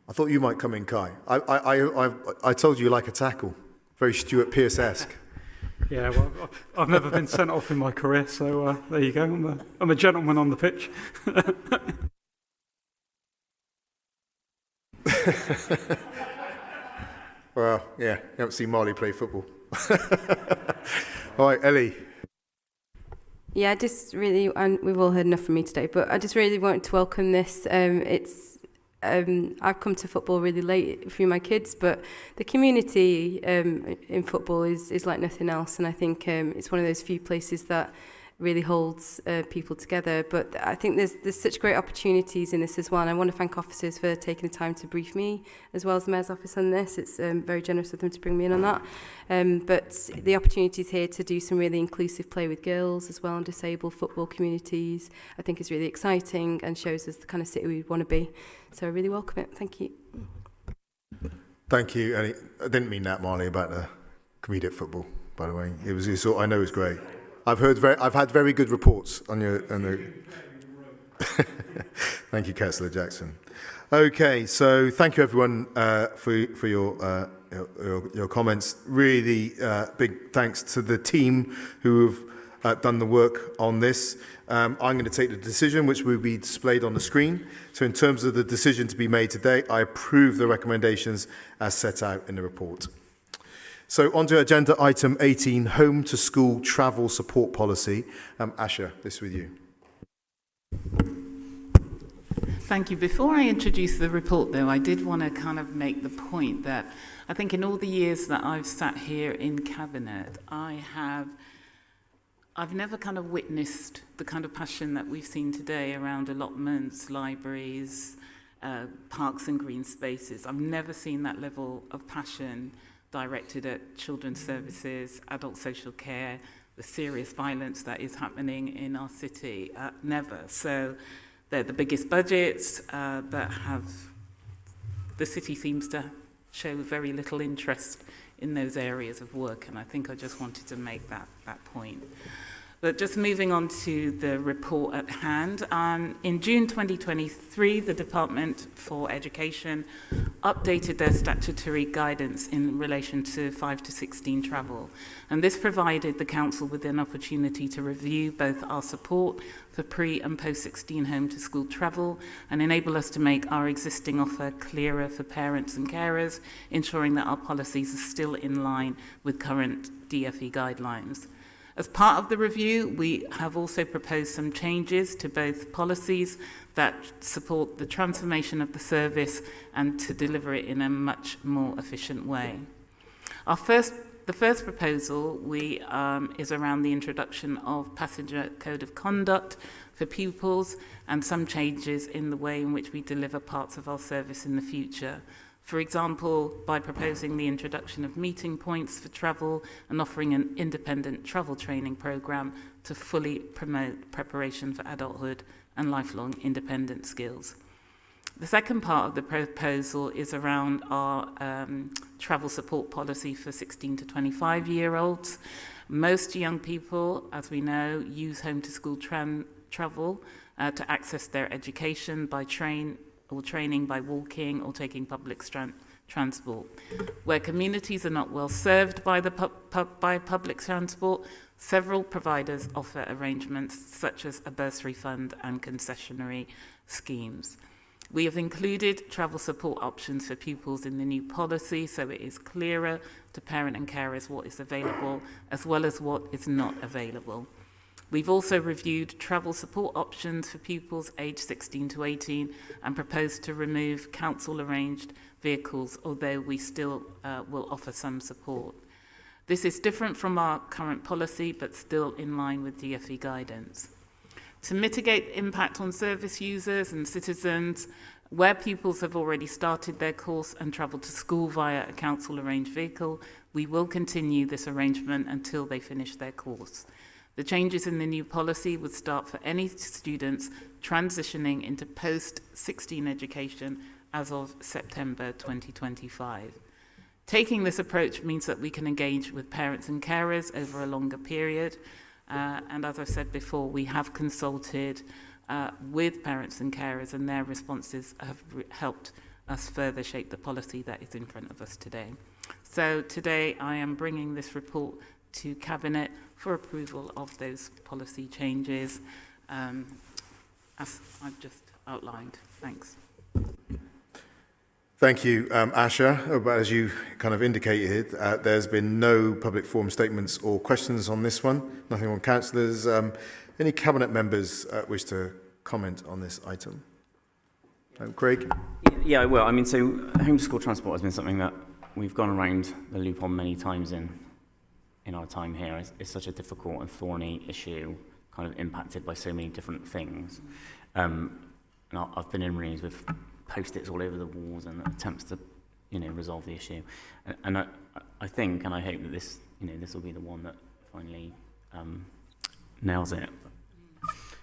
I thought you might come in, Kai. I told you like a tackle, very Stuart Pearce-esque. Yeah, well, I've never been sent off in my career, so there you go. I'm a gentleman on the pitch. Well, yeah, you haven't seen Marley play football. All right, Ellie. Yeah, I just really, and we've all heard enough from me today, but I just really wanted to welcome this. I've come to football really late through my kids, but the community in football is like nothing else, and I think it's one of those few places that really holds people together. But I think there's such great opportunities in this as well, and I want to thank officers for taking the time to brief me as well as the Mayor's Office on this. It's very generous of them to bring me in on that. But the opportunities here to do some really inclusive play with girls as well and disabled football communities, I think is really exciting and shows us the kind of city we want to be. So I really welcome it. Thank you. Thank you, Ellie. I didn't mean that, Marley, about the comedic football, by the way. I know it's great. I've had very good reports on your. Thank you, Councillor Jackson. Okay, so thank you everyone for your comments. Really big thanks to the team who have done the work on this. I'm going to take the decision, which will be displayed on the screen. So in terms of the decision to be made today, I approve the recommendations as set out in the report. So on to agenda item 18, Home to School Travel Support Policy. Asha, this is with you. Thank you. Before I introduce the report, though, I did want to kind of make the point that I think in all the years that I've sat here in Cabinet, I've never kind of witnessed the kind of passion that we've seen today around allotments, libraries, parks and green spaces. I've never seen that level of passion directed at children's services, adult social care, the serious violence that is happening in our city. Never. So they're the biggest budgets that have, the city seems to show very little interest in those areas of work, and I think I just wanted to make that point. But just moving on to the report at hand, in June 2023, the Department for Education updated their statutory guidance in relation to 5 to 16 travel. And this provided the Council with an opportunity to review both our support for pre- and post-16 home to school travel and enable us to make our existing offer clearer for parents and carers, ensuring that our policies are still in line with current DfE guidelines. As part of the review, we have also proposed some changes to both policies that support the transformation of the service and to deliver it in a much more efficient way. The first proposal is around the introduction of passenger code of conduct for pupils and some changes in the way in which we deliver parts of our service in the future. For example, by proposing the introduction of meeting points for travel and offering an independent travel training programme to fully promote preparation for adulthood and lifelong independent skills. The second part of the proposal is around our travel support policy for 16 to 25-year-olds. Most young people, as we know, use home to school travel to access their education by train or training by walking or taking public transport. Where communities are not well served by public transport, several providers offer arrangements such as a bursary fund and concessionary schemes. We have included travel support options for pupils in the new policy, so it is clearer to parent and carers what is available as well as what is not available. We've also reviewed travel support options for pupils aged 16 to 18 and proposed to remove council-arranged vehicles, although we still will offer some support. This is different from our current policy, but still in line with DfE guidance. To mitigate the impact on service users and citizens, where pupils have already started their course and travelled to school via a council-arranged vehicle, we will continue this arrangement until they finish their course. The changes in the new policy would start for any students transitioning into post-16 education as of September 2025. Taking this approach means that we can engage with parents and carers over a longer period. And as I've said before, we have consulted with parents and carers, and their responses have helped us further shape the policy that is in front of us today. So today I am bringing this report to Cabinet for approval of those policy changes, as I've just outlined. Thanks. Thank you, Asha. But as you kind of indicated, there's been no public forum statements or questions on this one. Nothing on councillors. Any Cabinet members wish to comment on this item? Craig? Yeah, well, I mean, so home to school transport has been something that we've gone around the loop on many times in our time here. It's such a difficult and thorny issue, kind of impacted by so many different things. And I've been in rooms with post-its all over the walls and attempts to, resolve the issue. And I think, and I hope that this, this will be the one that finally nails it.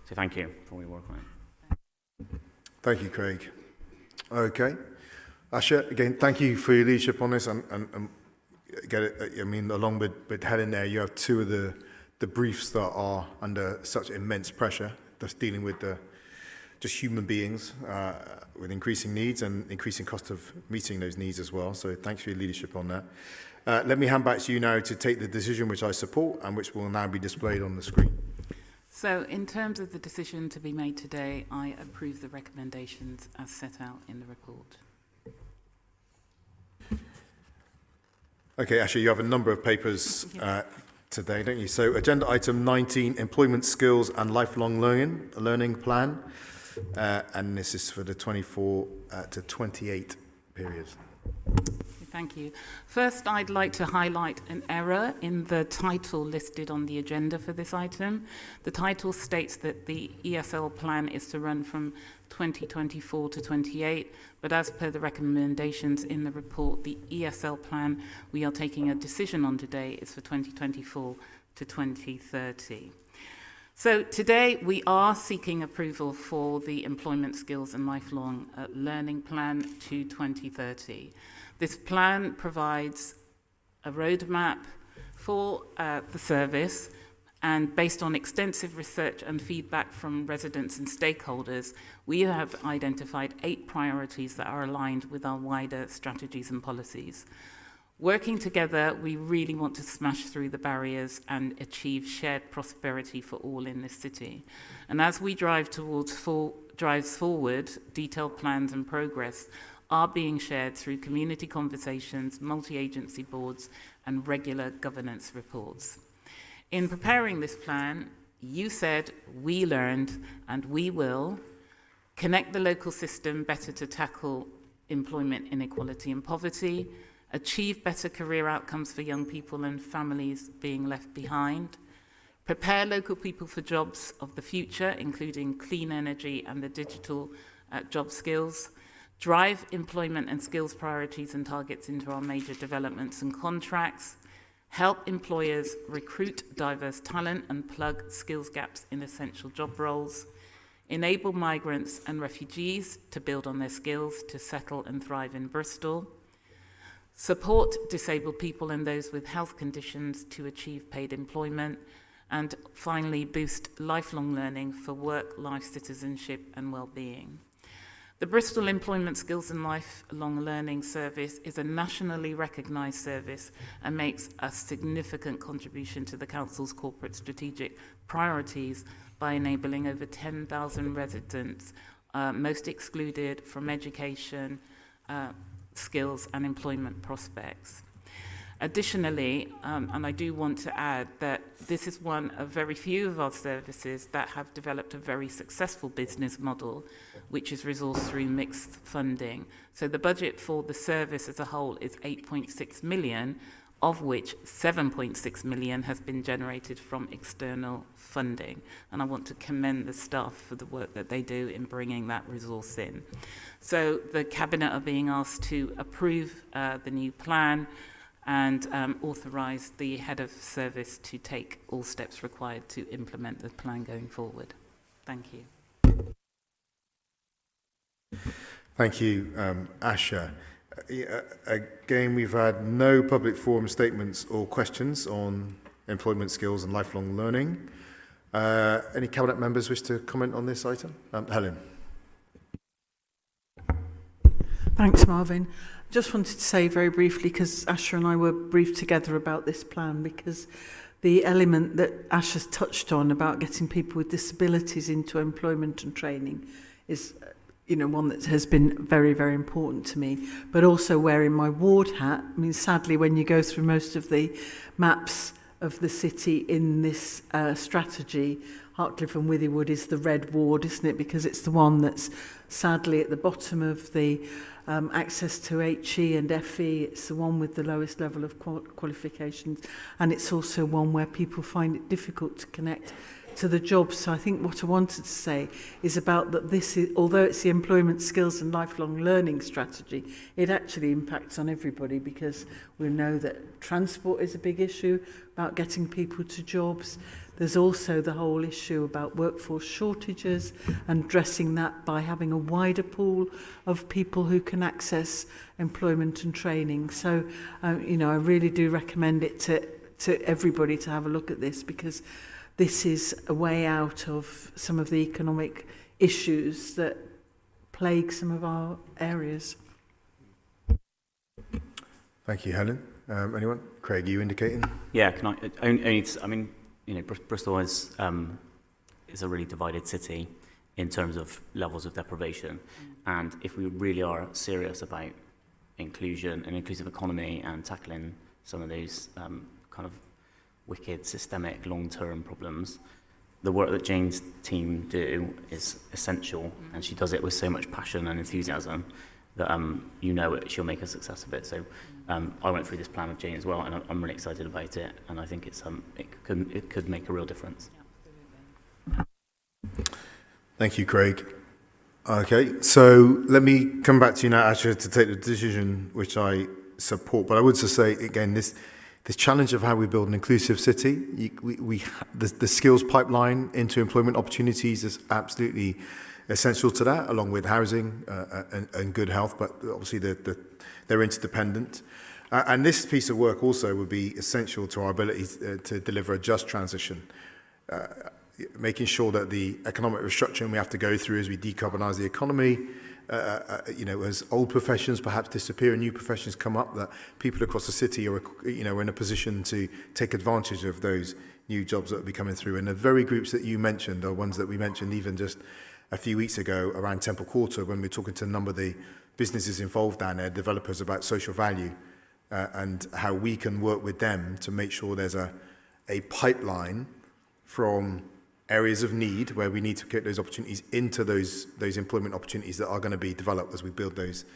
So thank you for all your work on it. Thank you, Craig. Okay. Asha, again, thank you for your leadership on this. And get it, I mean, along with Helen there, you have two of the briefs that are under such immense pressure, that's dealing with the just human beings with increasing needs and increasing cost of meeting those needs as well. So thanks for your leadership on that. Let me hand back to you now to take the decision which I support and which will now be displayed on the screen. So in terms of the decision to be made today, I approve the recommendations as set out in the report. Okay, actually, you have a number of papers today, don't you? So agenda item 19, employment skills and lifelong learning plan. And this is for the 24 to 28 period. Thank you. First, I'd like to highlight an error in the title listed on the agenda for this item. The title states that the ESL plan is to run from 2024 to 28, but as per the recommendations in the report, the ESL plan we are taking a decision on today is for 2024 to 2030. So today we are seeking approval for the Employment Skills and Lifelong Learning Plan to 2030. This plan provides a roadmap for the service, and based on extensive research and feedback from residents and stakeholders, we have identified 8 priorities that are aligned with our wider strategies and policies. Working together, we really want to smash through the barriers and achieve shared prosperity for all in this city. And as we drive drives forward, detailed plans and progress are being shared through community conversations, multi-agency boards, and regular governance reports. In preparing this plan, you said, we learned, and we will connect the local system better to tackle employment inequality and poverty, achieve better career outcomes for young people and families being left behind, prepare local people for jobs of the future, including clean energy and the digital job skills, drive employment and skills priorities and targets into our major developments and contracts, help employers recruit diverse talent and plug skills gaps in essential job roles, enable migrants and refugees to build on their skills to settle and thrive in Bristol, support disabled people and those with health conditions to achieve paid employment, and finally boost lifelong learning for work, life citizenship and well-being. The Bristol Employment Skills and Lifelong Learning Service is a nationally recognised service and makes a significant contribution to the Council's corporate strategic priorities by enabling over 10,000 residents, most excluded from education, skills and employment prospects. Additionally, and I do want to add that this is one of very few of our services that have developed a very successful business model, which is resourced through mixed funding. So the budget for the service as a whole is 8.6 million, of which 7.6 million has been generated from external funding. And I want to commend the staff for the work that they do in bringing that resource in. So the Cabinet are being asked to approve the new plan and authorise the head of service to take all steps required to implement the plan going forward. Thank you. Thank you, Asha. Again, we've had no public forum statements or questions on employment skills and lifelong learning. Any Cabinet members wish to comment on this item? Helen. Thanks, Marvin. Just wanted to say very briefly, because Asha and I were briefed together about this plan, because the element that Asha's touched on about getting people with disabilities into employment and training is, one that has been very, very important to me. But also wearing my ward hat, I mean, sadly, when you go through most of the maps of the city in this strategy, Hartcliffe and Withywood is the red ward, isn't it? Because it's the one that's sadly at the bottom of the access to HE and FE. It's the one with the lowest level of qualifications, and it's also one where people find it difficult to connect to the jobs. So I think what I wanted to say is about that this is, although it's the employment skills and lifelong learning strategy, it actually impacts on everybody, because we know that transport is a big issue about getting people to jobs. There's also the whole issue about workforce shortages and addressing that by having a wider pool of people who can access employment and training. So, I really do recommend it to everybody to have a look at this, because this is a way out of some of the economic issues that plague some of our areas. Thank you, Helen. Anyone? Craig, you indicating? Yeah, can I? I mean, you know, Bristol is a really divided city in terms of levels of deprivation, and if we really are serious about inclusion, an inclusive economy, and tackling some of those kind of wicked, systemic, long-term problems, the work that Jane's team do is essential, and she does it with so much passion and enthusiasm that you know she'll make a success of it. So I went through this plan with Jane as well, and I'm really excited about it, and I think it could make a real difference. Thank you, Craig. Okay, so let me come back to you now, Asher, to take the decision which I support. But I would just say again, this challenge of how we build an inclusive city, the skills pipeline into employment opportunities is absolutely essential to that, along with housing and good health. But obviously, they're interdependent. And this piece of work also would be essential to our ability to deliver a just transition. Making sure that the economic restructuring we have to go through as we decarbonise the economy, you know, as old professions perhaps disappear and new professions come up, that people across the city are, you know, in a position to take advantage of those new jobs that will be coming through. And the very groups that you mentioned are ones that we mentioned even just a few weeks ago around Temple Quarter when we were talking to a number of the businesses involved down there, developers, about social value and how we can work with them to make sure there's a pipeline from areas of need where we need to get those opportunities into those employment opportunities that are going to be developed as we build those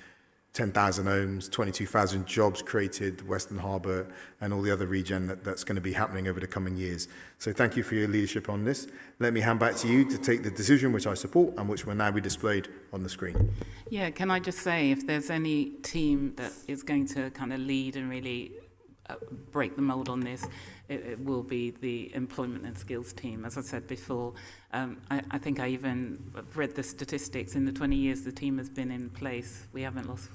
10,000 homes, 22,000 jobs created, Western Harbour and all the other region that's going to be happening over the coming years. So thank you for your leadership on this. Let me hand back to you to take the decision which I support and which will now be displayed on the screen. Yeah, can I just say, if there's any team that is going to kind of lead and really break the mold on this, it will be the employment and skills team. As I said before, I think I even read the statistics. In the 20 years the team has been in place, we haven't lost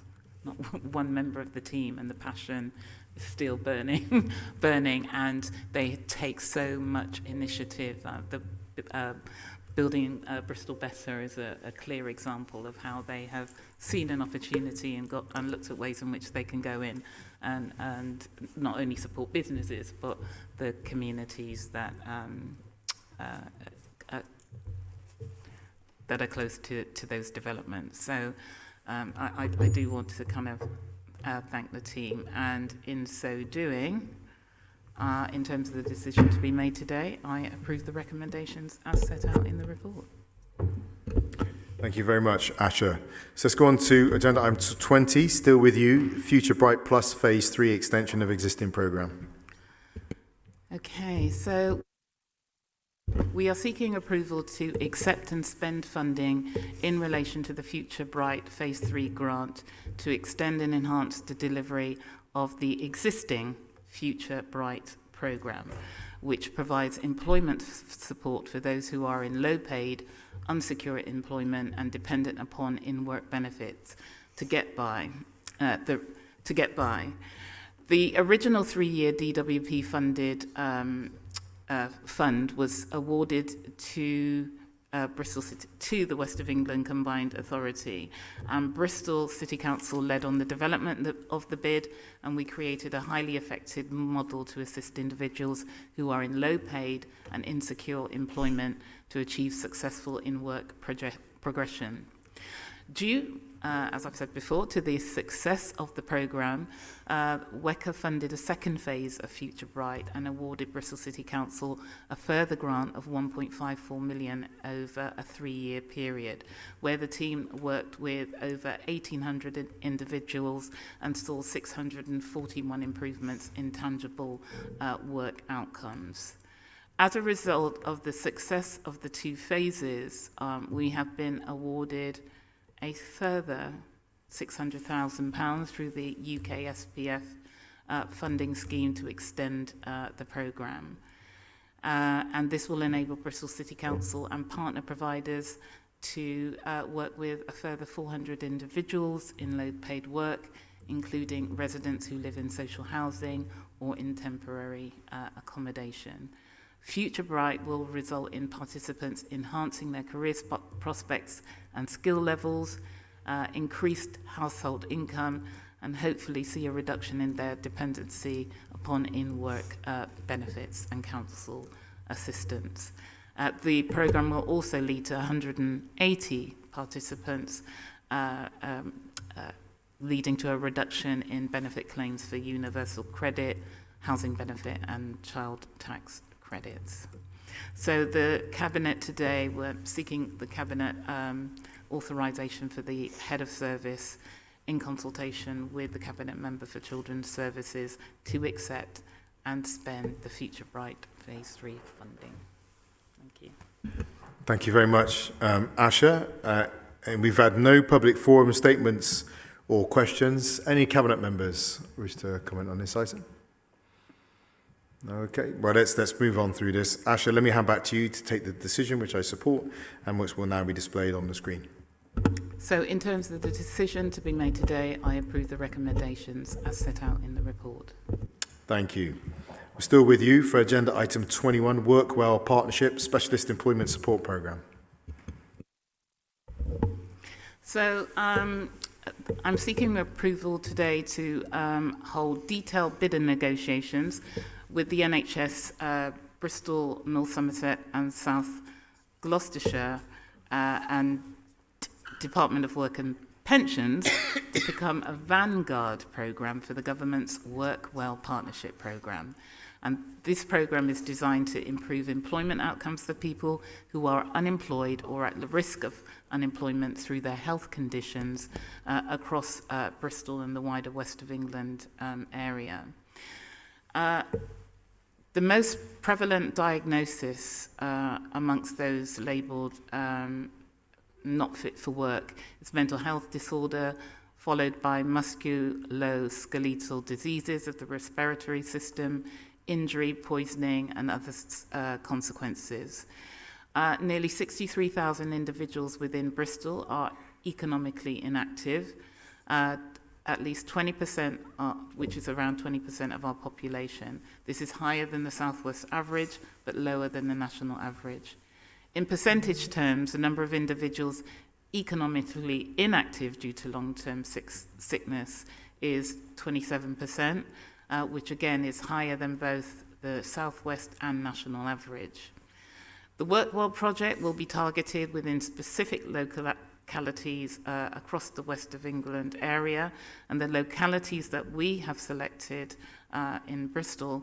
not one member of the team, and the passion is still burning, and they take so much initiative. Building Bristol Better is a clear example of how they have seen an opportunity and looked at ways in which they can go in and not only support businesses but the communities that are close to those developments. So I do want to kind of thank the team, and in so doing, in terms of the decision to be made today, I approve the recommendations as set out in the report. Thank you very much, Asher. So let's go on to agenda item 20, still with you, Future Bright Plus Phase 3 extension of existing programme. Okay, so we are seeking approval to accept and spend funding in relation to the Future Bright Phase 3 grant to extend and enhance the delivery of the existing Future Bright programme, which provides employment support for those who are in low-paid, unsecure employment and dependent upon in-work benefits to get by. The original 3-year DWP funded fund was awarded to Bristol City, to the West of England Combined Authority. Bristol City Council led on the development of the bid, and we created a highly effective model to assist individuals who are in low-paid and insecure employment to achieve successful in-work progression. Due, as I've said before, to the success of the programme, WECA funded a second phase of Future Bright and awarded Bristol City Council a further grant of £1.54 million over a 3-year period, where the team worked with over 1,800 individuals and saw 641 improvements in tangible work outcomes. As a result of the success of the 2 phases, we have been awarded a further £600,000 through the UK SPF funding scheme to extend the programme. And this will enable Bristol City Council and partner providers to work with a further 400 individuals in low-paid work, including residents who live in social housing or in temporary accommodation. Future Bright will result in participants enhancing their career prospects and skill levels, increased household income, and hopefully see a reduction in their dependency upon in-work benefits and council assistance. The programme will also lead to 180 participants, leading to a reduction in benefit claims for universal credit, housing benefit and child tax credits. So the Cabinet today, we're seeking the Cabinet authorisation for the Head of Service in consultation with the Cabinet Member for Children's Services to accept and spend the Future Bright Phase 3 funding. Thank you. Thank you very much, Asha. And we've had no public forum statements or questions. Any Cabinet members wish to comment on this item? Okay, well, let's move on through this. Asha, let me hand back to you to take the decision, which I support, and which will now be displayed on the screen. So in terms of the decision to be made today, I approve the recommendations as set out in the report. Thank you. We're still with you for agenda item 21, WorkWell Partnership Specialist Employment Support Programme. So I'm seeking approval today to hold detailed bidder negotiations with the NHS, Bristol, North Somerset and South Gloucestershire and Department of Work and Pensions to become a vanguard programme for the government's WorkWell Partnership Programme. And this programme is designed to improve employment outcomes for people who are unemployed or at the risk of unemployment through their health conditions across Bristol and the wider West of England area. The most prevalent diagnosis amongst those labelled not fit for work is mental health disorder, followed by musculoskeletal diseases of the respiratory system, injury, poisoning, and other consequences. Nearly 63,000 individuals within Bristol are economically inactive. At least 20%, which is around 20% of our population. This is higher than the South West average, but lower than the national average. In percentage terms, the number of individuals economically inactive due to long-term sickness is 27%, which again is higher than both the South West and national average. The WorkWell project will be targeted within specific localities across the West of England area, and the localities that we have selected in Bristol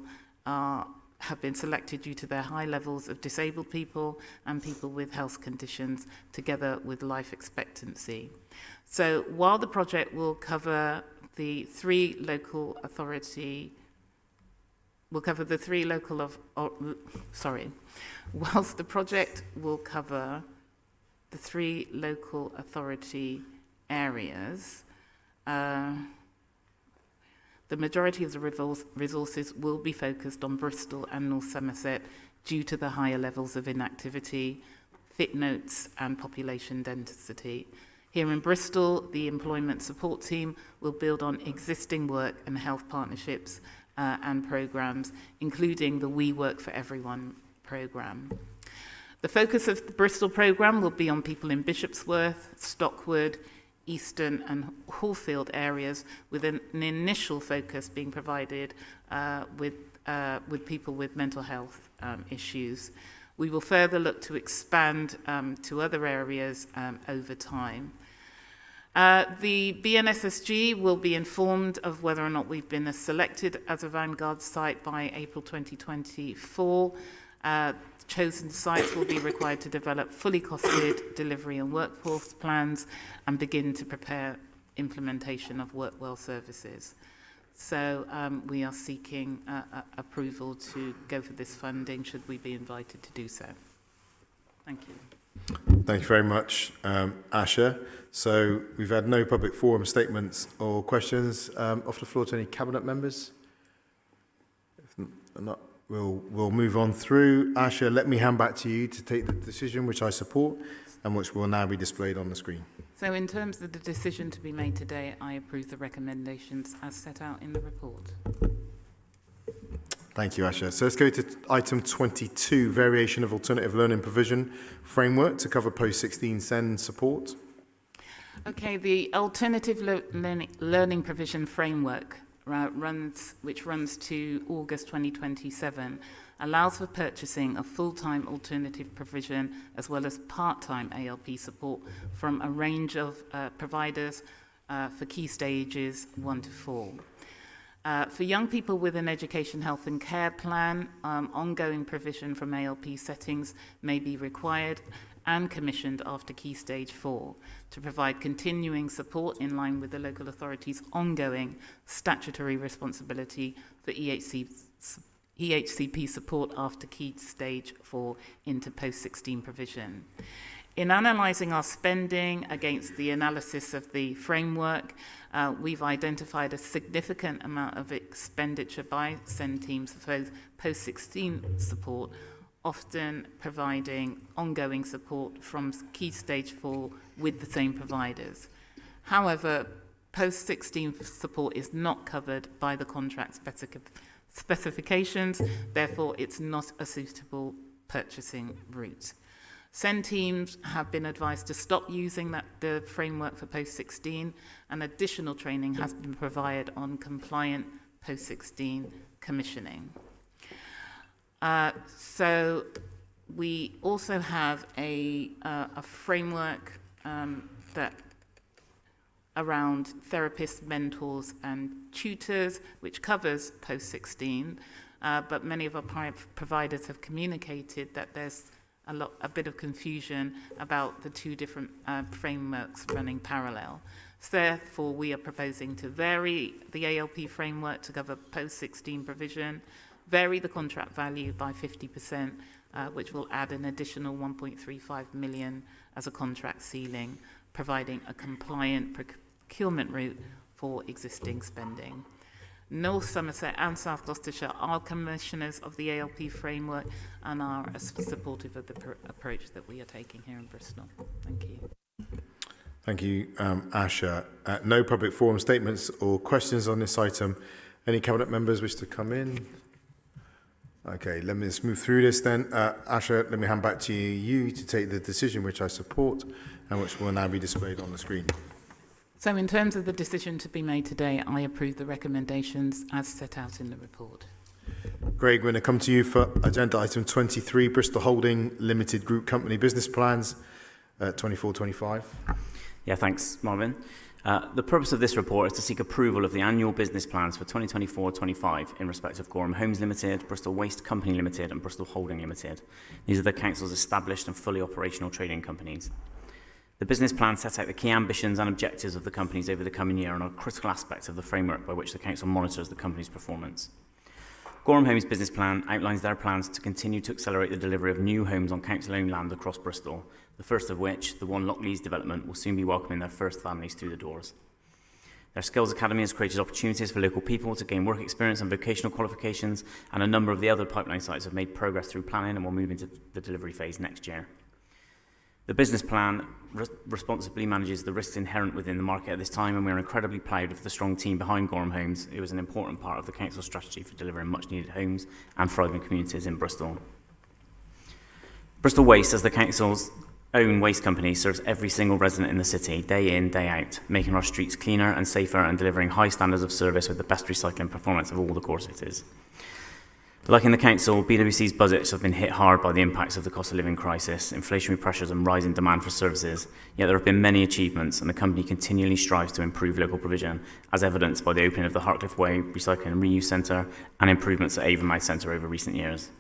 have been selected due to their high levels of disabled people and people with health conditions, together with life expectancy. So while the project will cover the three local authority, whilst the project will cover the three local authority areas, the majority of the resources will be focused on Bristol and North Somerset due to the higher levels of inactivity, fit notes and population density. Here in Bristol, the employment support team will build on existing work and health partnerships and programmes, including the We Work for Everyone programme. The focus of the Bristol programme will be on people in Bishopsworth, Stockwood, Easton and Hallfield areas, with an initial focus being provided with people with mental health issues. We will further look to expand to other areas over time. The BNSSG will be informed of whether or not we've been selected as a vanguard site by April 2024. Chosen sites will be required to develop fully costed delivery and workforce plans and begin to prepare implementation of WorkWell services. So we are seeking approval to go for this funding should we be invited to do so. Thank you. Thank you very much, Asha. So we've had no public forum statements or questions. Off the floor to any Cabinet members? If not, we'll move on through. Asha, let me hand back to you to take the decision, which I support, and which will now be displayed on the screen. So in terms of the decision to be made today, I approve the recommendations as set out in the report. Thank you, Asha. So let's go to item 22, variation of alternative learning provision framework to cover post-16 SEND support. Okay, the alternative learning provision framework which runs to August 2027, allows for purchasing of full-time alternative provision as well as part-time ALP support from a range of providers for key stages 1 to 4. For young people with an education, health and care plan, ongoing provision from ALP settings may be required and commissioned after Key Stage 4 to provide continuing support in line with the local authority's ongoing statutory responsibility for EHCP support after Key Stage 4 into post-16 provision. In analysing our spending against the analysis of the framework, we've identified a significant amount of expenditure by SEND teams for post-16 support, often providing ongoing support from Key Stage 4 with the same providers. However, post-16 support is not covered by the contract specifications, therefore it's not a suitable purchasing route. SEND teams have been advised to stop using the framework for post-16, and additional training has been provided on compliant post-16 commissioning. So we also have a framework that around therapists, mentors and tutors, which covers post-16, but many of our providers have communicated that there's a bit of confusion about the two different frameworks running parallel. So therefore, we are proposing to vary the ALP framework to cover post-16 provision, vary the contract value by 50%, which will add an additional 1.35 million as a contract ceiling, providing a compliant procurement route for existing spending. North Somerset and South Gloucestershire are commissioners of the ALP framework and are supportive of the approach that we are taking here in Bristol. Thank you. Thank you, Asha. No public forum statements or questions on this item. Any Cabinet members wish to come in? Okay, let me just move through this then. Asha, let me hand back to you to take the decision which I support and which will now be displayed on the screen. So in terms of the decision to be made today, I approve the recommendations as set out in the report. Greg, we're going to come to you for agenda item 23, Bristol Holding Limited Group Company Business Plans, 24-25. Yeah, thanks, Marvin. The purpose of this report is to seek approval of the annual business plans for 2024-25 in respect of Goram Homes Limited, Bristol Waste Company Limited and Bristol Holding Limited. These are the council's established and fully operational trading companies. The business plan sets out the key ambitions and objectives of the companies over the coming year and are critical aspects of the framework by which the council monitors the company's performance. Goram Homes business plan outlines their plans to continue to accelerate the delivery of new homes on council-owned land across Bristol, the first of which, the One Lockleys development, will soon be welcoming their first families through the doors. Their Skills Academy has created opportunities for local people to gain work experience and vocational qualifications, and a number of the other pipeline sites have made progress through planning and will move into the delivery phase next year. The business plan responsibly manages the risks inherent within the market at this time, and we are incredibly proud of the strong team behind Goram Homes, who is an important part of the council's strategy for delivering much-needed homes and thriving communities in Bristol. Bristol Waste, as the council's own waste company, serves every single resident in the city, day in, day out, making our streets cleaner and safer and delivering high standards of service with the best recycling performance of all the core cities. Like in the council, BWC's budgets have been hit hard by the impacts of the cost of living crisis, inflationary pressures and rising demand for services, yet there have been many achievements and the company continually strives to improve local provision, as evidenced by the opening of the Hartcliffe Way Recycling and Reuse Centre and improvements at Avonmouth Centre over recent years.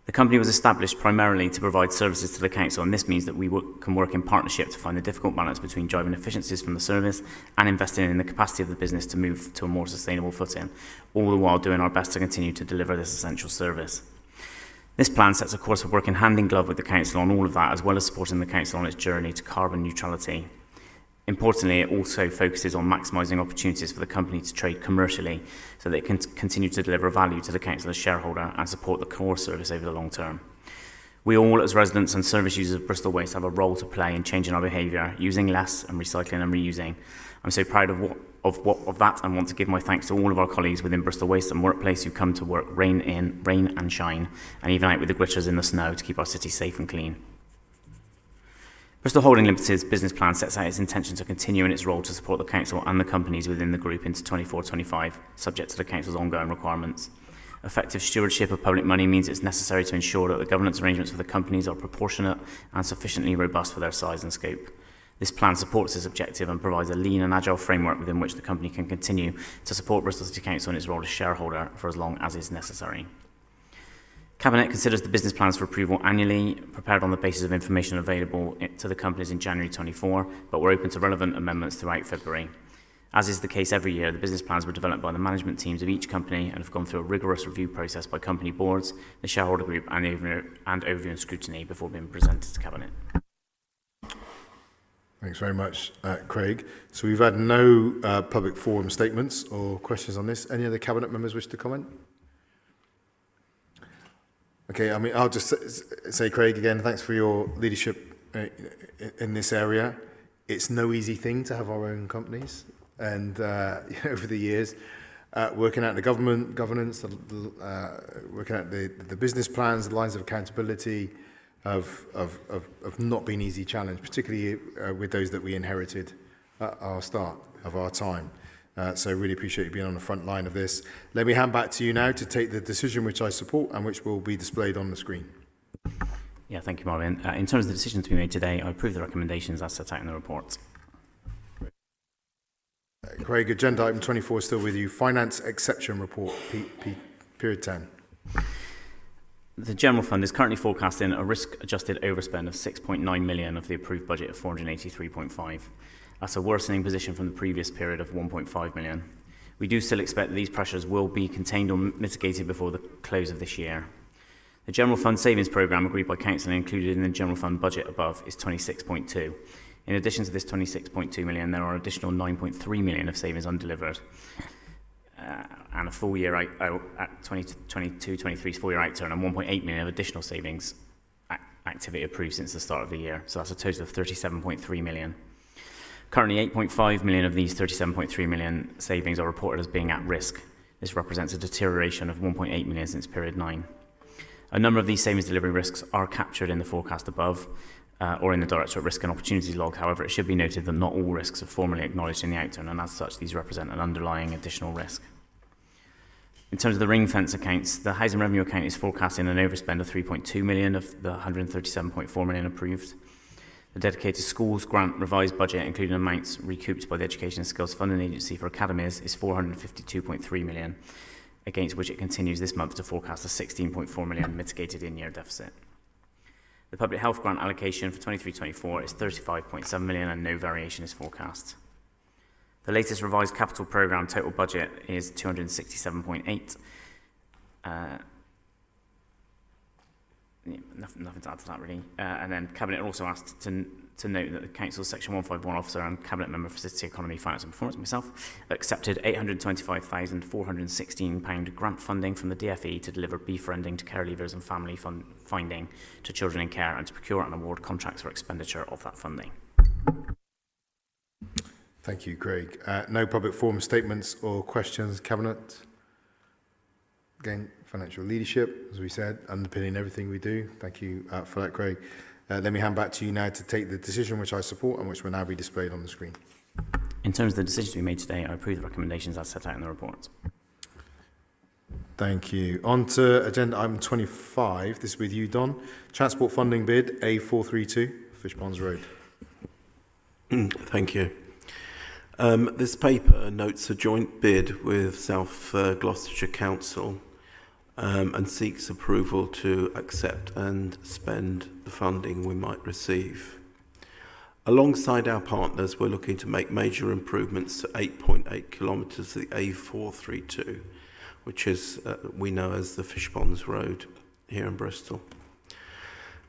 The company was established primarily to provide services to the council, and this means that we can work in partnership to find the difficult balance between driving efficiencies from the service and investing in the capacity of the business to move to a more sustainable footing, all the while doing our best to continue to deliver this essential service. This plan sets a course of working hand in glove with the council on all of that, as well as supporting the council on its journey to carbon neutrality. Importantly, it also focuses on maximising opportunities for the company to trade commercially so that it can continue to deliver value to the council as shareholder and support the core service over the long term. We all, as residents and service users of Bristol Waste, have a role to play in changing our behaviour, using less and recycling and reusing. I'm so proud of what of that, and want to give my thanks to all of our colleagues within Bristol Waste and Workplace who come to work rain and shine, and even out with the gritters in the snow to keep our city safe and clean. Bristol Holding Limited's business plan sets out its intention to continue in its role to support the council and the companies within the group into 24-25, subject to the council's ongoing requirements. Effective stewardship of public money means it's necessary to ensure that the governance arrangements for the companies are proportionate and sufficiently robust for their size and scope. This plan supports this objective and provides a lean and agile framework within which the company can continue to support Bristol City Council in its role as shareholder for as long as is necessary. Cabinet considers the business plans for approval annually, prepared on the basis of information available to the companies in January 24, but we're open to relevant amendments throughout February. As is the case every year, the business plans were developed by the management teams of each company and have gone through a rigorous review process by company boards, the shareholder group and overview and scrutiny before being presented to Cabinet. Thanks very much, Craig. So we've had no public forum statements or questions on this. Any other Cabinet members wish to comment? Okay, I mean, I'll just say, Craig, again, thanks for your leadership in this area. It's no easy thing to have our own companies. And over the years, working out the governance, working out the business plans, the lines of accountability, have not been easy challenge, particularly with those that we inherited at our start of our time. So really appreciate you being on the front line of this. Let me hand back to you now to take the decision which I support and which will be displayed on the screen. Yeah, thank you, Marvin. In terms of the decision to be made today, I approve the recommendations as set out in the report. Craig, agenda item 24 is still with you. Finance exception report, period 10. The General Fund is currently forecasting a risk-adjusted overspend of 6.9 million of the approved budget of 483.5. That's a worsening position from the previous period of 1.5 million. We do still expect that these pressures will be contained or mitigated before the close of this year. The General Fund savings programme agreed by Council and included in the General Fund budget above is 26.2. In addition to this 26.2 million, there are additional 9.3 million of savings undelivered. And a full year at 2022-23's full year outturn and 1.8 million of additional savings activity approved since the start of the year. So that's a total of 37.3 million. Currently, 8.5 million of these 37.3 million savings are reported as being at risk. This represents a deterioration of 1.8 million since period 9. A number of these savings delivery risks are captured in the forecast above or in the Directorate Risk and Opportunities log. However, it should be noted that not all risks are formally acknowledged in the outturn, and as such, these represent an underlying additional risk. In terms of the ring fence accounts, the housing revenue account is forecasting an overspend of 3.2 million of the 137.4 million approved. The dedicated schools grant revised budget, including amounts recouped by the Education and Skills Funding Agency for academies, is 452.3 million, against which it continues this month to forecast a 16.4 million mitigated in-year deficit. The public health grant allocation for 23-24 is 35.7 million and no variation is forecast. The latest revised capital programme total budget is 267.8. Nothing to add to that really. And then Cabinet also asked to note that the Council's Section 151 officer and Cabinet member for City Economy, Finance and Performance, myself, accepted £825,416 grant funding from the DFE to deliver befriending to care leavers and family finding to children in care and to procure and award contracts for expenditure of that funding. Thank you, Craig. No public forum statements or questions, Cabinet. Again, financial leadership, as we said, underpinning everything we do. Thank you for that, Craig. Let me hand back to you now to take the decision which I support and which will now be displayed on the screen. In terms of the decision to be made today, I approve the recommendations as set out in the report. Thank you. On to agenda item 25. This is with you, Don. Transport funding bid A432, Fishponds Road. Thank you. This paper notes a joint bid with South Gloucestershire Council and seeks approval to accept and spend the funding we might receive. Alongside our partners, we're looking to make major improvements to 8.8 kilometres of the A432, which is we know as the Fishponds Road here in Bristol.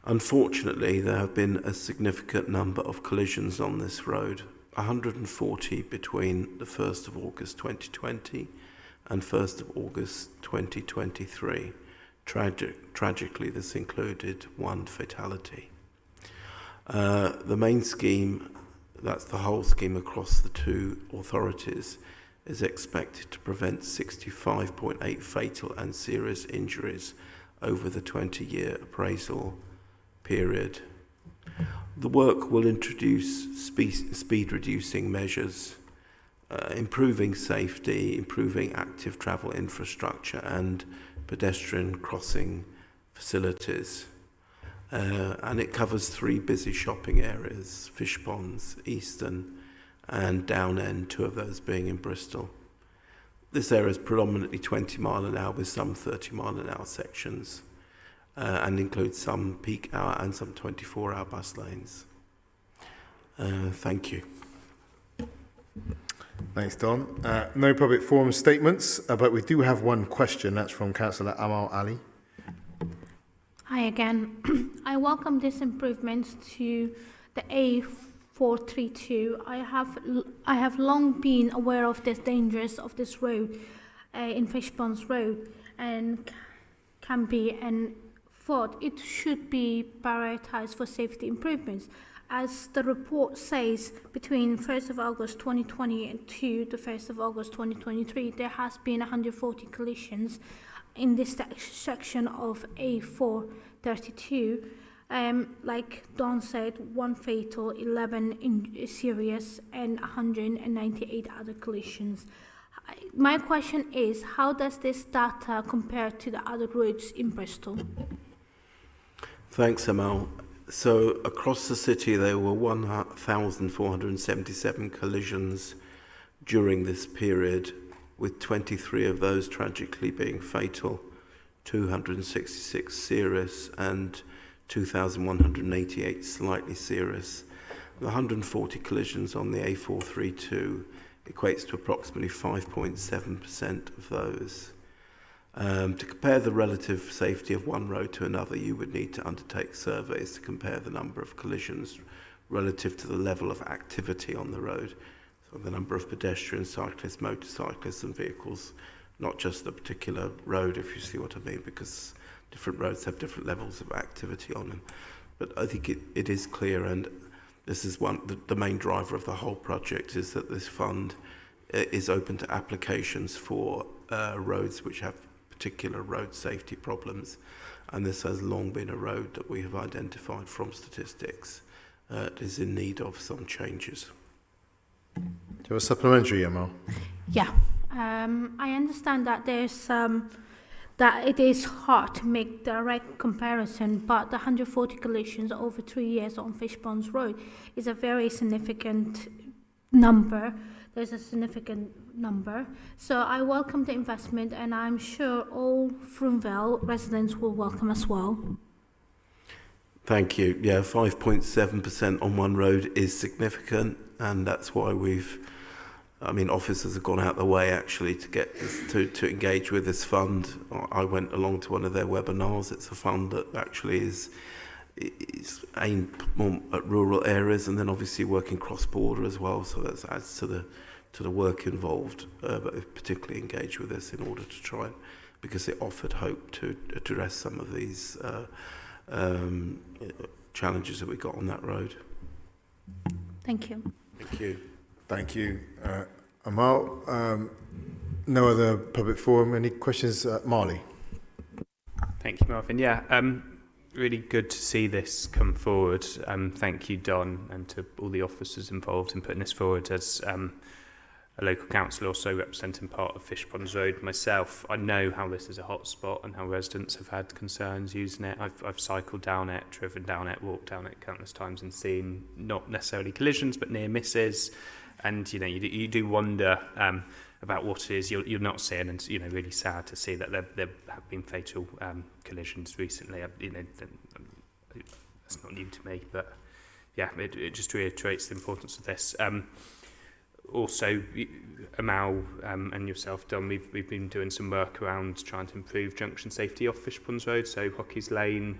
Unfortunately, there have been a significant number of collisions on this road, 140 between the 1st of August 2020 and 1st of August 2023. Tragically, this included one fatality. The main scheme that's the whole scheme across the two authorities, is expected to prevent 65.8 fatal and serious injuries over the 20-year appraisal period. The work will introduce speed-reducing measures, improving safety, improving active travel infrastructure and pedestrian crossing facilities. And it covers 3 busy shopping areas, Fishponds, Eastern and Down End, 2 of those being in Bristol. This area is predominantly 20 mile an hour with some 30 mile an hour sections and includes some peak hour and some 24-hour bus lanes. Thank you. Thanks, Don. No public forum statements, but we do have one question. That's from Councillor Amal Ali. Hi again. I welcome these improvements to the A432. I have long been aware of the dangers of this road in Fishponds Road and can be and thought it should be prioritized for safety improvements. As the report says, between 1st of August 2020 and to the 1st of August 2023, there has been 140 collisions in this section of A432. Like Don said, 1 fatal, 11 serious, and 198 other collisions. My question is, how does this data compare to the other roads in Bristol? Thanks, Amal. So across the city, there were 1,477 collisions during this period, with 23 of those tragically being fatal, 266 serious, and 2,188 slightly serious. The 140 collisions on the A432 equates to approximately 5.7% of those. To compare the relative safety of one road to another, you would need to undertake surveys to compare the number of collisions relative to the level of activity on the road. So the number of pedestrians, cyclists, motorcyclists and vehicles, not just the particular road, if you see what I mean, because different roads have different levels of activity on them. But I think it is clear, and this is the main driver of the whole project, is that this fund is open to applications for roads which have particular road safety problems, and this has long been a road that we have identified from statistics is in need of some changes. Do you have a supplementary, Amal? Yeah, I understand that there's that it is hard to make direct comparison, but the 140 collisions over 3 years on Fishponds Road is a very significant number. There's a significant number. So I welcome the investment, and I'm sure all Fromville residents will welcome as well. Thank you. Yeah, 5.7% on one road is significant, and that's why officers have gone out the way actually to get this, to engage with this fund. I went along to one of their webinars. It's a fund that actually is aimed more at rural areas, and then obviously working cross-border as well. So that adds to the work involved, but particularly engage with us in order to try, because it offered hope to address some of these challenges that we got on that road. Thank you. Thank you. Thank you, Amal. No other public forum. Any questions, Marley? Thank you, Marvin. Yeah, really good to see this come forward. Thank you, Don, and to all the officers involved in putting this forward. As a local council also representing part of Fishponds Road myself, I know how this is a hot spot and how residents have had concerns using it. I've cycled down it, driven down it, walked down it countless times and seen not necessarily collisions but near misses. And you do wonder about what it is you're not seeing, and really sad to see that there have been fatal collisions recently. That's not new to me, but yeah, it just reiterates the importance of this. Also, Amal and yourself, Don, we've been doing some work around trying to improve junction safety off Fishponds Road, so Hockey's Lane,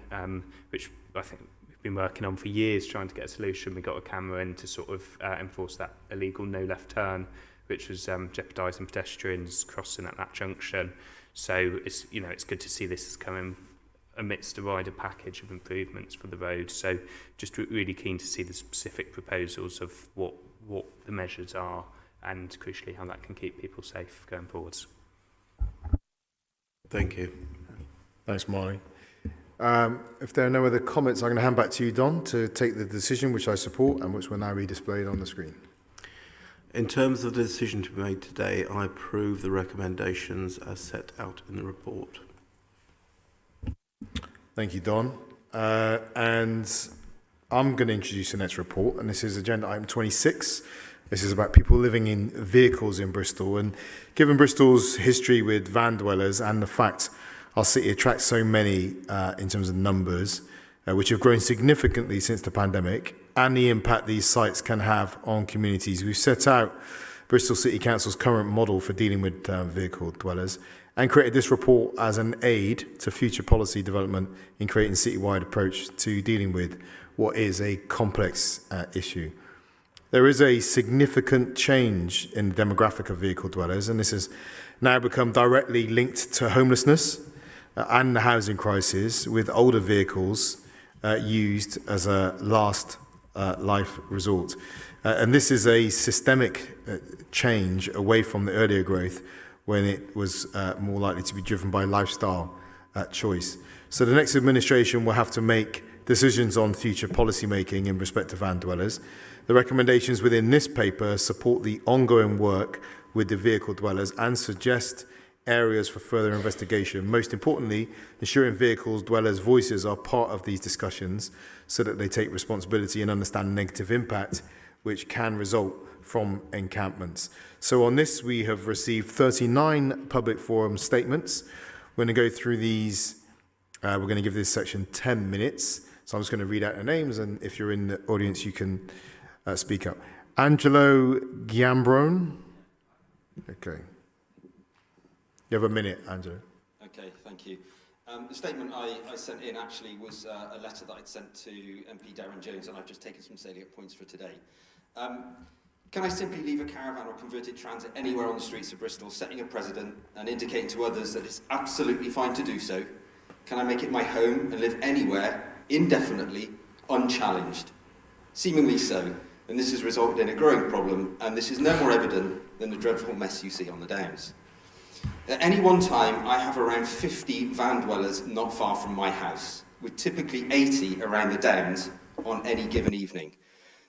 which I think we've been working on for years, trying to get a solution. We got a camera in to sort of enforce that illegal no left turn, which was jeopardising pedestrians crossing at that junction. So it's good to see this is coming amidst a wider package of improvements for the road. So just really keen to see the specific proposals of what the measures are and crucially how that can keep people safe going forwards. Thank you. Thanks, Marnie. If there are no other comments, I'm going to hand back to you, Don, to take the decision which I support and which will now be displayed on the screen. In terms of the decision to be made today, I approve the recommendations as set out in the report. Thank you, Don. And I'm going to introduce the next report, and this is agenda item 26. This is about people living in vehicles in Bristol. And given Bristol's history with van dwellers and the fact our city attracts so many in terms of numbers, which have grown significantly since the pandemic, and the impact these sites can have on communities, we've set out Bristol City Council's current model for dealing with vehicle dwellers and created this report as an aid to future policy development in creating a citywide approach to dealing with what is a complex issue. There is a significant change in the demographic of vehicle dwellers, and this has now become directly linked to homelessness and the housing crisis, with older vehicles used as a last life resort. And this is a systemic change away from the earlier growth when it was more likely to be driven by lifestyle choice. So the next administration will have to make decisions on future policy making in respect to van dwellers. The recommendations within this paper support the ongoing work with the vehicle dwellers and suggest areas for further investigation. Most importantly, ensuring vehicles dwellers' voices are part of these discussions so that they take responsibility and understand negative impact which can result from encampments. So on this, we have received 39 public forum statements. We're going to go through these. We're going to give this section 10 minutes. So I'm just going to read out the names, and if you're in the audience, you can speak up. Angelo Giambrone. Okay. You have a minute, Angelo. Okay, thank you. The statement I sent in actually was a letter that I'd sent to MP Darren Jones, and I've just taken some salient points for today. Can I simply leave a caravan or converted transit anywhere on the streets of Bristol, setting a precedent and indicating to others that it's absolutely fine to do so? Can I make it my home and live anywhere, indefinitely, unchallenged? Seemingly so, and this has resulted in a growing problem, and this is no more evident than the dreadful mess you see on the Downs. At any one time, I have around 50 van dwellers not far from my house, with typically 80 around the Downs on any given evening.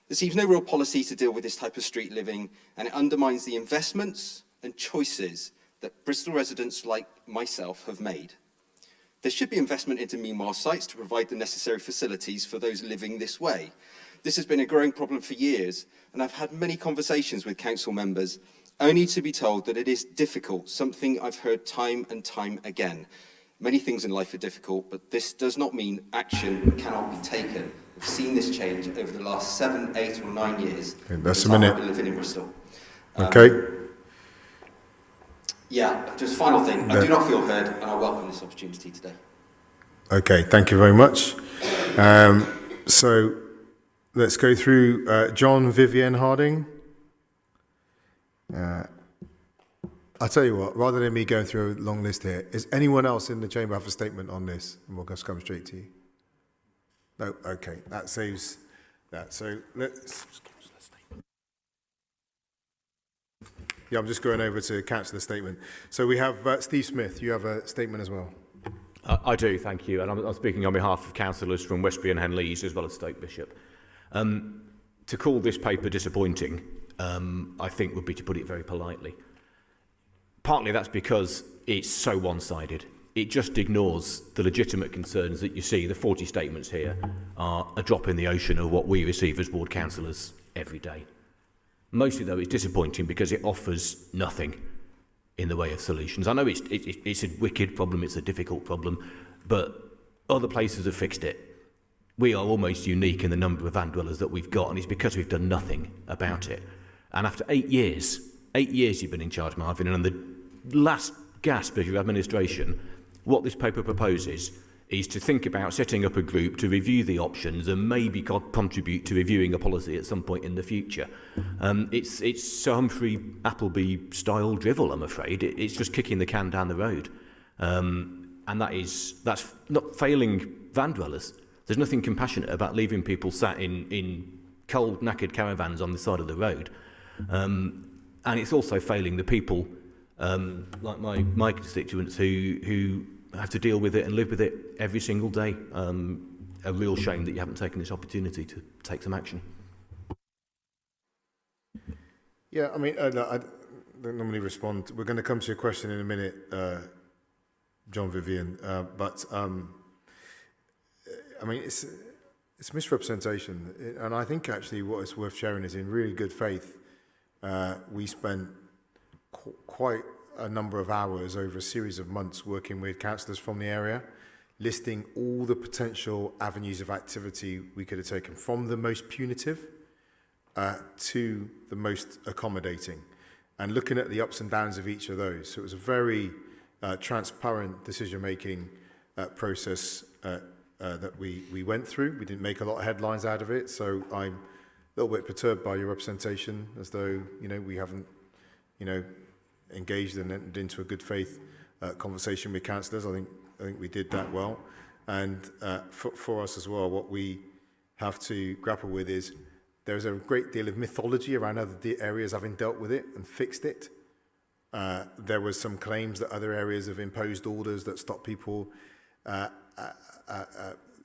There seems no real policy to deal with this type of street living, and it undermines the investments and choices that Bristol residents like myself have made. There should be investment into meanwhile sites to provide the necessary facilities for those living this way. This has been a growing problem for years, and I've had many conversations with council members, only to be told that it is difficult, something I've heard time and time again. Many things in life are difficult, but this does not mean action cannot be taken. We've seen this change over the last 7, 8 or 9 years. Okay, that's a minute. I've been living in Bristol. Okay. Yeah, just final thing. I do not feel heard, and I welcome this opportunity today. Okay, thank you very much. So let's go through John Vivian Harding. I'll tell you what, rather than me going through a long list here, is anyone else in the chamber have a statement on this? And we'll just come straight to you. No, okay, that saves that. So let's... Yeah, I'm just going over to Councillor's statement. So we have Steve Smith, you have a statement as well. I do, thank you. And I'm speaking on behalf of councillors from Westbury and Henleaze as well as Stoke Bishop. To call this paper disappointing, I think would be to put it very politely. Partly that's because it's so one-sided. It just ignores the legitimate concerns that you see. The 40 statements here are a drop in the ocean of what we receive as ward councillors every day. Mostly, though, it's disappointing because it offers nothing in the way of solutions. I know it's a wicked problem, it's a difficult problem, but other places have fixed it. We are almost unique in the number of van dwellers that we've got, and it's because we've done nothing about it. And after 8 years you've been in charge, Marvin, and on the last gasp of your administration, what this paper proposes is to think about setting up a group to review the options and maybe contribute to reviewing a policy at some point in the future. It's Sir Humphrey Appleby style drivel, I'm afraid. It's just kicking the can down the road. And and that's not failing van dwellers. There's nothing compassionate about leaving people sat in cold, knackered caravans on the side of the road. And it's also failing the people like my constituents who have to deal with it and live with it every single day. A real shame that you haven't taken this opportunity to take some action. Yeah, I mean, I don't normally respond. We're going to come to your question in a minute, John Vivian. But I mean, it's misrepresentation, and I think actually what is worth sharing is in really good faith. We spent quite a number of hours over a series of months working with councillors from the area, listing all the potential avenues of activity we could have taken, from the most punitive to the most accommodating, and looking at the ups and downs of each of those. So it was a very transparent decision-making process that we went through. We didn't make a lot of headlines out of it, so I'm a little bit perturbed by your representation, as though we haven't engaged and entered into a good faith conversation with councillors. I think we did that well, and for us as well, what we have to grapple with is there's a great deal of mythology around other areas having dealt with it and fixed it. There was some claims that other areas have imposed orders that stop people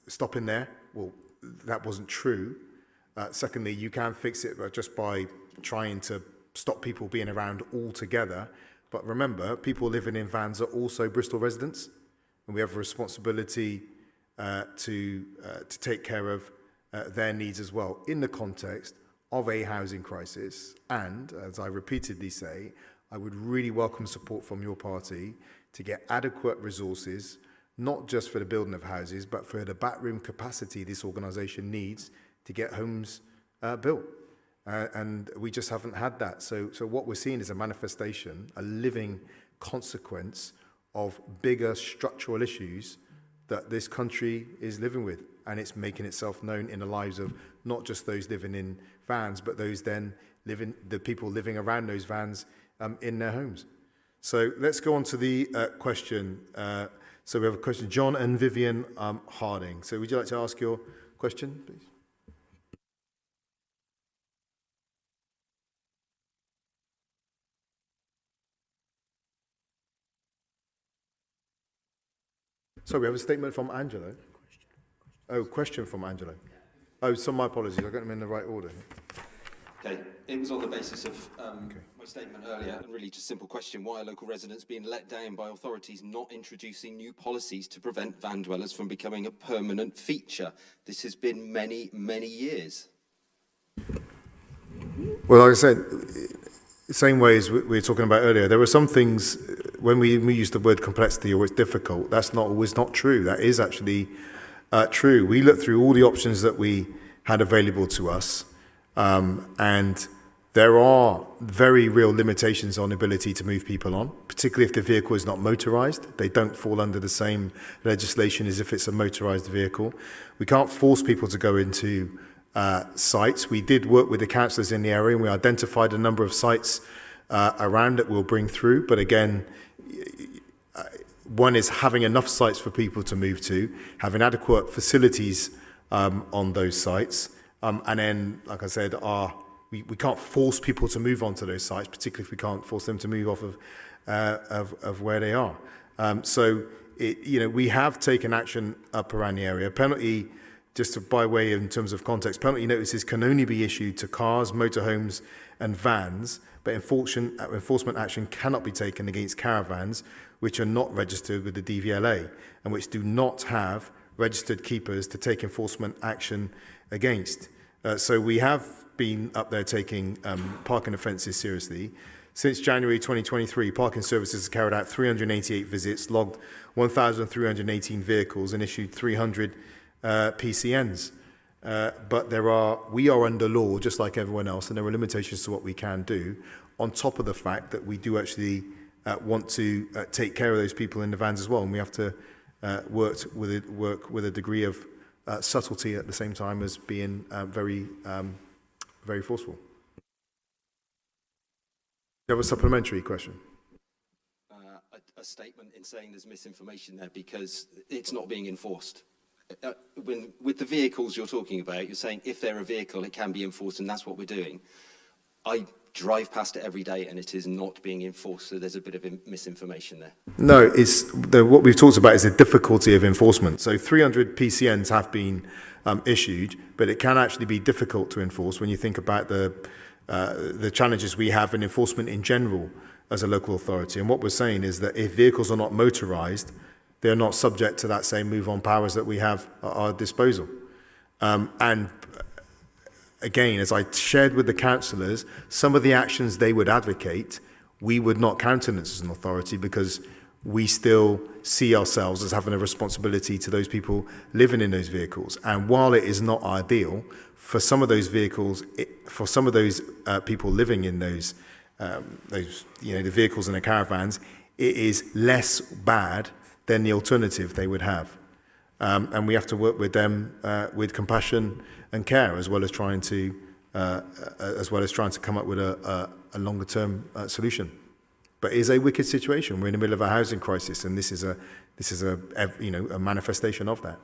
stopping there. Well, that wasn't true. Secondly, you can fix it just by trying to stop people being around altogether. But remember, people living in vans are also Bristol residents, and we have a responsibility to take care of their needs as well in the context of a housing crisis. And as I repeatedly say, I would really welcome support from your party to get adequate resources, not just for the building of houses, but for the backroom capacity this organisation needs to get homes built. And we just haven't had that. So what we're seeing is a manifestation, a living consequence of bigger structural issues that this country is living with. And it's making itself known in the lives of not just those living in vans, but those then the people living around those vans in their homes. So let's go on to the question. So we have a question, John and Vivian Harding. So would you like to ask your question, please? So we have a statement from Angelo. Oh, question from Angelo. Oh, so my apologies. I got them in the right order. Okay, it was on the basis of my statement earlier, and really just a simple question: why are local residents being let down by authorities not introducing new policies to prevent van dwellers from becoming a permanent feature? This has been many, many years. Well, like I said, same way as we were talking about earlier, there were some things, when we use the word complexity or it's difficult, that's not always not true. That is actually true. We looked through all the options that we had available to us, and there are very real limitations on ability to move people on, particularly if the vehicle is not motorised. They don't fall under the same legislation as if it's a motorised vehicle. We can't force people to go into sites. We did work with the councillors in the area, and we identified a number of sites around that we'll bring through. But again, one is having enough sites for people to move to, having adequate facilities on those sites, and then, like I said, we can't force people to move onto those sites, particularly if we can't force them to move off of where they are. So we have taken action up around the area. Penalty, just by way in terms of context, penalty notices can only be issued to cars, motorhomes and vans, but enforcement action cannot be taken against caravans which are not registered with the DVLA and which do not have registered keepers to take enforcement action against. So we have been up there taking parking offences seriously. Since January 2023, parking services has carried out 388 visits, logged 1,318 vehicles and issued 300 PCNs. But we are under law just like everyone else, and there are limitations to what we can do, on top of the fact that we do actually want to take care of those people in the vans as well, and we have to work with a degree of subtlety at the same time as being very forceful. Do you have a supplementary question? a statement in saying there's misinformation there because it's not being enforced. With the vehicles you're talking about, you're saying if they're a vehicle, it can be enforced, and that's what we're doing. I drive past it every day, and it is not being enforced, so there's a bit of misinformation there. No, what we've talked about is the difficulty of enforcement. So 300 PCNs have been issued, but it can actually be difficult to enforce when you think about the challenges we have in enforcement in general as a local authority. And what we're saying is that if vehicles are not motorised, they're not subject to that same move-on powers that we have at our disposal. And again, as I shared with the councillors, some of the actions they would advocate, we would not countenance as an authority because we still see ourselves as having a responsibility to those people living in those vehicles. And while it is not ideal, for some of those vehicles, for some of those people living in those the vehicles and the caravans, it is less bad than the alternative they would have. And we have to work with them with compassion and care, as well as trying to come up with a longer term solution. But it is a wicked situation. We're in the middle of a housing crisis, and this is a manifestation of that.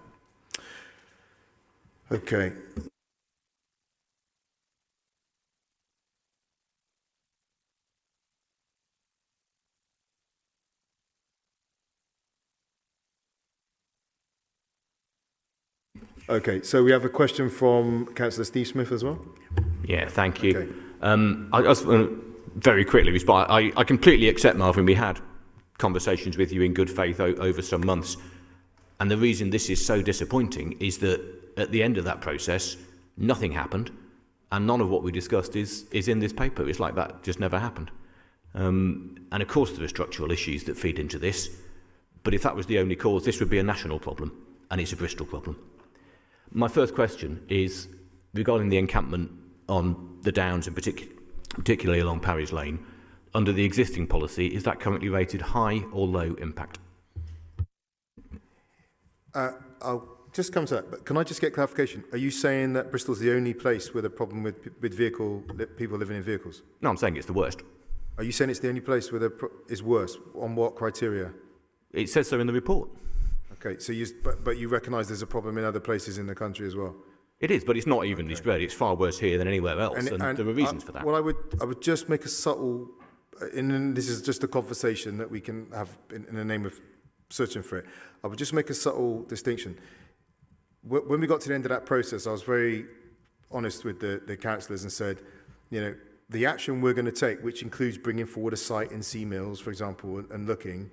Okay. Okay, so we have a question from Councillor Steve Smith as well. Yeah, thank you. Okay. I just want to very quickly respond. I completely accept, Marvin, we had conversations with you in good faith over some months. And the reason this is so disappointing is that at the end of that process, nothing happened. And none of what we discussed is in this paper. It's like that just never happened. And of course, there are structural issues that feed into this. But if that was the only cause, this would be a national problem. And it's a Bristol problem. My first question is regarding the encampment on the Downs, and particularly along Parry's Lane. Under the existing policy, is that currently rated high or low impact? I'll just come to that, but can I just get clarification? Are you saying that Bristol's the only place with a problem with people living in vehicles? No, I'm saying it's the worst. Are you saying it's the only place where is worse? On what criteria? It says so in the report. Okay, so but you recognise there's a problem in other places in the country as well? It is, but it's not evenly spread. It's far worse here than anywhere else, and there are reasons for that. Well, I would just make a subtle, and this is just a conversation that we can have in the name of searching for it. I would just make a subtle distinction. When we got to the end of that process, I was very honest with the councillors and said, the action we're going to take, which includes bringing forward a site in Sea Mills, for example, and looking,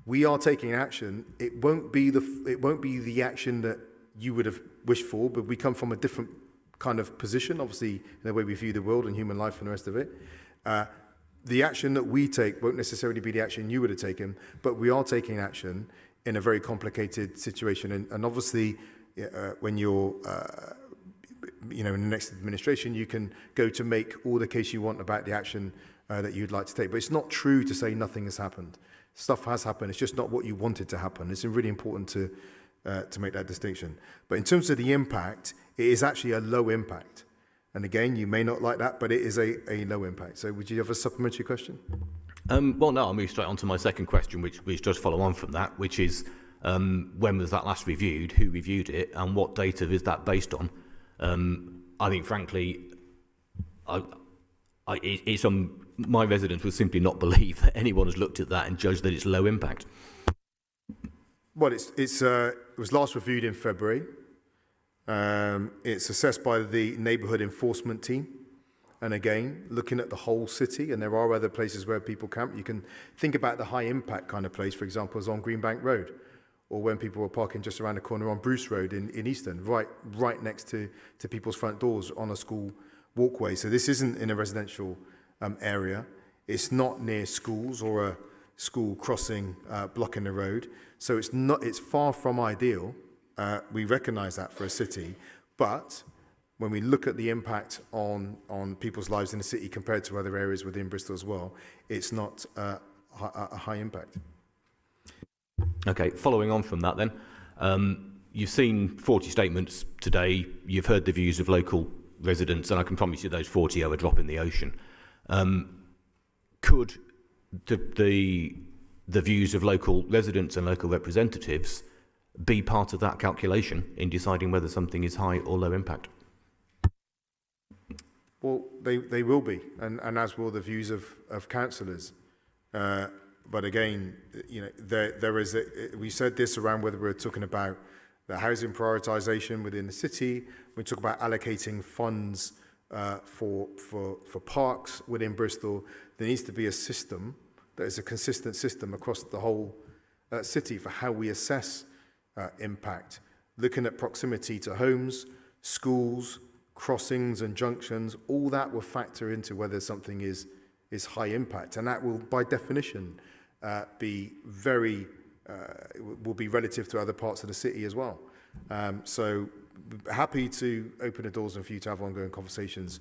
we are taking action. It won't be the action that you would have wished for, but we come from a different kind of position, obviously, in the way we view the world and human life and the rest of it. The action that we take won't necessarily be the action you would have taken, but we are taking action in a very complicated situation. And obviously, when you're in the next administration, you can go to make all the case you want about the action that you'd like to take. But it's not true to say nothing has happened. Stuff has happened. It's just not what you wanted to happen. It's really important to make that distinction. But in terms of the impact, it is actually a low impact. And again, you may not like that, but it is a low impact. So would you have a supplementary question? Well, no, I'll move straight on to my second question, which does follow on from that, which is when was that last reviewed, who reviewed it, and what data is that based on? I think, frankly, my residents would simply not believe that anyone has looked at that and judged that it's low impact. Well, it was last reviewed in February. It's assessed by the neighbourhood enforcement team. And again, looking at the whole city, and there are other places where people camp. You can think about the high impact kind of place, for example, as on Greenbank Road, or when people were parking just around the corner on Bruce Road in Easton, right next to people's front doors on a school walkway. So this isn't in a residential area. It's not near schools or a school crossing blocking the road. So it's far from ideal. We recognise that for a city, but when we look at the impact on people's lives in the city compared to other areas within Bristol as well, it's not a high impact. Okay, following on from that then, you've seen 40 statements today, you've heard the views of local residents, and I can promise you those 40 are a drop in the ocean. Could the views of local residents and local representatives be part of that calculation in deciding whether something is high or low impact. Well, they will be, and as will the views of councillors. But again, you know, there is we said this around whether we're talking about the housing prioritisation within the city. We talk about allocating funds for parks within Bristol. There needs to be a system that is a consistent system across the whole city for how we assess impact, looking at proximity to homes, schools, crossings and junctions. All that will factor into whether something is high impact, and that will, by definition, be very will be relative to other parts of the city as well. So happy to open the doors and for you to have ongoing conversations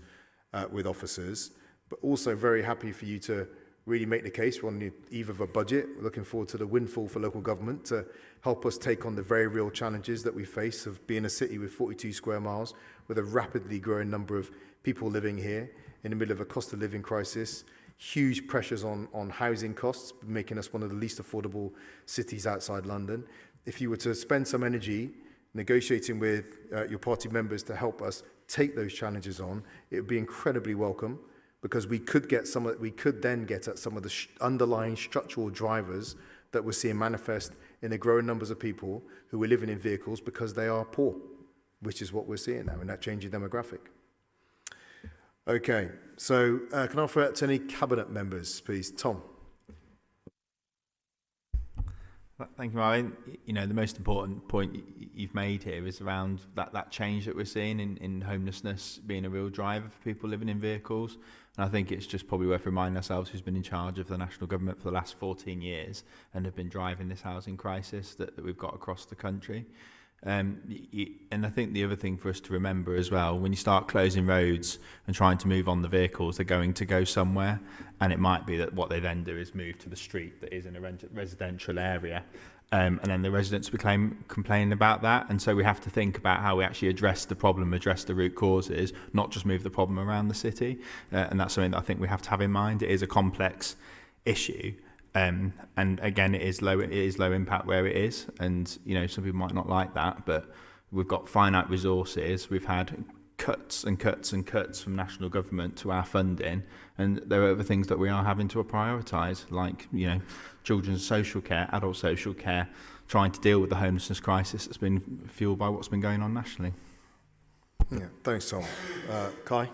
with officers, but also very happy for you to really make the case. We're on the eve of a budget. We're looking forward to the windfall for local government to help us take on the very real challenges that we face of being a city with 42 square miles, with a rapidly growing number of people living here in the middle of a cost of living crisis, huge pressures on housing costs, making us one of the least affordable cities outside London. If you were to spend some energy negotiating with your party members to help us take those challenges on, it would be incredibly welcome, because we could then get at some of the underlying structural drivers that we're seeing manifest in the growing numbers of people who are living in vehicles because they are poor, which is what we're seeing now in that changing demographic. Okay, so can I offer it to any cabinet members, please? Tom. Thank you, Marvin. You know, the most important point you've made here is around that change that we're seeing in homelessness being a real driver for people living in vehicles. And I think it's just probably worth reminding ourselves who's been in charge of the national government for the last 14 years and have been driving this housing crisis that we've got across the country. And I think the other thing for us to remember as well, when you start closing roads and trying to move on the vehicles, they're going to go somewhere, and it might be that what they then do is move to the street that is in a residential area, and then the residents complain about that. And so we have to think about how we actually address the problem, address the root causes, not just move the problem around the city. And that's something that I think we have to have in mind. It is a complex issue. And again, it is low impact where it is, and you know, some people might not like that, but we've got finite resources. We've had cuts and cuts and cuts from national government to our funding, and there are other things that we are having to prioritise, like, you know, children's social care, adult social care, trying to deal with the homelessness crisis that's been fuelled by what's been going on nationally. Yeah, thanks, Tom. Kai?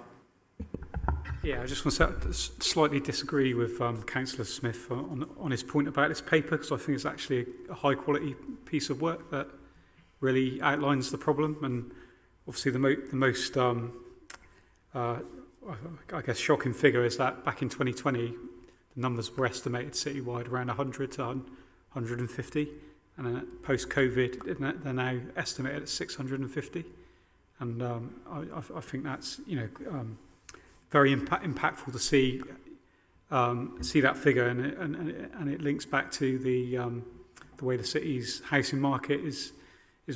Yeah, I just want to slightly disagree with Councillor Smith on his point about this paper, because I think it's actually a high-quality piece of work that really outlines the problem. And obviously the most, I guess, shocking figure is that back in 2020, the numbers were estimated citywide around 100 to 150, and then post-COVID, they're now estimated at 650. And I think that's, you know, very impactful to see that figure, and it links back to the way the city's housing market is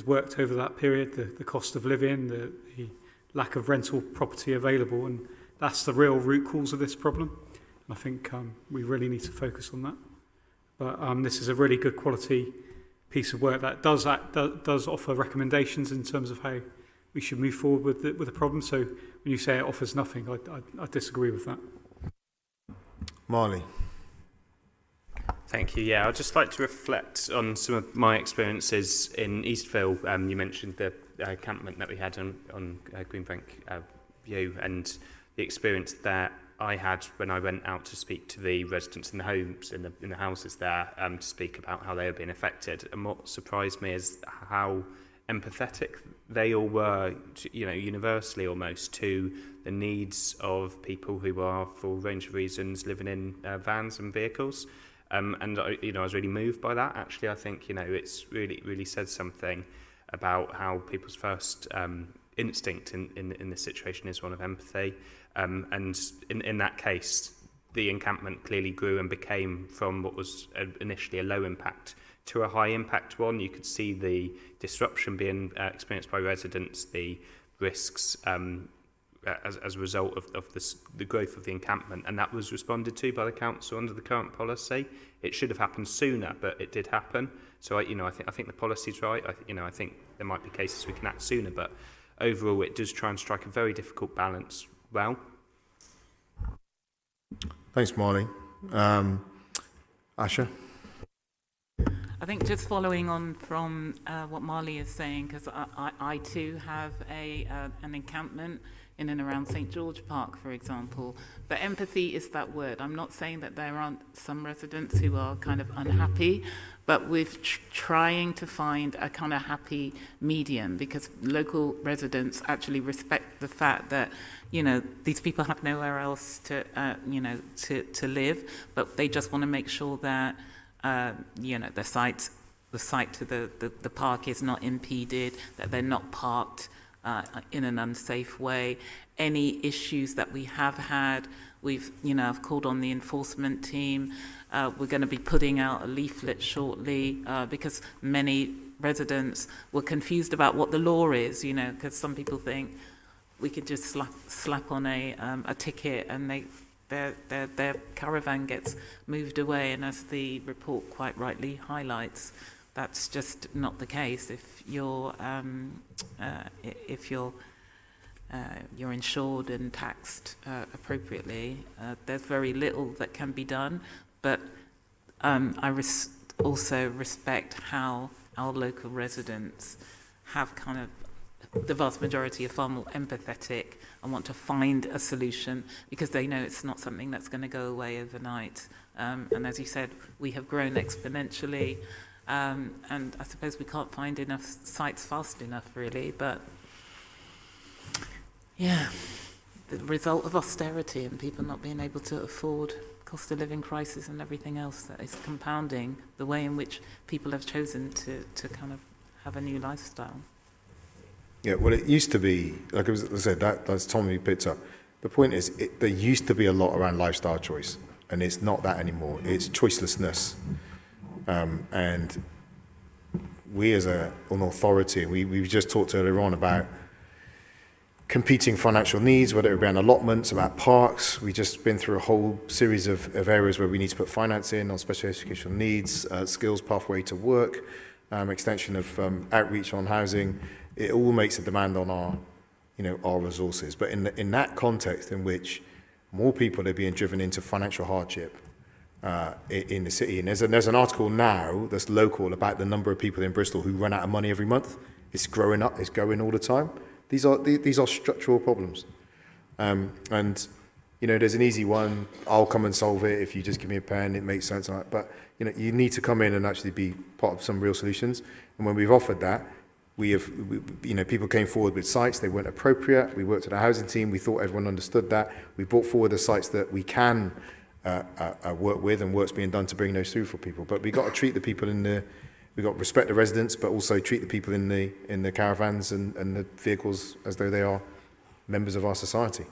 worked over that period, the cost of living, the lack of rental property available, and that's the real root cause of this problem. And I think we really need to focus on that. But this is a really good quality piece of work that does offer recommendations in terms of how we should move forward with the problem. So when you say it offers nothing, I disagree with that. Marley. Thank you. Yeah, I'd just like to reflect on some of my experiences in Eastville. You mentioned the encampment that we had on Greenbank View, and the experience that I had when I went out to speak to the residents in the homes, in the houses there, to speak about how they were being affected. And what surprised me is how empathetic they all were, you know, universally almost, to the needs of people who are, for a range of reasons, living in vans and vehicles. And I was really moved by that. Actually, I think, you know, it's really said something about how people's first instinct in this situation is one of empathy. And in that case, the encampment clearly grew and became, from what was initially a low impact to a high impact one. You could see the disruption being experienced by residents, the risks as a result of the growth of the encampment, and that was responded to by the council under the current policy. It should have happened sooner, but it did happen. So I think the policy's right. I think there might be cases we can act sooner, but overall it does try and strike a very difficult balance well. Thanks, Marley. Asha? I think just following on from what Marley is saying, because I too have an encampment in and around St George Park, for example. But empathy is that word. I'm not saying that there aren't some residents who are kind of unhappy, but we're trying to find a kind of happy medium, because local residents actually respect the fact that, you know, these people have nowhere else to, to live, but they just want to make sure that, the site to the park is not impeded, that they're not parked in an unsafe way. Any issues that we have had, I've called on the enforcement team. We're going to be putting out a leaflet shortly because many residents were confused about what the law is, because some people think we could just slap on a ticket and their caravan gets moved away, and as the report quite rightly highlights, that's just not the case. If you're you're insured and taxed appropriately, there's very little that can be done. But I also respect how our local residents have kind of, the vast majority are far more empathetic and want to find a solution because they know it's not something that's going to go away overnight. And as you said, we have grown exponentially, and I suppose we can't find enough sites fast enough, really. But yeah, the result of austerity and people not being able to afford cost of living crisis and everything else that is compounding the way in which people have chosen to kind of have a new lifestyle. Yeah, well, it used to be, like I said, that's Tommy picked up. The point is, there used to be a lot around lifestyle choice, and it's not that anymore. It's choicelessness. And we as an authority, we just talked earlier on about competing financial needs, whether it be on allotments, about parks. We've just been through a whole series of areas where we need to put finance in on special educational needs, skills pathway to work, extension of outreach on housing. It all makes a demand on our resources. But in that context in which more people are being driven into financial hardship in the city, and there's an article now that's local about the number of people in Bristol who run out of money every month. It's growing up, it's growing all the time. These are structural problems. And there's an easy one. I'll come and solve it if you just give me a pen. It makes sense. But you need to come in and actually be part of some real solutions. And when we've offered that, people came forward with sites. They weren't appropriate. We worked with our housing team. We thought everyone understood that. We brought forward the sites that we can work with, and work's being done to bring those through for people. But we've got to treat the people we've got to respect the residents, but also treat the people in the caravans and the vehicles as though they are members of our society.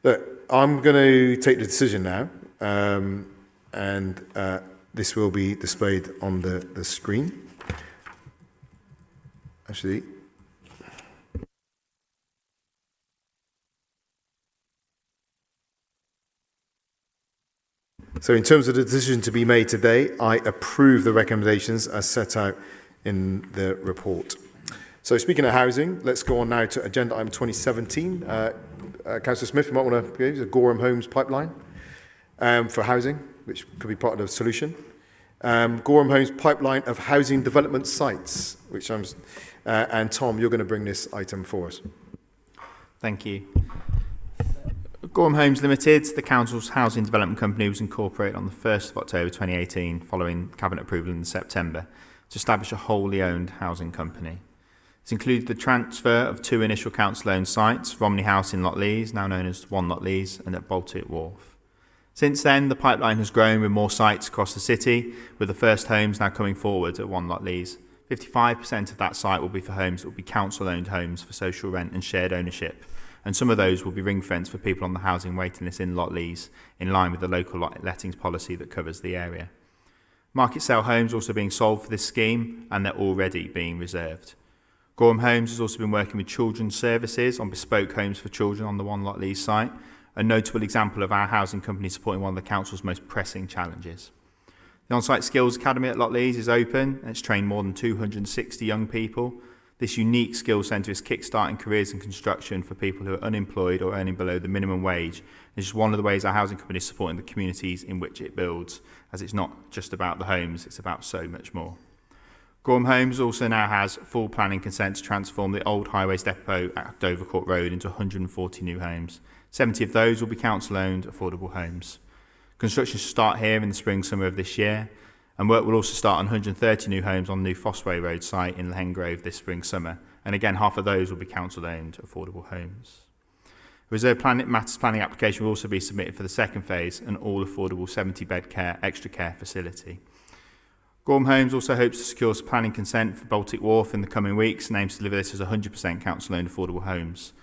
Look, I'm going to take the decision now, and this will be displayed on the screen. Actually, so in terms of the decision to be made today, I approve the recommendations as set out in the report. So speaking of housing, let's go on now to agenda item 2017. Councillor Smith, you might want to give the Goram Homes pipeline for housing, which could be part of the solution. Goram Homes pipeline of housing development sites, which and Tom, you're going to bring this item for us. Thank you. Goram Homes Limited, the council's housing development company, was incorporated on the 1st of October 2018 following cabinet approval in September to establish a wholly owned housing company. It's included the transfer of 2 initial council-owned sites, Romney House in Lotley's, now known as One Lotley's, and at Baltic Wharf. Since then, the pipeline has grown with more sites across the city, with the first homes now coming forward at One Lotley's. 55% of that site will be for homes that will be council-owned homes for social rent and shared ownership, and some of those will be ring-fenced for people on the housing waiting list in Lotley's, in line with the local lettings policy that covers the area. Market sale homes are also being sold for this scheme, and they're already being reserved. Goram Homes has also been working with children's services on bespoke homes for children on the One Lot Lease site, a notable example of our housing company supporting one of the council's most pressing challenges. The on-site skills academy at Lot Lees is open and it's trained more than 260 young people. This unique skills centre is kickstarting careers in construction for people who are unemployed or earning below the minimum wage. It's just one of the ways our housing company is supporting the communities in which it builds, as it's not just about the homes, it's about so much more. Goram Homes also now has full planning consent to transform the old highways depot at Dovercourt Road into 140 new homes. 70 of those will be council-owned affordable homes. Construction should start here in the spring-summer of this year, and work will also start on 130 new homes on the new Fosway Road site in Hengrove this spring-summer. And again, half of those will be council-owned affordable homes. A reserve matters planning application will also be submitted for the second phase, an all-affordable 70-bed extra care facility. Goram Homes also hopes to secure planning consent for Baltic Wharf in the coming weeks and aims to deliver this as 100% council-owned affordable homes.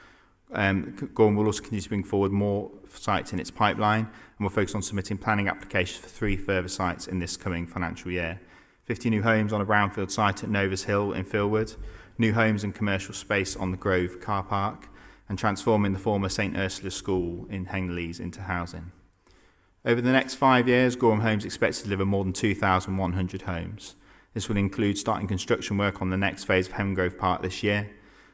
Goram will also continue to bring forward more sites in its pipeline and will focus on submitting planning applications for 3 further sites in this coming financial year. 50 new homes on a brownfield site at Novus Hill in Filwood, new homes and commercial space on the Grove car park, and transforming the former St Ursula's School in Henleys into housing. Over the next 5 years, Goram Homes expects to deliver more than 2,100 homes. This will include starting construction work on the next phase of Hengrove Park this year,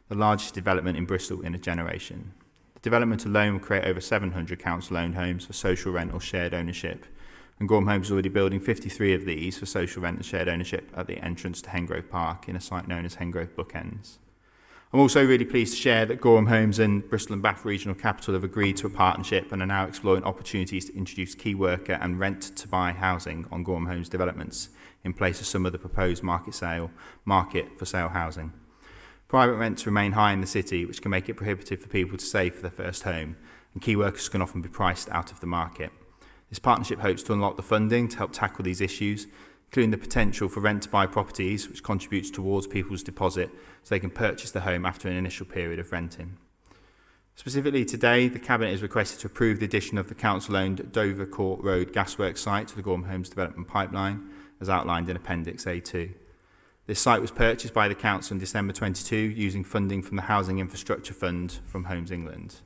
the largest development in Bristol in a generation. The development alone will create over 700 council-owned homes for social rent or shared ownership, and Goram Homes is already building 53 of these for social rent and shared ownership at the entrance to Hengrove Park in a site known as Hengrove Bookends. I'm also really pleased to share that Goram Homes and Bristol and Bath Regional Capital have agreed to a partnership and are now exploring opportunities to introduce key worker and rent-to-buy housing on Goram Homes developments in place of some of the proposed market for sale housing. Private rents remain high in the city, which can make it prohibitive for people to save for their first home, and key workers can often be priced out of the market. This partnership hopes to unlock the funding to help tackle these issues, including the potential for rent-to-buy properties, which contributes towards people's deposit so they can purchase the home after an initial period of renting. Specifically today, the Cabinet is requested to approve the addition of the council-owned Dovercourt Road gasworks site to the Goram Homes development pipeline, as outlined in Appendix A2. This site was purchased by the Council in December 22 using funding from the Housing Infrastructure Fund from Homes England.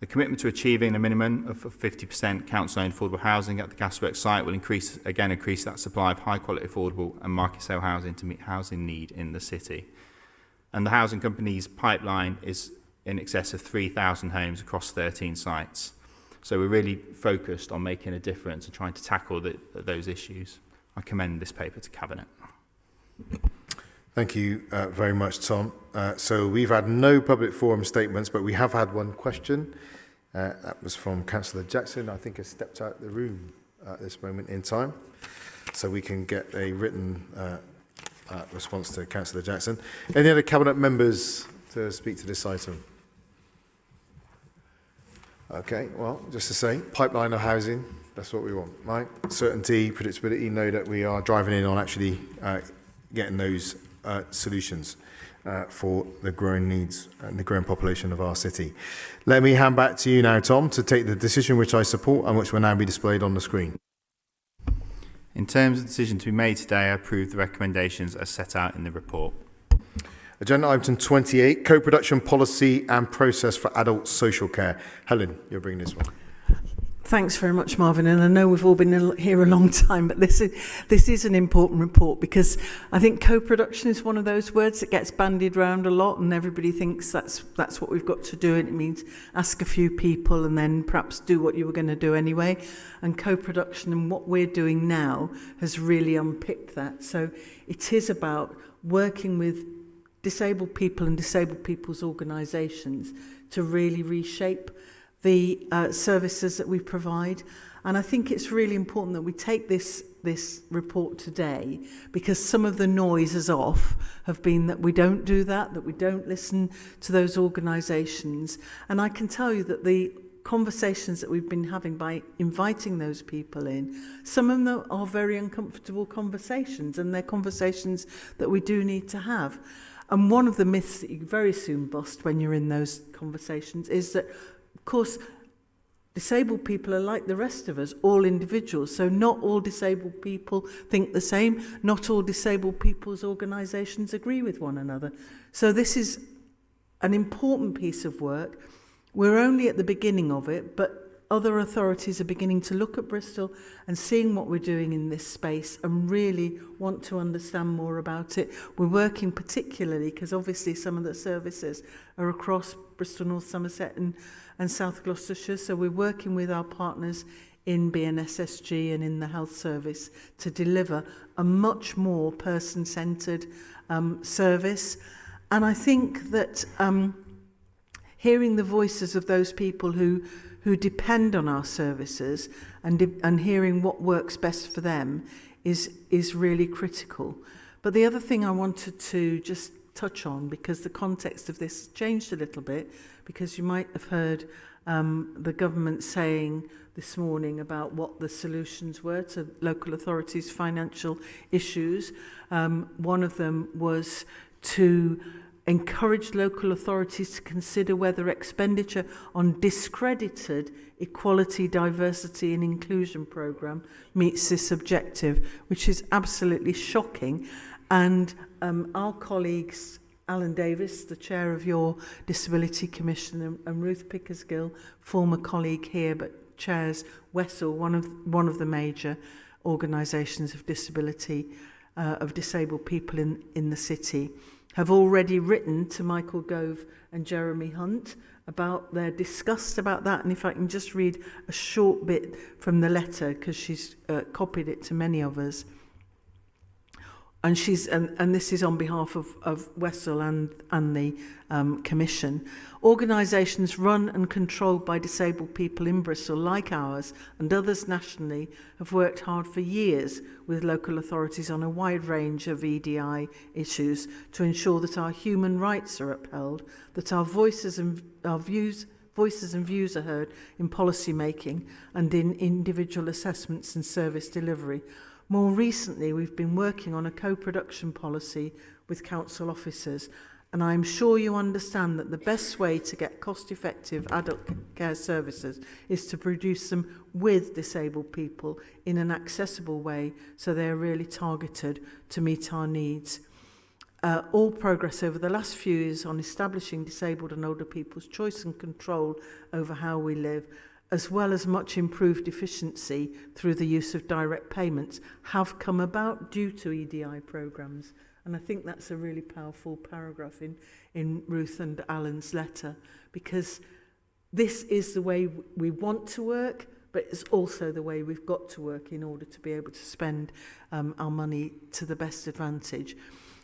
The commitment to achieving a minimum of 50% council-owned affordable housing at the gasworks site will increase that supply of high-quality affordable and market sale housing to meet housing need in the city. And the housing company's pipeline is in excess of 3,000 homes across 13 sites. So we're really focused on making a difference and trying to tackle those issues. I commend this paper to Cabinet. Thank you very much, Tom. So we've had no public forum statements, but we have had one question. That was from Councillor Jackson. I think has stepped out of the room at this moment in time. So we can get a written response to Councillor Jackson. Any other Cabinet members to speak to this item? Okay, well, just to say, pipeline of housing, that's what we want, right? Certainty, predictability, know that we are driving in on actually getting those solutions for the growing needs and the growing population of our city. Let me hand back to you now, Tom, to take the decision which I support and which will now be displayed on the screen. In terms of the decision to be made today, I approve the recommendations as set out in the report. Agenda item 28, co-production policy and process for adult social care. Helen, you're bringing this one. Thanks very much, Marvin. And I know we've all been here a long time, but this is an important report because I think co-production is one of those words that gets bandied around a lot, and everybody thinks that's what we've got to do, and it means ask a few people and then perhaps do what you were going to do anyway. And co-production and what we're doing now has really unpicked that. So it is about working with disabled people and disabled people's organisations to really reshape the services that we provide. And I think it's really important that we take this report today, because some of the noise is off have been that we don't do that we don't listen to those organisations. And I can tell you that the conversations that we've been having by inviting those people in, some of them are very uncomfortable conversations, and they're conversations that we do need to have. And one of the myths that you very soon bust when you're in those conversations is that, of course, disabled people are like the rest of us, all individuals. So not all disabled people think the same. Not all disabled people's organisations agree with one another. So this is an important piece of work. We're only at the beginning of it, but other authorities are beginning to look at Bristol and seeing what we're doing in this space and really want to understand more about it. We're working particularly because obviously some of the services are across Bristol, North Somerset and South Gloucestershire. So we're working with our partners in BNSSG and in the health service to deliver a much more person-centred service. And I think that hearing the voices of those people who depend on our services and hearing what works best for them is really critical. But the other thing I wanted to just touch on, because the context of this changed a little bit, because you might have heard the government saying this morning about what the solutions were to local authorities' financial issues. One of them was to encourage local authorities to consider whether expenditure on discredited equality, diversity and inclusion programme meets this objective, which is absolutely shocking. And our colleagues, Alan Davis, the chair of your Disability Commission, and Ruth Pickersgill, former colleague here, but chairs WorkWell, one of the major organisations of disability, of disabled people in the city, have already written to Michael Gove and Jeremy Hunt about their disgust about that. And if I can just read a short bit from the letter, because she's copied it to many of us. And this is on behalf of WorkWell and the Commission. Organisations run and controlled by disabled people in Bristol, like ours and others nationally, have worked hard for years with local authorities on a wide range of EDI issues to ensure that our human rights are upheld, that our voices and views are heard in policy making and in individual assessments and service delivery. More recently, we've been working on a co-production policy with council officers, and I'm sure you understand that the best way to get cost-effective adult care services is to produce them with disabled people in an accessible way, so they're really targeted to meet our needs. All progress over the last few years on establishing disabled and older people's choice and control over how we live, as well as much improved efficiency through the use of direct payments, have come about due to EDI programmes. And I think that's a really powerful paragraph in Ruth and Alan's letter, because this is the way we want to work, but it's also the way we've got to work in order to be able to spend our money to the best advantage.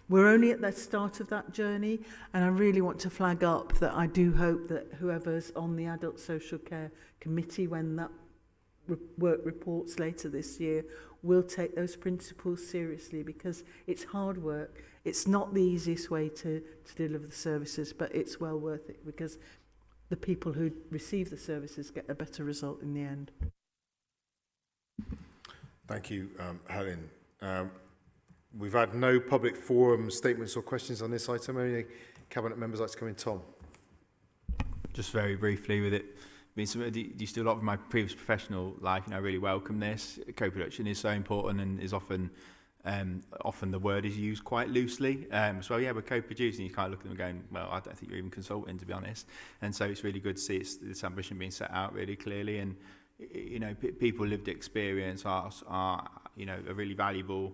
We're only at the start of that journey, and I really want to flag up that I do hope that whoever's on the Adult Social Care Committee, when that work reports later this year, will take those principles seriously, because it's hard work. It's not the easiest way to deliver the services, but it's well worth it, because the people who receive the services get a better result in the end. Thank you, Helen. We've had no public forum statements or questions on this item. Any Cabinet members like to come in? Tom. Just very briefly with it. I mean, used to a lot of my previous professional life, I really welcome this. Co-production is so important and is often the word is used quite loosely. So yeah, we're co-producing. You can't look at them going, well, I don't think you're even consulting, to be honest. And so it's really good to see this ambition being set out really clearly. And people lived experience are a really valuable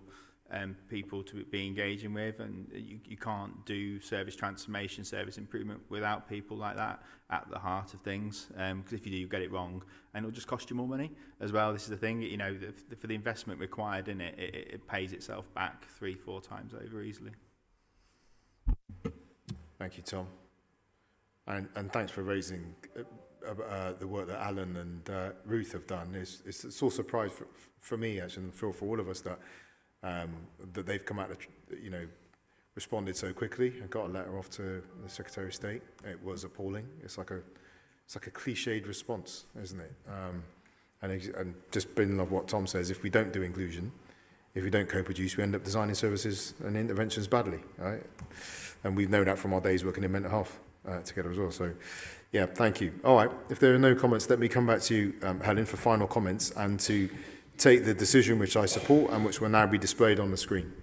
people to be engaging with, and you can't do service transformation, service improvement without people like that at the heart of things, because if you do, you get it wrong and it'll just cost you more money as well. This is the thing, for the investment required in it, it pays itself back 3-4 times over easily. Thank you, Tom, and thanks for raising the work that Alan and Ruth have done. It's a source of pride for me, actually, and for all of us, that they've come out, responded so quickly. I got a letter off to the Secretary of State. It was appalling. It's like a cliched response, isn't it? And just building on what Tom says, if we don't do inclusion, if we don't co-produce, we end up designing services and interventions badly, right? And we've known that from our days working in mental health. together as well. So, yeah, thank you. All right, if there are no comments, let me come back to you, Helen, for final comments and to take the decision which I support and which will now be displayed on the screen.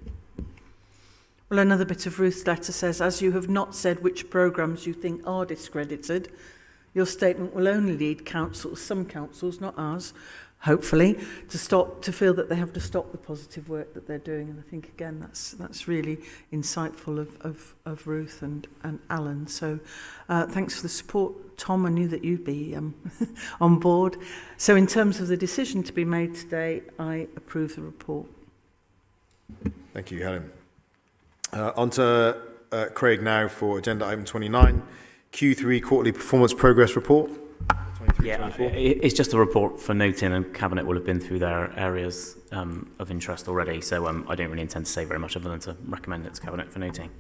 Well, another bit of Ruth's letter says, as you have not said which programmes you think are discredited, your statement will only lead councils, some councils, not ours, hopefully, to feel that they have to stop the positive work that they're doing. And I think, again, that's really insightful of Ruth and Alan. So thanks for the support, Tom. I knew that you'd be on board. So in terms of the decision to be made today, I approve the report. Thank you, Helen. On to Craig now for agenda item 29, Q3 Quarterly Performance Progress Report. Yeah, it's just a report for noting, and Cabinet will have been through their areas of interest already, so I don't really intend to say very much other than to recommend it to Cabinet for noting.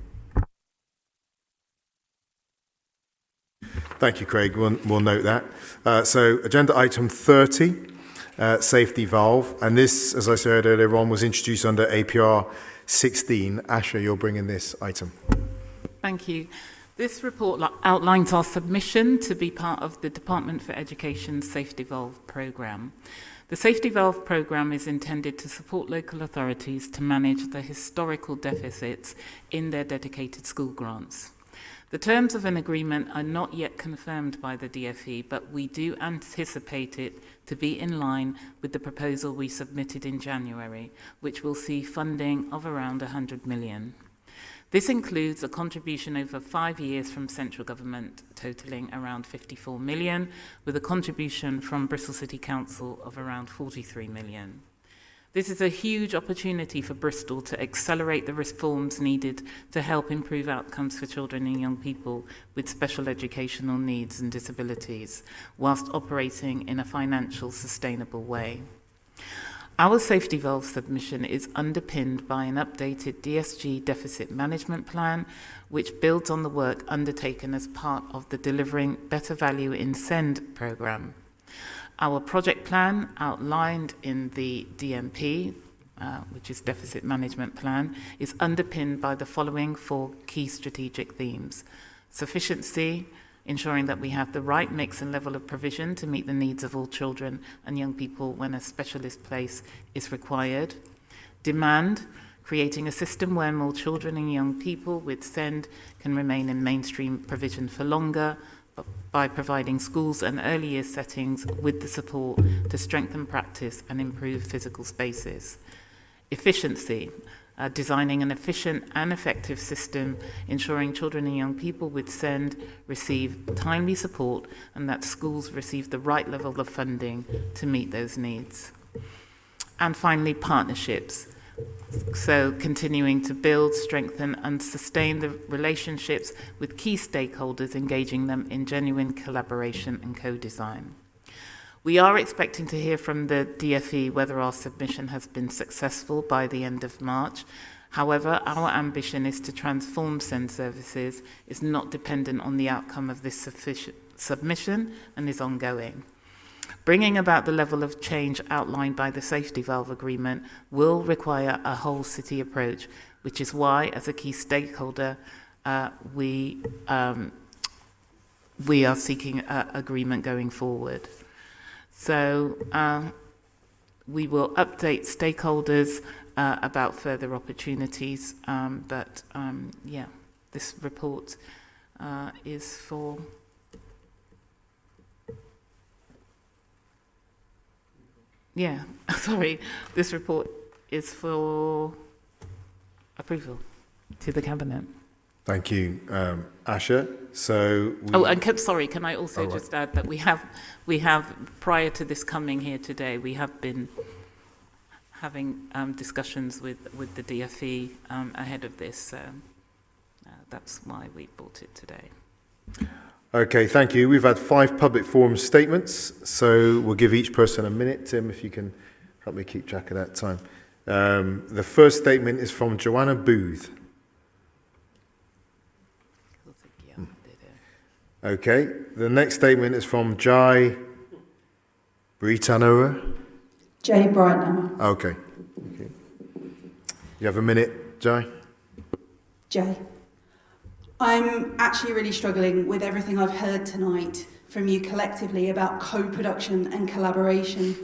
Thank you, Craig. We'll note that. So agenda item 30, safety valve, and this, as I said earlier on, was introduced under APR 16. Asha, you're bringing this item. Thank you. This report outlines our submission to be part of the Department for Education's Safety Valve programme. The Safety Valve programme is intended to support local authorities to manage the historical deficits in their dedicated school grants. The terms of an agreement are not yet confirmed by the DfE, but we do anticipate it to be in line with the proposal we submitted in January, which will see funding of around 100 million. This includes a contribution over 5 years from central government, totalling around 54 million, with a contribution from Bristol City Council of around 43 million. This is a huge opportunity for Bristol to accelerate the reforms needed to help improve outcomes for children and young people with special educational needs and disabilities, whilst operating in a financial sustainable way. Our safety valve submission is underpinned by an updated DSG deficit management plan, which builds on the work undertaken as part of the Delivering Better Value in SEND programme. Our project plan, outlined in the DMP, which is Deficit Management Plan, is underpinned by the following 4 key strategic themes: sufficiency, ensuring that we have the right mix and level of provision to meet the needs of all children and young people when a specialist place is required; demand, creating a system where more children and young people with SEND can remain in mainstream provision for longer, by providing schools and early years settings with the support to strengthen practice and improve physical spaces; efficiency, designing an efficient and effective system, ensuring children and young people with SEND receive timely support and that schools receive the right level of funding to meet those needs; and finally, partnerships. So continuing to build, strengthen and sustain the relationships with key stakeholders, engaging them in genuine collaboration and co-design. We are expecting to hear from the DfE whether our submission has been successful by the end of March. However, our ambition is to transform SEND services, is not dependent on the outcome of this submission and is ongoing. Bringing about the level of change outlined by the Safety Valve Agreement will require a whole city approach, which is why, as a key stakeholder, we are seeking agreement going forward. So we will update stakeholders about further opportunities, but this report is for... this report is for approval to the Cabinet. Thank you, Asha. So can I also just add that we have prior to this coming here today, we have been having discussions with the DfE ahead of this, so that's why we brought it today. Okay, thank you. We've had 5 public forum statements, so we'll give each person a minute. Tim, if you can help me keep track of that time. The first statement is from Joanna Booth. Okay, the next statement is from Jai Britannoa. Jay Brightner. Okay. You have a minute, Jai? Jay. I'm actually really struggling with everything I've heard tonight from you collectively about co-production and collaboration.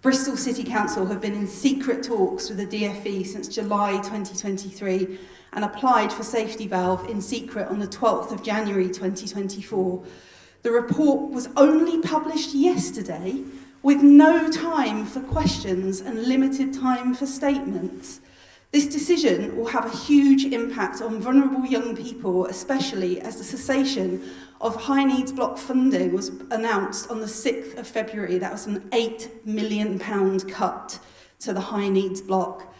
Bristol City Council have been in secret talks with the DfE since July 2023 and applied for safety valve in secret on the 12th of January 2024. The report was only published yesterday with no time for questions and limited time for statements. This decision will have a huge impact on vulnerable young people, especially as the cessation of high needs block funding was announced on the 6th of February. That was an £8 million cut to the high needs block.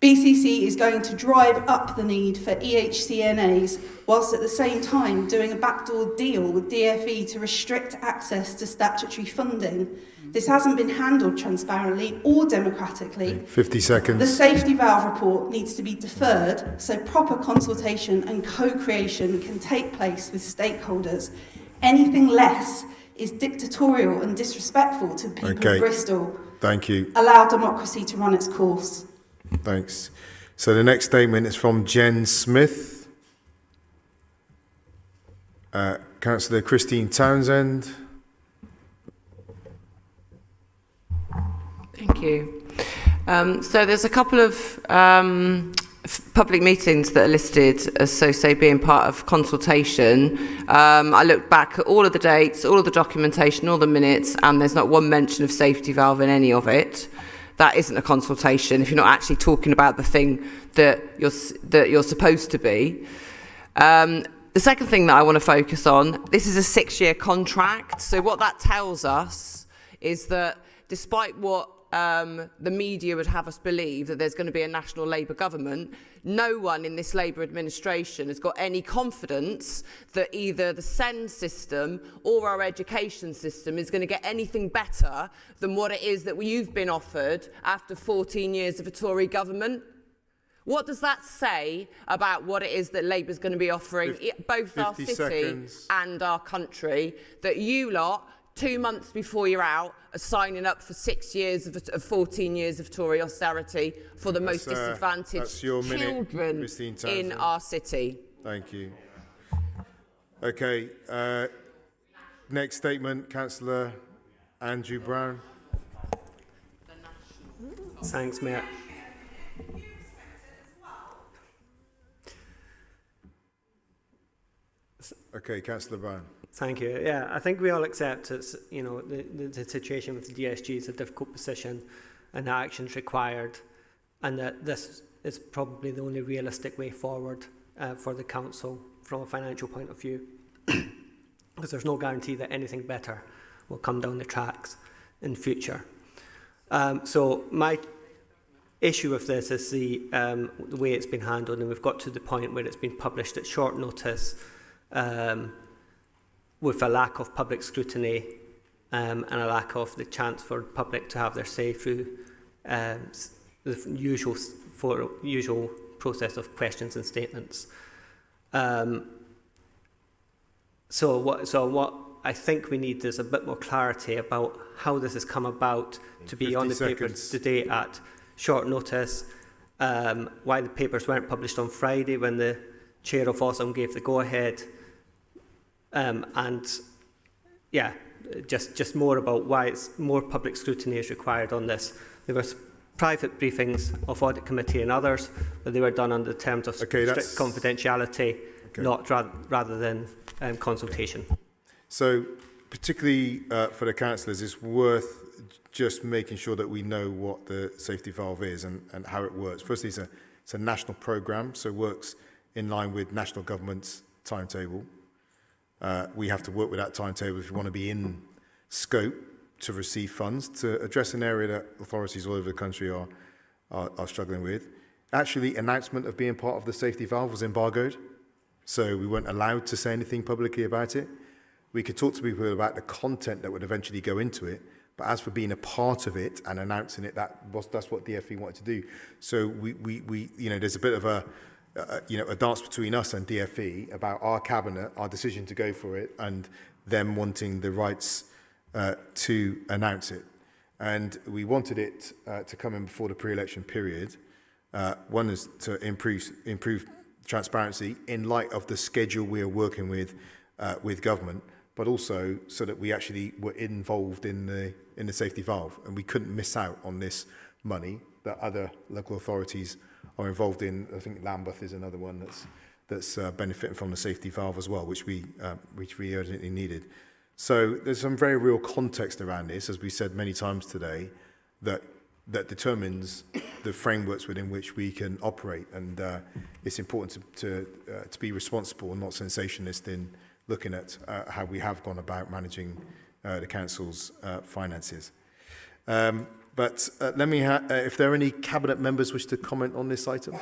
BCC is going to drive up the need for EHCNAs, whilst at the same time doing a backdoor deal with DfE to restrict access to statutory funding. This hasn't been handled transparently or democratically. 50 seconds. The safety valve report needs to be deferred so proper consultation and co-creation can take place with stakeholders. Anything less is dictatorial and disrespectful to the people of Bristol. Thank you. Allow democracy to run its course. Thanks. So the next statement is from Jen Smith. Councillor Christine Townsend. Thank you. So there's a couple of public meetings that are listed as, so say, being part of consultation. I looked back at all of the dates, all of the documentation, all the minutes, and there's not one mention of safety valve in any of it. That isn't a consultation if you're not actually talking about the thing that you're supposed to be. The second thing that I want to focus on, this is a 6-year contract. So what that tells us is that despite what the media would have us believe, that there's going to be a national Labour government, no one in this Labour administration has got any confidence that either the SEND system or our education system is going to get anything better than what it is that you've been offered after 14 years of a Tory government. What does that say about what it is that Labour's going to be offering both our city and our country, that you lot, 2 months before you're out, are signing up for 6 years of 14 years of Tory austerity for the most disadvantaged children in our city? Thank you. Okay. Next statement, Councillor Andrew Brown. Thanks, Mayor. Okay, Councillor Brown. Thank you. Yeah, I think we all accept it's, you know, the situation with the DSG is a difficult position and the actions required, and that this is probably the only realistic way forward for the council from a financial point of view, because there's no guarantee that anything better will come down the tracks in future. So my issue with this is the way it's been handled, and we've got to the point where it's been published at short notice, with a lack of public scrutiny and a lack of the chance for the public to have their say through the usual process of questions and statements. So what I think we need is a bit more clarity about how this has come about to be on the papers today at short notice, why the papers weren't published on Friday when the chair of Awesome gave the go-ahead, and yeah, just more about why more public scrutiny is required on this. There were private briefings of Audit Committee and others, but they were done under the terms of strict confidentiality, not rather than consultation. So, particularly for the councillors, it's worth just making sure that we know what the safety valve is and how it works. Firstly, it's a national programme, so it works in line with national government's timetable. We have to work with that timetable if we want to be in scope to receive funds to address an area that authorities all over the country are struggling with. Actually, announcement of being part of the safety valve was embargoed, so we weren't allowed to say anything publicly about it. We could talk to people about the content that would eventually go into it, but as for being a part of it and announcing it, that's what DfE wanted to do. So we you know, there's a bit of a dance between us and DfE about our cabinet, our decision to go for it, and them wanting the rights to announce it. And we wanted it to come in before the pre-election period. One is to improve transparency in light of the schedule we're working with government, but also so that we actually were involved in the safety valve, and we couldn't miss out on this money that other local authorities are involved in. I think Lambeth is another one that's benefiting from the safety valve as well, which we urgently needed. So there's some very real context around this, as we said many times today, that determines the frameworks within which we can operate, and it's important to be responsible and not sensationalist in looking at how we have gone about managing the council's finances. But let me, if there are any cabinet members wish to comment on this item.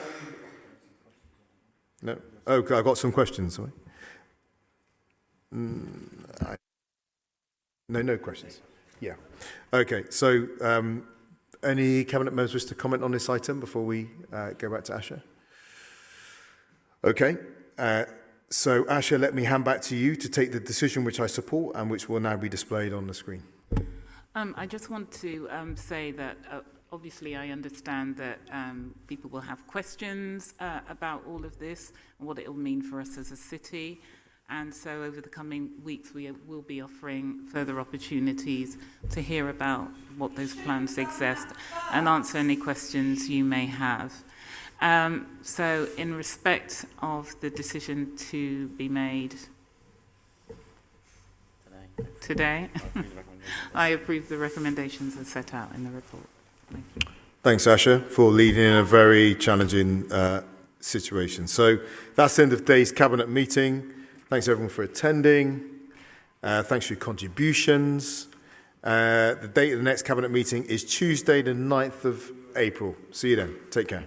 No. Okay, I've got some questions. Sorry. No questions. Yeah. Okay. So, any cabinet members wish to comment on this item before we go back to Asha? Okay. So, Asha, let me hand back to you to take the decision which I support and which will now be displayed on the screen. I just want to say that obviously I understand that people will have questions about all of this and what it will mean for us as a city. And so over the coming weeks, we will be offering further opportunities to hear about what those plans exist and answer any questions you may have. So in respect of the decision to be made today, I approve the recommendations as set out in the report. Thank you. Thanks, Asha, for leading in a very challenging situation. So that's the end of today's Cabinet meeting. Thanks, everyone, for attending. Thanks for your contributions. The date of the next Cabinet meeting is Tuesday, the 9th of April. See you then. Take care.